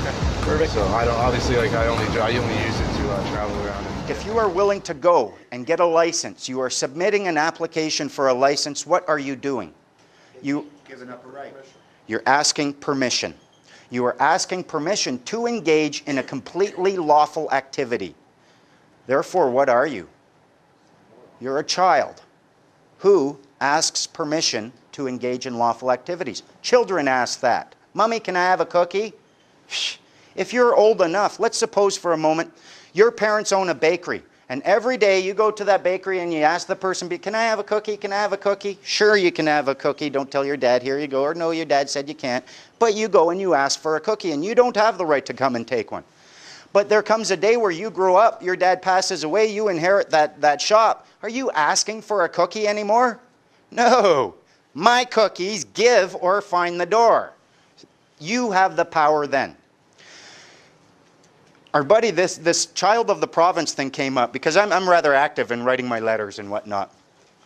Okay, perfect. So I don't obviously I only use it to travel around. If you are willing to go and get a license, you are submitting an application for a license. What are you doing? Giving up a right. You're asking permission. You are asking permission to engage in a completely lawful activity. Therefore, what are you? You're a child who asks permission to engage in lawful activities. Children ask that. Mommy, can I have a cookie? If you're old enough, let's suppose for a moment, your parents own a bakery, and every day you go to that bakery and you ask the person, can I have a cookie? Can I have a cookie? Sure, you can have a cookie. Don't tell your dad, here you go, or no, your dad said you can't. But you go and you ask for a cookie, and you don't have the right to come and take one. But there comes a day where you grow up, your dad passes away, you inherit that shop. Are you asking for a cookie anymore? No. My cookies, give or find the door. You have the power then. Our buddy, this child of the province thing came up because I'm rather active in writing my letters and whatnot.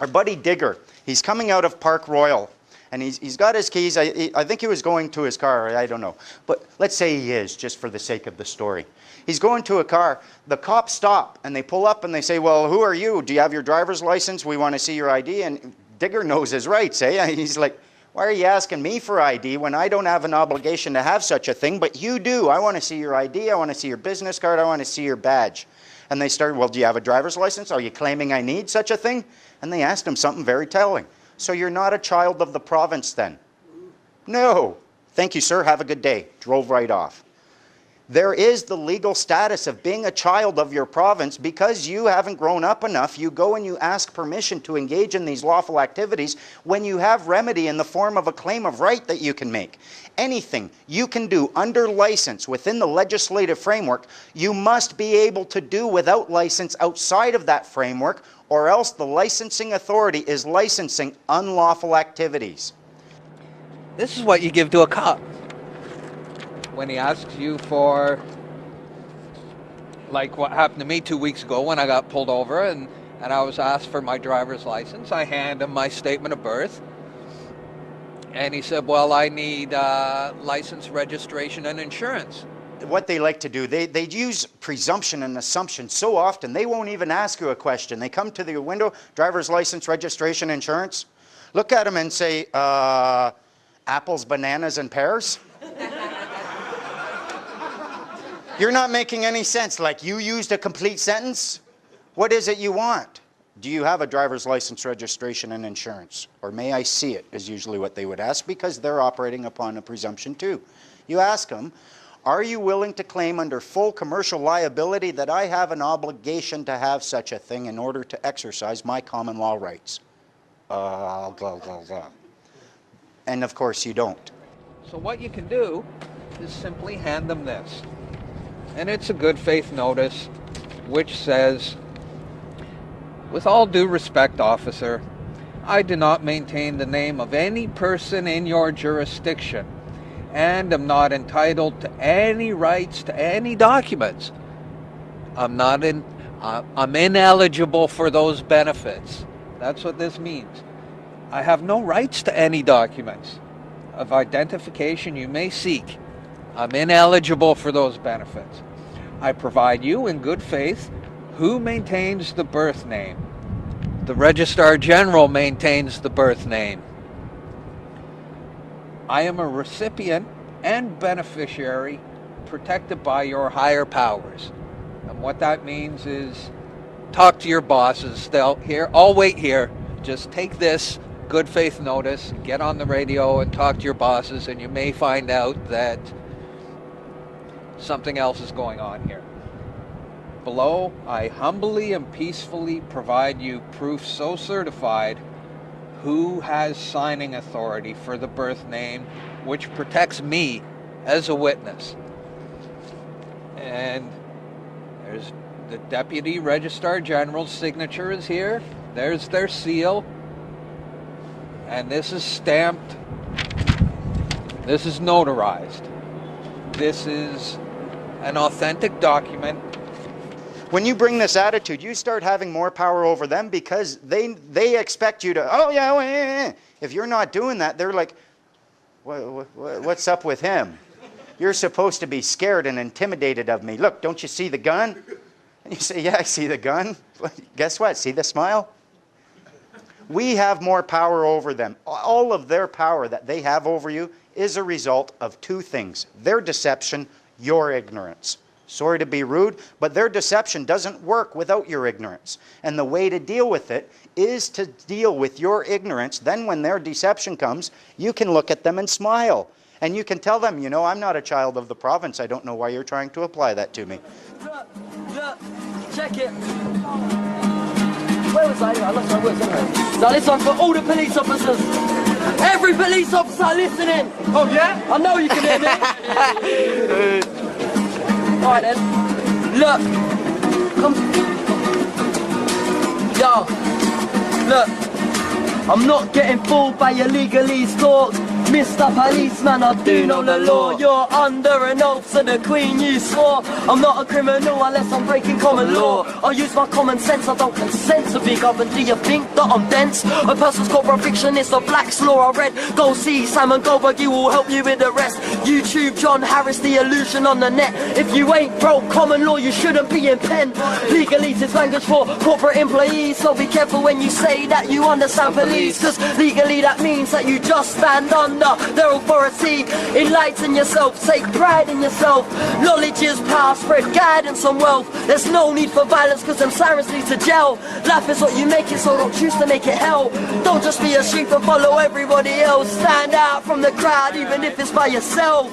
Our buddy Digger, he's coming out of Park Royal, and he's got his keys. I think he was going to his car, I don't know. But let's say he is, just for the sake of the story. He's going to a car. The cops stop, and they pull up, and they say, well, who are you? Do you have your driver's license? We want to see your ID. And Digger knows his rights, eh? He's like, why are you asking me for ID when I don't have an obligation to have such a thing, but you do? I want to see your ID, I want to see your business card, I want to see your badge. And they start, well, do you have a driver's license? Are you claiming I need such a thing? And they asked him something very telling. So you're not a child of the province then? No. Thank you, sir. Have a good day. Drove right off. There is the legal status of being a child of your province because you haven't grown up enough. You go and you ask permission to engage in these lawful activities when you have remedy in the form of a claim of right that you can make. Anything you can do under license within the legislative framework, you must be able to do without license outside of that framework, or else the licensing authority is licensing unlawful activities. This is what you give to a cop when he asks you for, like what happened to me 2 weeks ago when I got pulled over and I was asked for my driver's license. I hand him my statement of birth, and he said, well, I need license, registration, and insurance. What they like to do, they use presumption and assumption so often, they won't even ask you a question. They come to the window, driver's license, registration, insurance. Look at them and say, apples, bananas, and pears? You're not making any sense. Like, you used a complete sentence? What is it you want? Do you have a driver's license, registration, and insurance? Or may I see it, is usually what they would ask, because they're operating upon a presumption too. You ask them, are you willing to claim under full commercial liability that I have an obligation to have such a thing in order to exercise my common law rights? Blah, blah, blah. And of course you don't. So what you can do is simply hand them this. And it's a good faith notice which says, with all due respect, officer, I do not maintain the name of any person in your jurisdiction and am not entitled to any rights to any documents. I'm ineligible for those benefits. That's what this means. I have no rights to any documents of identification you may seek. I'm ineligible for those benefits. I provide you in good faith who maintains the birth name. The Registrar General maintains the birth name. I am a recipient and beneficiary protected by your higher powers. And what that means is talk to your bosses. I'll wait here. Just take this good faith notice, get on the radio and talk to your bosses, and you may find out that something else is going on here. Below, I humbly and peacefully provide you proof so certified who has signing authority for the birth name, which protects me as a witness. And there's the Deputy Registrar General's signature is here. There's their seal. And this is stamped. This is notarized. This is an authentic document. When you bring this attitude, you start having more power over them because they expect you to, oh yeah. If you're not doing that, they're like, what's up with him? You're supposed to be scared and intimidated of me. Look, don't you see the gun? And you say, yeah, I see the gun. Guess what? See the smile? We have more power over them. All of their power that they have over you is a result of two things: their deception, your ignorance. Sorry to be rude, but their deception doesn't work without your ignorance. And the way to deal with it is to deal with your ignorance. Then when their deception comes, you can look at them and smile. And you can tell them, you know, I'm not a child of the province. I don't know why you're trying to apply that to me. Look, check it. Where was I? I lost my words anyway. Now this one for all the police officers. Every police officer listening. Oh yeah? I know you can hear me. Alright then. Look. Come. Yo. Look. I'm not getting fooled by your legalese talk. Mr. Policeman, I do know the law. You're under an oath to the Queen you swore. I'm not a criminal unless I'm breaking common law. I use my common sense, I don't consent to be governed. Do you think that I'm dense? A person's corporate fiction is the Black's Law I read. Go see Simon Goldberg, he will help you with the rest. YouTube John Harris, the illusion on the net. If you ain't broke common law, you shouldn't be in pen. Legalese is language for corporate employees, so be careful when you say that you understand police. Cause legally that means that you just stand under their authority. Enlighten yourself, take pride in yourself. Knowledge is power, spread guidance and wealth. There's no need for violence cause them sirens lead to jail. Life is what you make it, so don't choose to make it hell. Don't just be a sheep and follow everybody else. Stand out from the crowd even if it's by yourself.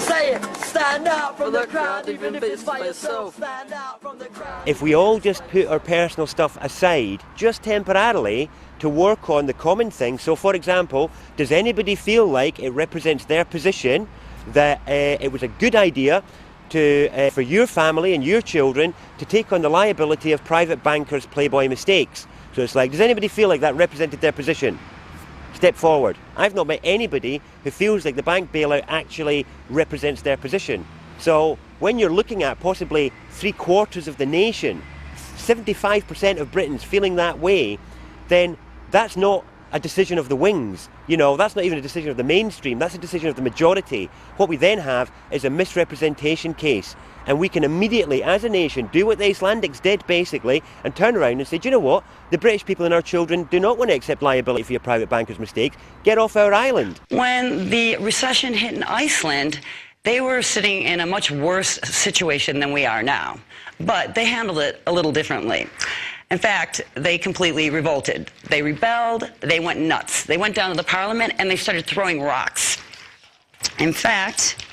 Say it, stand out from the crowd even if it's by yourself. Stand out from the crowd. If we all just put our personal stuff aside, just temporarily, to work on the common thing. So for example, does anybody feel like it represents their position that it was a good idea to, for your family and your children to take on the liability of private bankers' playboy mistakes? So it's like, does anybody feel like that represented their position? Step forward. I've not met anybody who feels like the bank bailout actually represents their position. So when you're looking at possibly 3/4 of the nation, 75% of Britons feeling that way, then that's not a decision of the wings. You know, that's not even a decision of the mainstream, that's a decision of the majority. What we then have is a misrepresentation case. And we can immediately, as a nation, do what the Icelandics did, basically, and turn around and say, do you know what? The British people and our children do not want to accept liability for your private bankers' mistakes. Get off our island. When the recession hit in Iceland, they were sitting in a much worse situation than we are now. But they handled it a little differently. In fact, they completely revolted. They rebelled, they went nuts. They went down to the parliament and they started throwing rocks. In fact,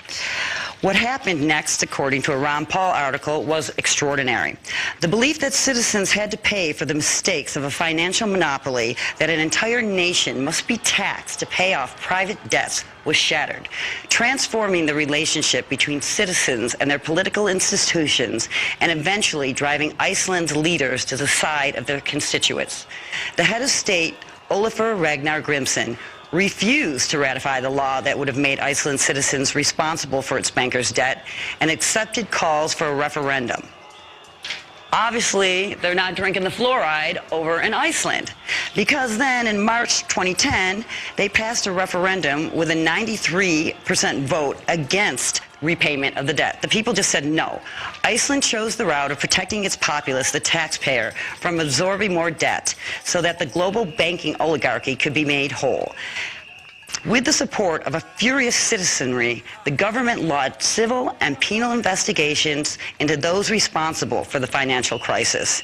what happened next, according to a Ron Paul article, was extraordinary. The belief that citizens had to pay for the mistakes of a financial monopoly, that an entire nation must be taxed to pay off private debts, was shattered, transforming the relationship between citizens and their political institutions and eventually driving Iceland's leaders to the side of their constituents. The head of state, Ólafur Ragnar Grímsson, refused to ratify the law that would have made Iceland citizens responsible for its bankers' debt and accepted calls for a referendum. Obviously, they're not drinking the fluoride over in Iceland, because then in March 2010, they passed a referendum with a 93% vote against repayment of the debt. The people just said no. Iceland chose the route of protecting its populace, the taxpayer, from absorbing more debt so that the global banking oligarchy could be made whole. With the support of a furious citizenry, the government launched civil and penal investigations into those responsible for the financial crisis.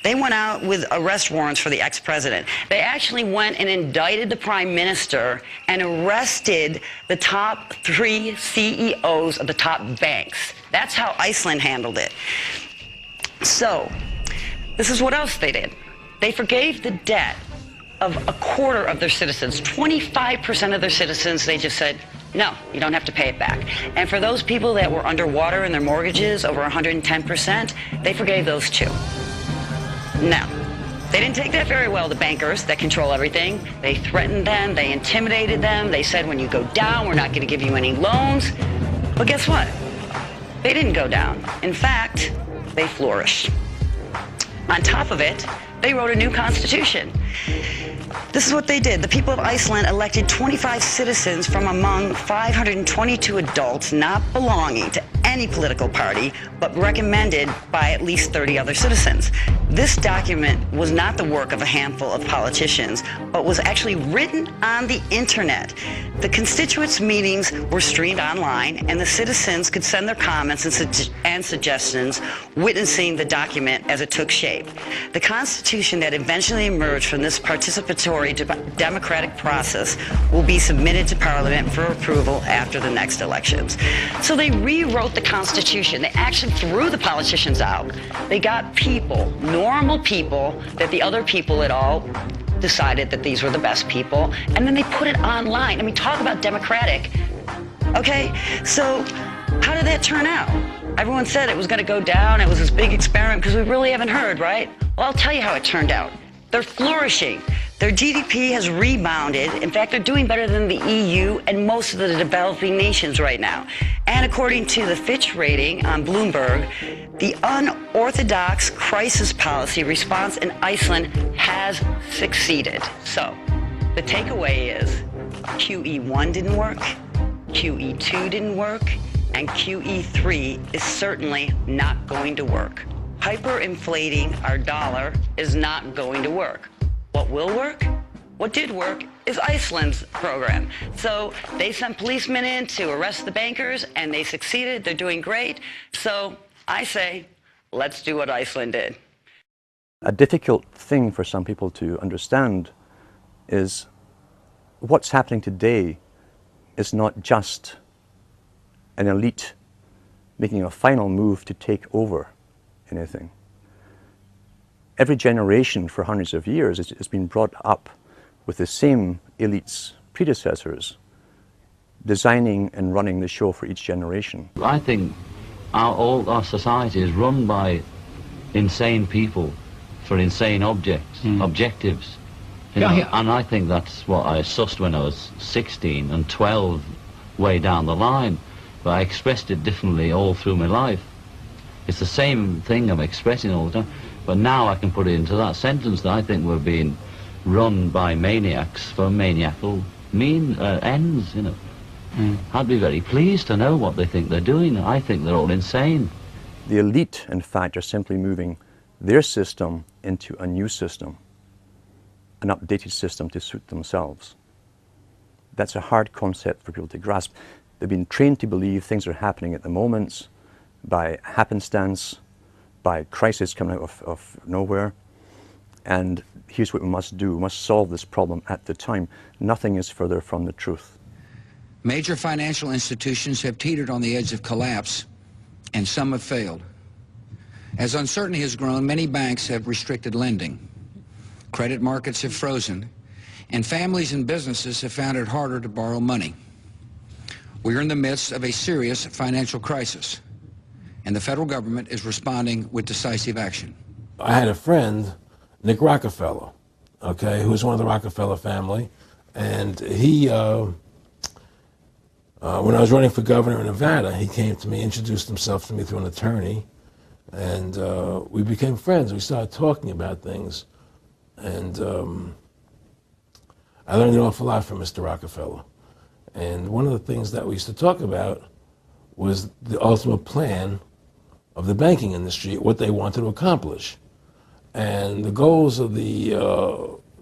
They went out with arrest warrants for the ex-president. They actually went and indicted the prime minister and arrested the top 3 CEOs of the top banks. That's how Iceland handled it. So, this is what else they did. They forgave the debt of 1/4 of their citizens. 25% of their citizens, they just said, no, you don't have to pay it back. And for those people that were underwater in their mortgages, over 110%, they forgave those too. Now, they didn't take that very well, the bankers that control everything. They threatened them, they intimidated them, they said when you go down, we're not going to give you any loans. But guess what? They didn't go down. In fact, they flourish. On top of it, they wrote a new constitution. This is what they did. The people of Iceland elected 25 citizens from among 522 adults not belonging to any political party, but recommended by at least 30 other citizens. This document was not the work of a handful of politicians, but was actually written on the internet. The constituents' meetings were streamed online, and the citizens could send their comments and suggestions, witnessing the document as it took shape. The Constitution that eventually emerged from this participatory democratic process will be submitted to Parliament for approval after the next elections. So they rewrote the Constitution. They actually threw the politicians out. They got people, normal people, that the other people at all decided that these were the best people, and then they put it online. I mean, talk about democratic. Okay, so how did that turn out? Everyone said it was going to go down. It was this big experiment because we really haven't heard, right? Well, I'll tell you how it turned out. They're flourishing. Their GDP has rebounded. In fact, they're doing better than the EU and most of the developing nations right now. And according to the Fitch rating on Bloomberg, the unorthodox crisis policy response in Iceland has succeeded. So the takeaway is QE1 didn't work, QE2 didn't work, and QE3 is certainly not going to work. Hyperinflating our dollar is not going to work. What will work? What did work is Iceland's program. So they sent policemen in to arrest the bankers, and they succeeded. They're doing great. So I say, let's do what Iceland did. A difficult thing for some people to understand is what's happening today is not just an elite making a final move to take over anything. Every generation for hundreds of years has been brought up with the same elite's predecessors designing and running the show for each generation. I think all our society is run by insane people for insane objectives. You know, and I think that's what I sussed when I was 16 and 12 way down the line, but I expressed it differently all through my life. It's the same thing I'm expressing all the time, but now I can put it into that sentence that I think we're being run by maniacs for maniacal ends, you know. I'd be very pleased to know what they think they're doing. I think they're all insane. The elite, in fact, are simply moving their system into a new system, an updated system to suit themselves. That's a hard concept for people to grasp. They've been trained to believe things are happening at the moment by happenstance, by crisis coming out of nowhere. And here's what we must do. We must solve this problem at the time. Nothing is further from the truth. Major financial institutions have teetered on the edge of collapse, and some have failed. As uncertainty has grown, many banks have restricted lending. Credit markets have frozen, and families and businesses have found it harder to borrow money. We are in the midst of a serious financial crisis, and the federal government is responding with decisive action. I had a friend, Nick Rockefeller, okay, who was one of the Rockefeller family, and he, when I was running for governor in Nevada, he came to me, introduced himself to me through an attorney, and we became friends. We started talking about things, and I learned an awful lot from Mr. Rockefeller. And one of the things that we used to talk about was the ultimate plan of the banking industry, what they wanted to accomplish. And the goals of the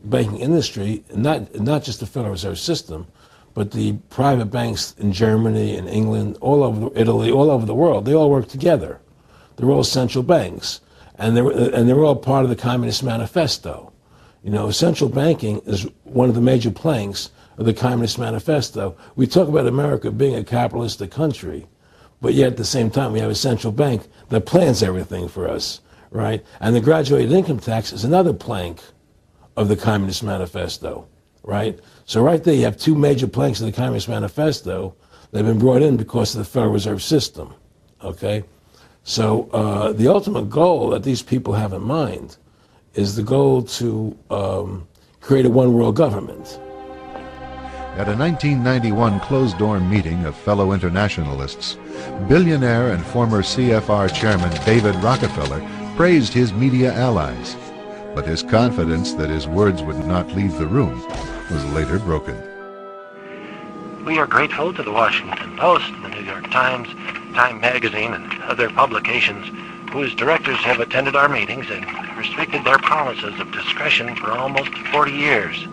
banking industry, not just the Federal Reserve System, but the private banks in Germany and England, all over Italy, all over the world, they all work together. They're all central banks, and they're all part of the Communist Manifesto. You know, central banking is one of the major planks of the Communist Manifesto. We talk about America being a capitalistic country, but yet at the same time we have a central bank that plans everything for us, right? And the graduated income tax is another plank of the Communist Manifesto, right? So right there you have two major planks of the Communist Manifesto that have been brought in because of the Federal Reserve System, okay? So the ultimate goal that these people have in mind is the goal to create a one-world government. At a 1991 closed-door meeting of fellow internationalists, billionaire and former CFR chairman David Rockefeller praised his media allies. But his confidence that his words would not leave the room was later broken. We are grateful to the Washington Post, the New York Times, Time Magazine, and other publications whose directors have attended our meetings and restricted their promises of discretion for almost 40 years.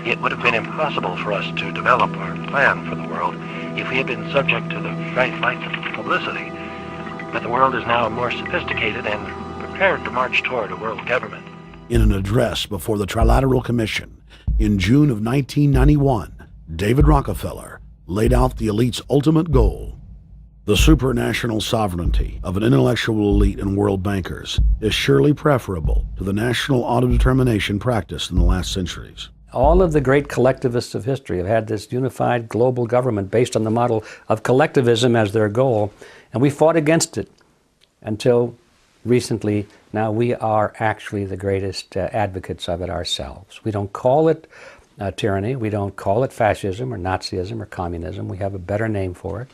It would have been impossible for us to develop our plan for the world if we had been subject to the bright lights of publicity. But the world is now more sophisticated and prepared to march toward a world government. In an address before the Trilateral Commission in June of 1991, David Rockefeller laid out the elite's ultimate goal. The supranational sovereignty of an intellectual elite and world bankers is surely preferable to the national autodetermination practiced in the last centuries. All of the great collectivists of history have had this unified global government based on the model of collectivism as their goal, and we fought against it until recently. Now we are actually the greatest advocates of it ourselves. We don't call it tyranny. We don't call it fascism or Nazism or communism. We have a better name for it.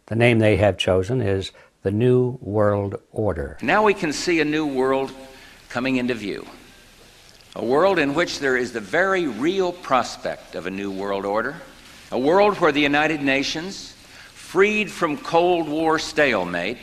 The name they have chosen is the New World Order. Now we can see a new world coming into view. A world in which there is the very real prospect of a new world order. A world where the United Nations, freed from Cold War stalemate,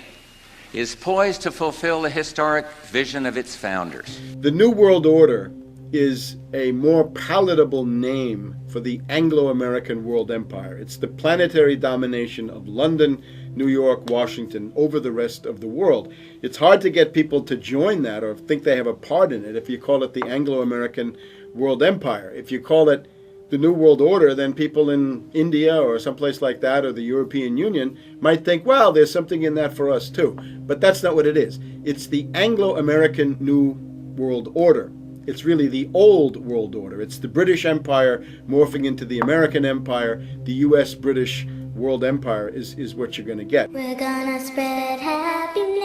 is poised to fulfill the historic vision of its founders. The New World Order is a more palatable name for the Anglo-American world empire. It's the planetary domination of London, New York, Washington over the rest of the world. It's hard to get people to join that or think they have a part in it if you call it the Anglo-American world empire. If you call it the New World Order, then people in India or someplace like that or the European Union might think, well, there's something in that for us too. But that's not what it is. It's the Anglo-American New World Order. It's really the old world order. It's the British Empire morphing into the American Empire. The U.S.-British world empire is what you're going to get. We're gonna spread happiness.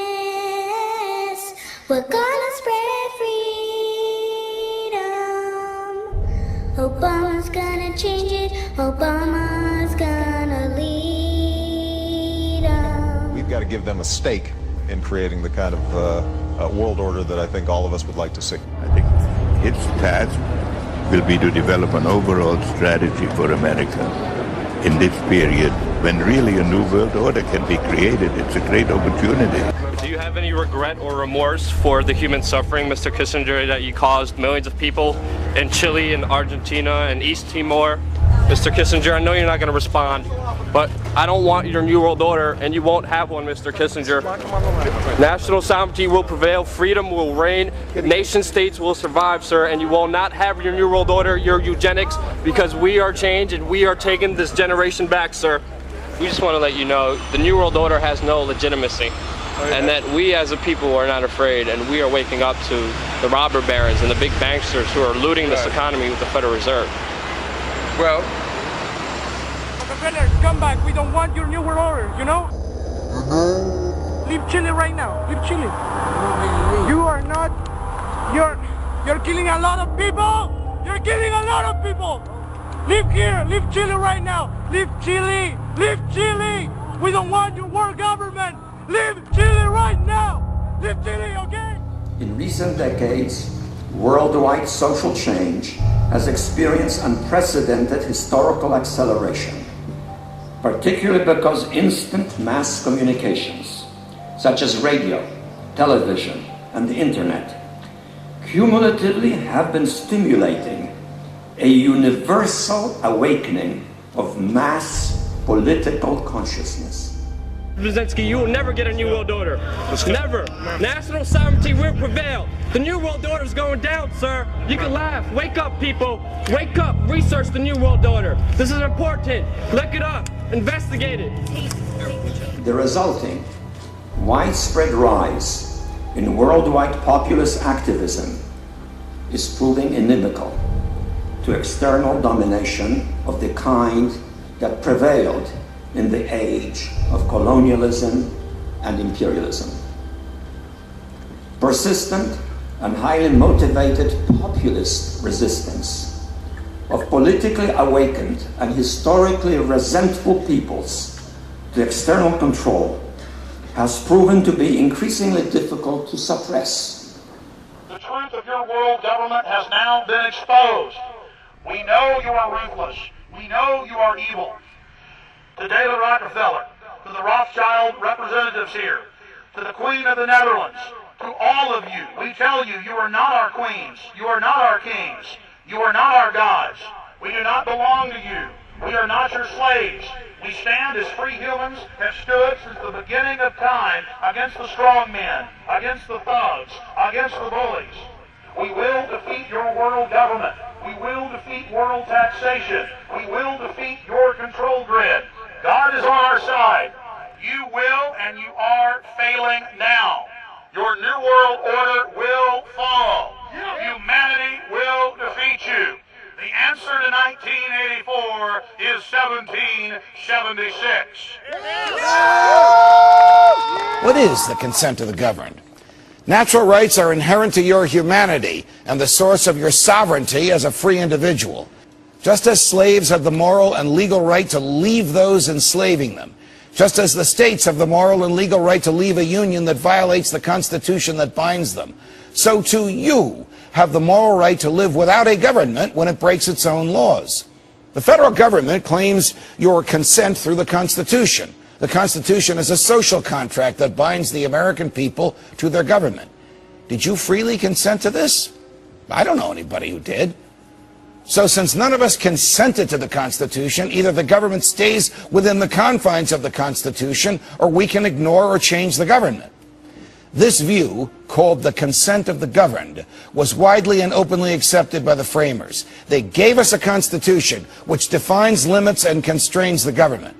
We're gonna spread freedom. Obama's gonna change it. Obama's gonna lead 'em. We've got to give them a stake in creating the kind of world order that I think all of us would like to see. I think its task will be to develop an overall strategy for America in this period when really a new world order can be created. It's a great opportunity. Do you have any regret or remorse for the human suffering, Mr. Kissinger, that you caused millions of people in Chile and Argentina and East Timor? Mr. Kissinger, I know you're not going to respond, but I don't want your New World Order, and you won't have one, Mr. Kissinger. National sovereignty will prevail, freedom will reign, nation states will survive, sir, and you will not have your New World Order, your eugenics, because we are changed and we are taking this generation back, sir. We just want to let you know the New World Order has no legitimacy, and that we as a people are not afraid, and we are waking up to the robber barons and the big banksters who are looting this economy with the Federal Reserve. Well, come back. We don't want your New World Order, you know? Leave Chile right now. Leave Chile. You are not. You're killing a lot of people. You're killing a lot of people. Leave here. Leave Chile right now. Leave Chile. Leave Chile. We don't want your world government. Leave Chile right now. Leave Chile, okay? In recent decades, worldwide social change has experienced unprecedented historical acceleration, particularly because instant mass communications, such as radio, television, and the internet, cumulatively have been stimulating a universal awakening of mass political consciousness. Brzezinski, you will never get a New World Order. Never. National sovereignty will prevail. The New World Order is going down, sir. You can laugh. Wake up, people. Wake up. Research the New World Order. This is important. Look it up. Investigate it. The resulting widespread rise in worldwide populist activism is proving inimical to external domination of the kind that prevailed in the age of colonialism and imperialism. Persistent and highly motivated populist resistance of politically awakened and historically resentful peoples to external control has proven to be increasingly difficult to suppress. The truth of your world government has now been exposed. We know you are ruthless. We know you are evil. To David Rockefeller, to the Rothschild representatives here, to the Queen of the Netherlands, to all of you, we tell you, you are not our queens. You are not our kings. You are not our gods. We do not belong to you. We are not your slaves. We stand as free humans, have stood since the beginning of time against the strong men, against the thugs, against the bullies. We will defeat your world government. We will defeat world taxation. We will defeat your control grid. God is on our side. You will and you are failing now. Your new world order will fall. Humanity will defeat you. The answer to 1984 is 1776. What is the consent of the governed? Natural rights are inherent to your humanity and the source of your sovereignty as a free individual. Just as slaves have the moral and legal right to leave those enslaving them, just as the states have the moral and legal right to leave a union that violates the Constitution that binds them, so too you have the moral right to live without a government when it breaks its own laws. The federal government claims your consent through the Constitution. The Constitution is a social contract that binds the American people to their government. Did you freely consent to this? I don't know anybody who did. So since none of us consented to the Constitution, either the government stays within the confines of the Constitution or we can ignore or change the government. This view, called the consent of the governed, was widely and openly accepted by the framers. They gave us a Constitution which defines, limits, and constrains the government.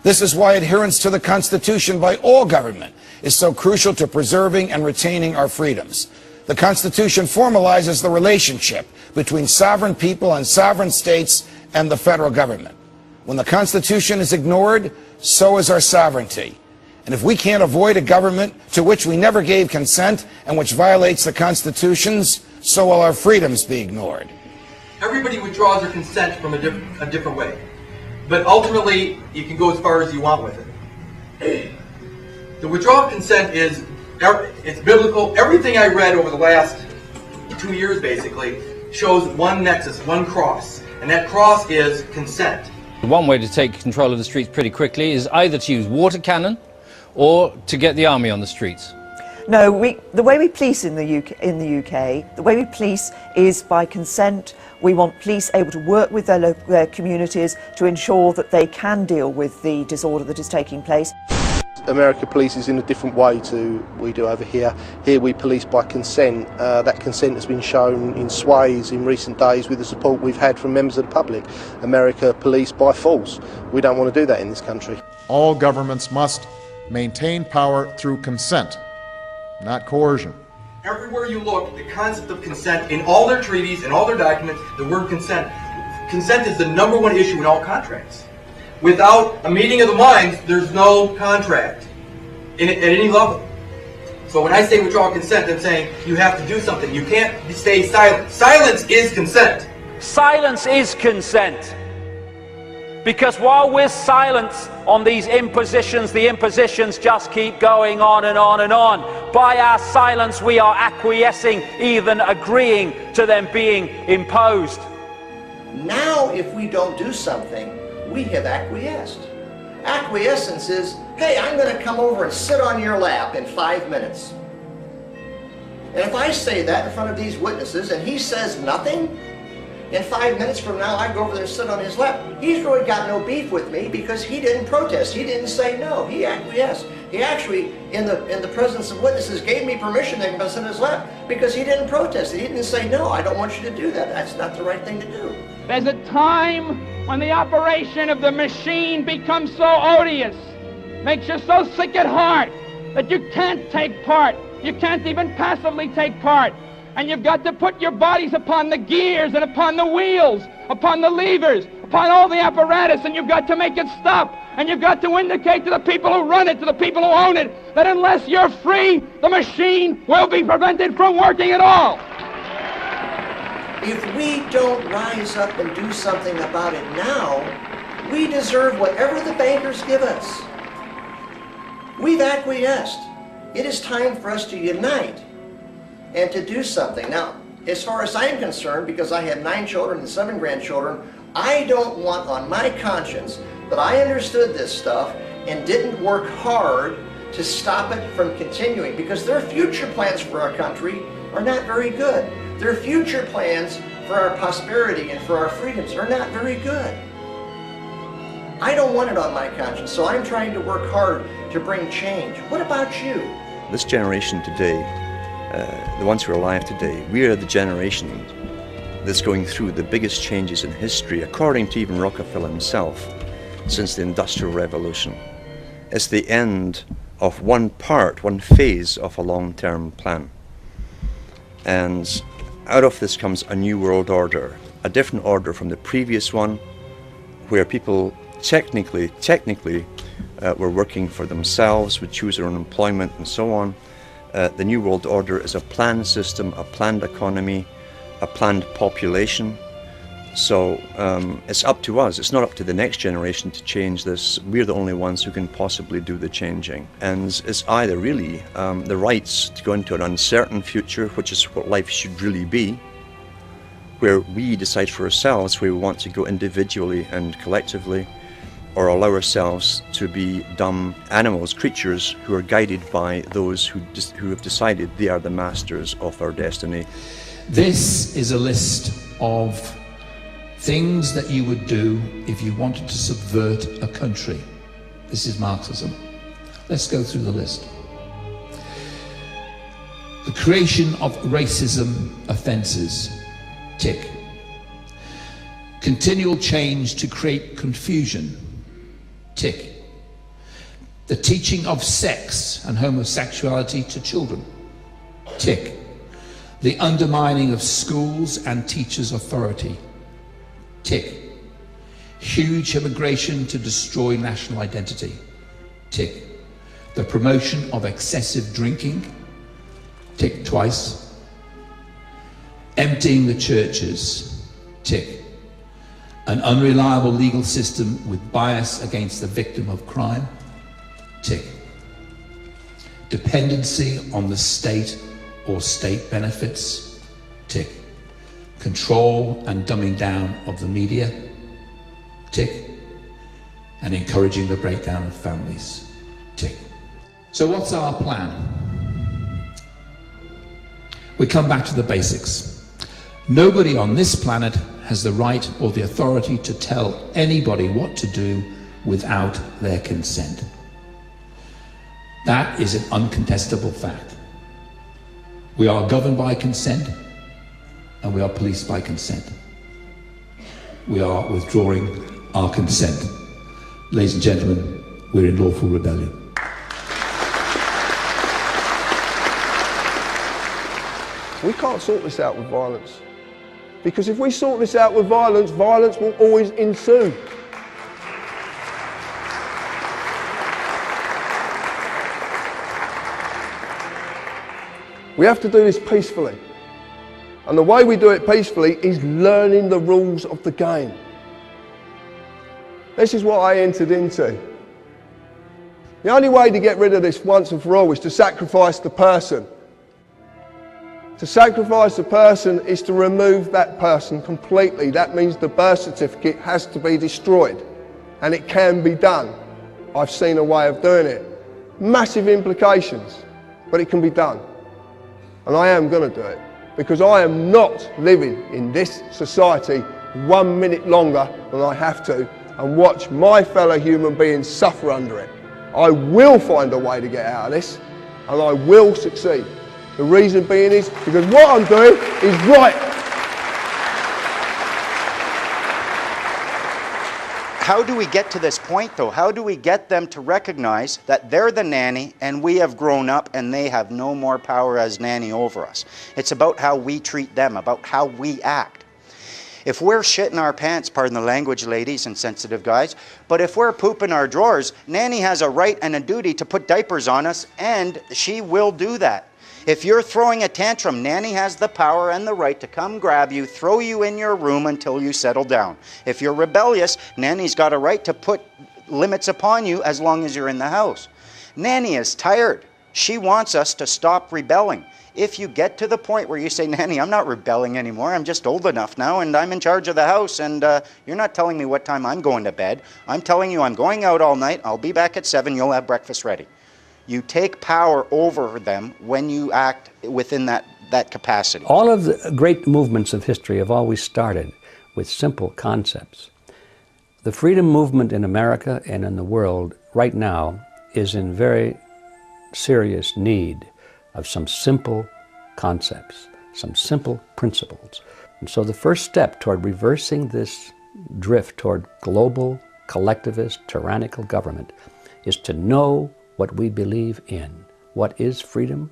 This is why adherence to the Constitution by all government is so crucial to preserving and retaining our freedoms. The Constitution formalizes the relationship between sovereign people and sovereign states and the federal government. When the Constitution is ignored, so is our sovereignty. And if we can't avoid a government to which we never gave consent and which violates the Constitutions, so will our freedoms be ignored. Everybody withdraws their consent from a different way. But ultimately, you can go as far as you want with it. The withdrawal of consent is it's biblical. Everything I read over the last 2 years, basically, shows one nexus, one cross. And that cross is consent. One way to take control of the streets pretty quickly is either to use water cannon or to get the army on the streets. No, the way we police in the UK, the way we police is by consent. We want police able to work with their communities to ensure that they can deal with the disorder that is taking place. America polices in a different way to we do over here. Here we police by consent. That consent has been shown in swathes in recent days with the support we've had from members of the public. America police by force. We don't want to do that in this country. All governments must maintain power through consent, not coercion. Everywhere you look, the concept of consent in all their treaties, in all their documents, the word consent. Consent is the #1 issue in all contracts. Without a meeting of the minds, there's no contract at any level. So when I say withdraw consent, I'm saying you have to do something. You can't stay silent. Silence is consent. Silence is consent. Because while we're silent on these impositions, the impositions just keep going on and on and on. By our silence, we are acquiescing, even agreeing to them being imposed. Now, if we don't do something, we have acquiesced. Acquiescence is, hey, I'm going to come over and sit on your lap in 5 minutes. And if I say that in front of these witnesses and he says nothing, in 5 minutes from now, I go over there and sit on his lap. He's really got no beef with me because he didn't protest. He didn't say no. He acquiesced. He actually, in the presence of witnesses, gave me permission to go sit on his lap because he didn't protest. He didn't say no. I don't want you to do that. That's not the right thing to do. There's a time when the operation of the machine becomes so odious, makes you so sick at heart that you can't take part. You can't even passively take part. And you've got to put your bodies upon the gears and upon the wheels, upon the levers, upon all the apparatus, and you've got to make it stop. And you've got to indicate to the people who run it, to the people who own it, that unless you're free, the machine will be prevented from working at all. If we don't rise up and do something about it now, we deserve whatever the bankers give us. We've acquiesced. It is time for us to unite and to do something. Now, as far as I'm concerned, because I have 9 children and 7 grandchildren, I don't want on my conscience that I understood this stuff and didn't work hard to stop it from continuing, because their future plans for our country are not very good. Their future plans for our prosperity and for our freedoms are not very good. I don't want it on my conscience, so I'm trying to work hard to bring change. What about you? This generation today, the ones who are alive today, we are the generation that's going through the biggest changes in history, according to even Rockefeller himself, since the Industrial Revolution. It's the end of one phase of a long-term plan. And out of this comes a new world order, a different order from the previous one, where people technically were working for themselves, would choose their own employment and so on. The new world order is a planned system, a planned economy, a planned population. So it's up to us. It's not up to the next generation to change this. We're the only ones who can possibly do the changing. And it's either really the rights to go into an uncertain future, which is what life should really be, where we decide for ourselves where we want to go individually and collectively, or allow ourselves to be dumb animals, creatures who are guided by those who have decided they are the masters of our destiny. This is a list of things that you would do if you wanted to subvert a country. This is Marxism. Let's go through the list. The creation of racism offences. Tick. Continual change to create confusion. Tick. The teaching of sex and homosexuality to children. Tick. The undermining of schools and teachers' authority. Tick. Huge immigration to destroy national identity. Tick. The promotion of excessive drinking. Tick twice. Emptying the churches. Tick. An unreliable legal system with bias against the victim of crime. Tick. Dependency on the state or state benefits. Tick. Control and dumbing down of the media. Tick. And encouraging the breakdown of families. Tick. So what's our plan? We come back to the basics. Nobody on this planet has the right or the authority to tell anybody what to do without their consent. That is an uncontestable fact. We are governed by consent, and we are policed by consent. We are withdrawing our consent. Ladies and gentlemen, we're in lawful rebellion. We can't sort this out with violence. Because if we sort this out with violence, violence will always ensue. We have to do this peacefully. And the way we do it peacefully is learning the rules of the game. This is what I entered into. The only way to get rid of this once and for all is to sacrifice the person. To sacrifice the person is to remove that person completely. That means the birth certificate has to be destroyed. And it can be done. I've seen a way of doing it. Massive implications, but it can be done. And I am going to do it. Because I am not living in this society 1 minute longer than I have to and watch my fellow human beings suffer under it. I will find a way to get out of this, and I will succeed. The reason being is because what I'm doing is right. How do we get to this point, though? How do we get them to recognize that they're the nanny and we have grown up and they have no more power as nanny over us? It's about how we treat them, about how we act. If we're shitting our pants, pardon the language, ladies and sensitive guys, but if we're pooping our drawers, nanny has a right and a duty to put diapers on us, and she will do that. If you're throwing a tantrum, Nanny has the power and the right to come grab you, throw you in your room until you settle down. If you're rebellious, Nanny's got a right to put limits upon you as long as you're in the house. Nanny is tired. She wants us to stop rebelling. If you get to the point where you say, Nanny, I'm not rebelling anymore, I'm just old enough now and I'm in charge of the house and you're not telling me what time I'm going to bed. I'm telling you I'm going out all night, I'll be back at 7, you'll have breakfast ready. You take power over them when you act within that capacity. All of the great movements of history have always started with simple concepts. The freedom movement in America and in the world right now is in very serious need of some simple concepts, some simple principles. And so the first step toward reversing this drift toward global, collectivist, tyrannical government is to know what we believe in, what is freedom,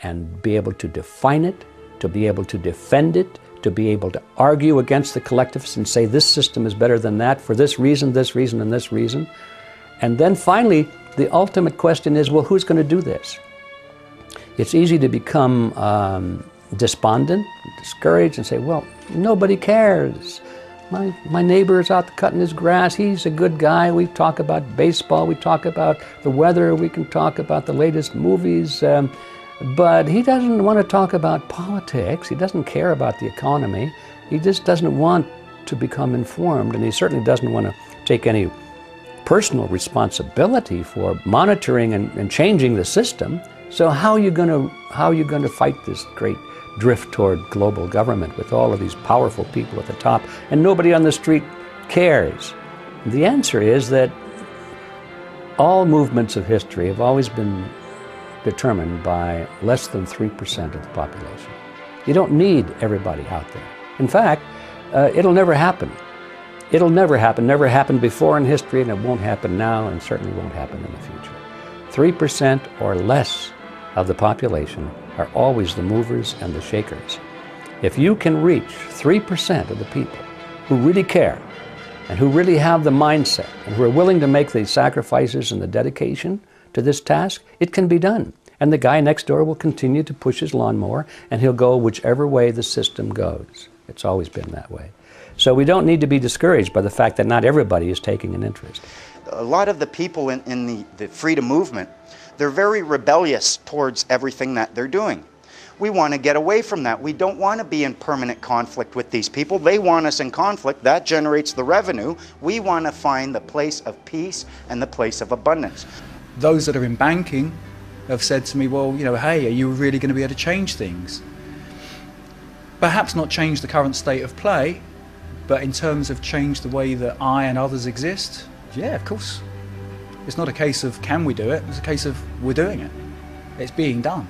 and be able to define it, to be able to defend it, to be able to argue against the collectivists and say this system is better than that for this reason, and this reason. And then finally, the ultimate question is, well, who's going to do this? It's easy to become despondent, discouraged, and say, well, nobody cares. My neighbor is out cutting his grass. He's a good guy. We talk about baseball. We talk about the weather. We can talk about the latest movies. But he doesn't want to talk about politics. He doesn't care about the economy. He just doesn't want to become informed, and he certainly doesn't want to take any personal responsibility for monitoring and changing the system. So how are you going to fight this great drift toward global government with all of these powerful people at the top and nobody on the street cares? The answer is that all movements of history have always been determined by less than 3% of the population. You don't need everybody out there. In fact, it'll never happen. It'll never happen. Never happened before in history, and it won't happen now, and certainly won't happen in the future. 3% or less of the population are always the movers and the shakers. If you can reach 3% of the people who really care and who really have the mindset and who are willing to make the sacrifices and the dedication to this task, it can be done. And the guy next door will continue to push his lawnmower and he'll go whichever way the system goes. It's always been that way. So we don't need to be discouraged by the fact that not everybody is taking an interest. A lot of the people in the freedom movement, they're very rebellious towards everything that they're doing. We want to get away from that. We don't want to be in permanent conflict with these people. They want us in conflict. That generates the revenue. We want to find the place of peace and the place of abundance. Those that are in banking have said to me, well, you know, hey, are you really going to be able to change things? Perhaps not change the current state of play, but in terms of change the way that I and others exist, yeah, of course. It's not a case of can we do it, it's a case of we're doing it. It's being done.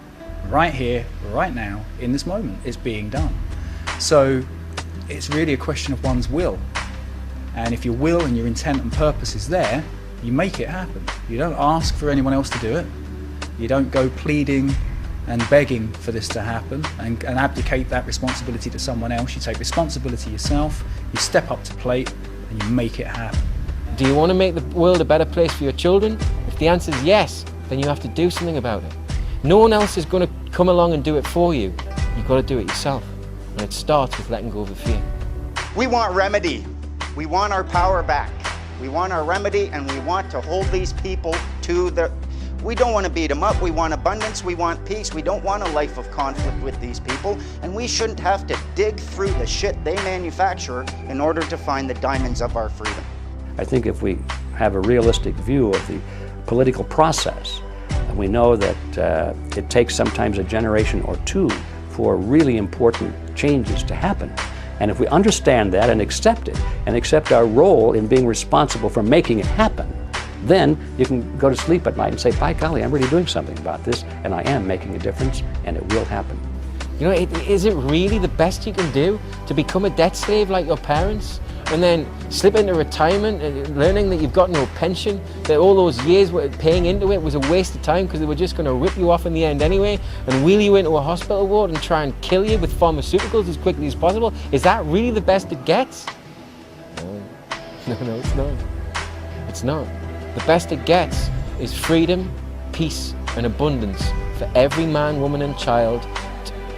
Right here, right now, in this moment, it's being done. So it's really a question of one's will. And if your will and your intent and purpose is there, you make it happen. You don't ask for anyone else to do it. You don't go pleading and begging for this to happen and abdicate that responsibility to someone else. You take responsibility yourself, you step up to plate, and you make it happen. Do you want to make the world a better place for your children? If the answer is yes, then you have to do something about it. No one else is going to come along and do it for you. You've got to do it yourself. And it starts with letting go of the fear. We want remedy. We want our power back. We want our remedy, and we want to hold these people to the... We don't want to beat them up. We want abundance. We want peace. We don't want a life of conflict with these people, and we shouldn't have to dig through the shit they manufacture in order to find the diamonds of our freedom. I think if we have a realistic view of the political process, and we know that it takes sometimes a generation or two for really important changes to happen, and if we understand that and accept it, and accept our role in being responsible for making it happen, then you can go to sleep at night and say, by golly, I'm really doing something about this, and I am making a difference, and it will happen. You know, is it really the best you can do to become a debt slave like your parents? And then slip into retirement and learning that you've got no pension, that all those years paying into it was a waste of time because they were just going to rip you off in the end anyway and wheel you into a hospital ward and try and kill you with pharmaceuticals as quickly as possible. Is that really the best it gets? No, it's not. It's not. The best it gets is freedom, peace, and abundance for every man, woman and child,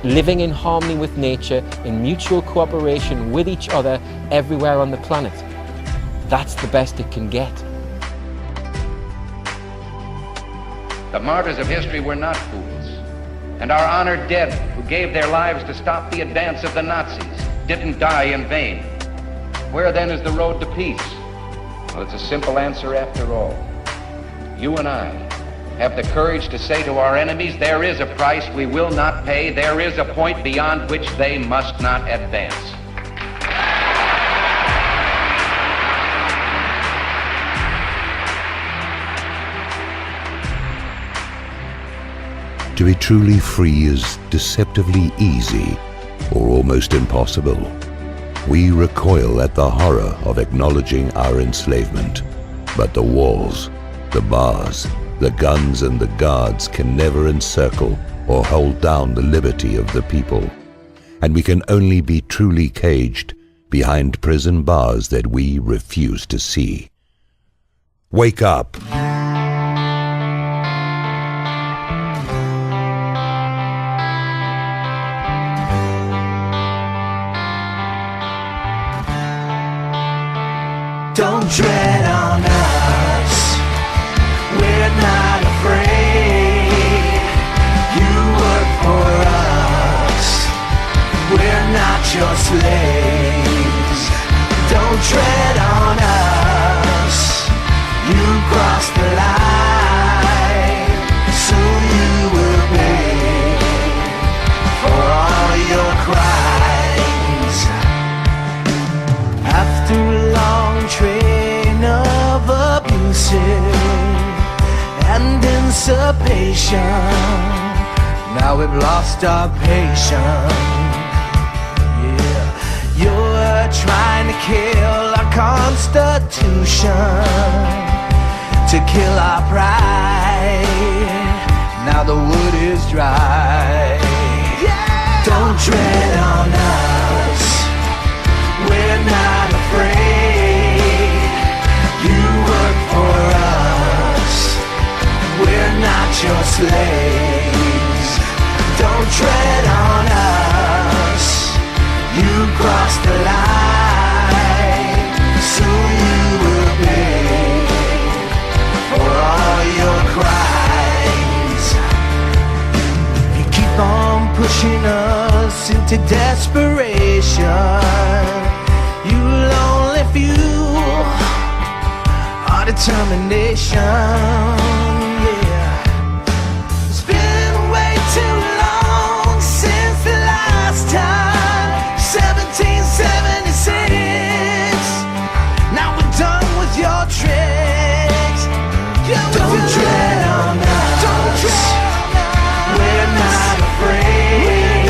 living in harmony with nature, in mutual cooperation with each other everywhere on the planet. That's the best it can get. The martyrs of history were not fools, and our honored dead who gave their lives to stop the advance of the Nazis didn't die in vain. Where then is the road to peace? Well, it's a simple answer after all. You and I have the courage to say to our enemies, there is a price we will not pay, there is a point beyond which they must not advance. To be truly free is deceptively easy or almost impossible. We recoil at the horror of acknowledging our enslavement, but the walls, the bars, the guns and the guards can never encircle or hold down the liberty of the people, and we can only be truly caged behind prison bars that we refuse to see. Wake up! Don't tread on us, we're not afraid. You work for us, we're not your slaves. Don't tread on us, you cross the line. Soon you will pay for all your crimes. After a long train of abusive anticipation, now we've lost our patience. Yeah, you're trying to kill our constitution, to kill our pride. Now the wood is dry. Yeah. Don't tread on us, we're not afraid. You work for us, we're not your slaves. Don't tread on us, you cross the line. Soon you will pay for all your crimes. You keep on pushing us into desperation. You'll only fuel our determination. Yeah, it's been way too long since the last time, 1776. Now we're done with your tricks. Don't tread on us, don't tread on us. We're not afraid.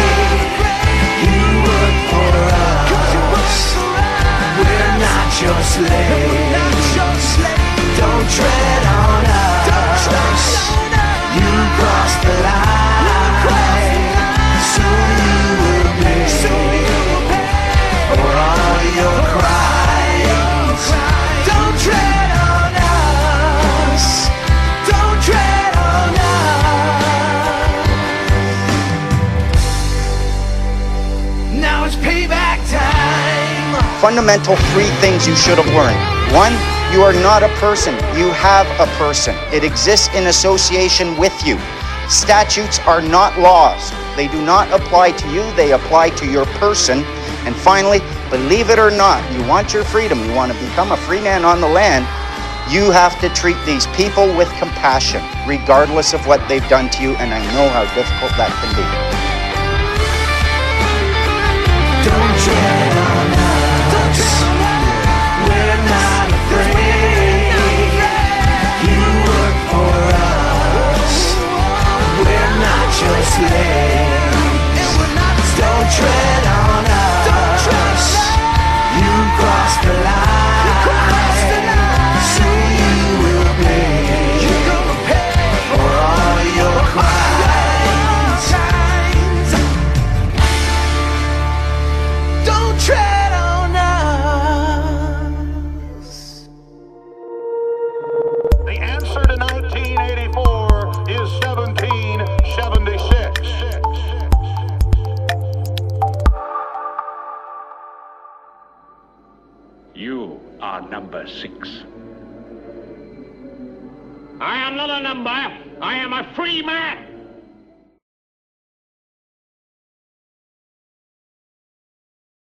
You work for us, we're not your slaves. Don't tread on us, you cross the line. Soon you will pay for all your crimes. Don't tread on us, don't tread on us. Now it's payback time. Fundamental 3 things you should have learned. 1, you are not a person, you have a person. It exists in association with you. Statutes are not laws. They do not apply to you, they apply to your person. And finally, believe it or not, you want your freedom, you want to become a free man on the land, you have to treat these people with compassion, regardless of what they've done to you, and I know how difficult that can be. Don't tread on us, we're not afraid. You work for us, we're not your slaves. Don't tread on us, you cross the line. Soon you will pay for all your crimes. Don't number 6. I am not a number. I am a free man.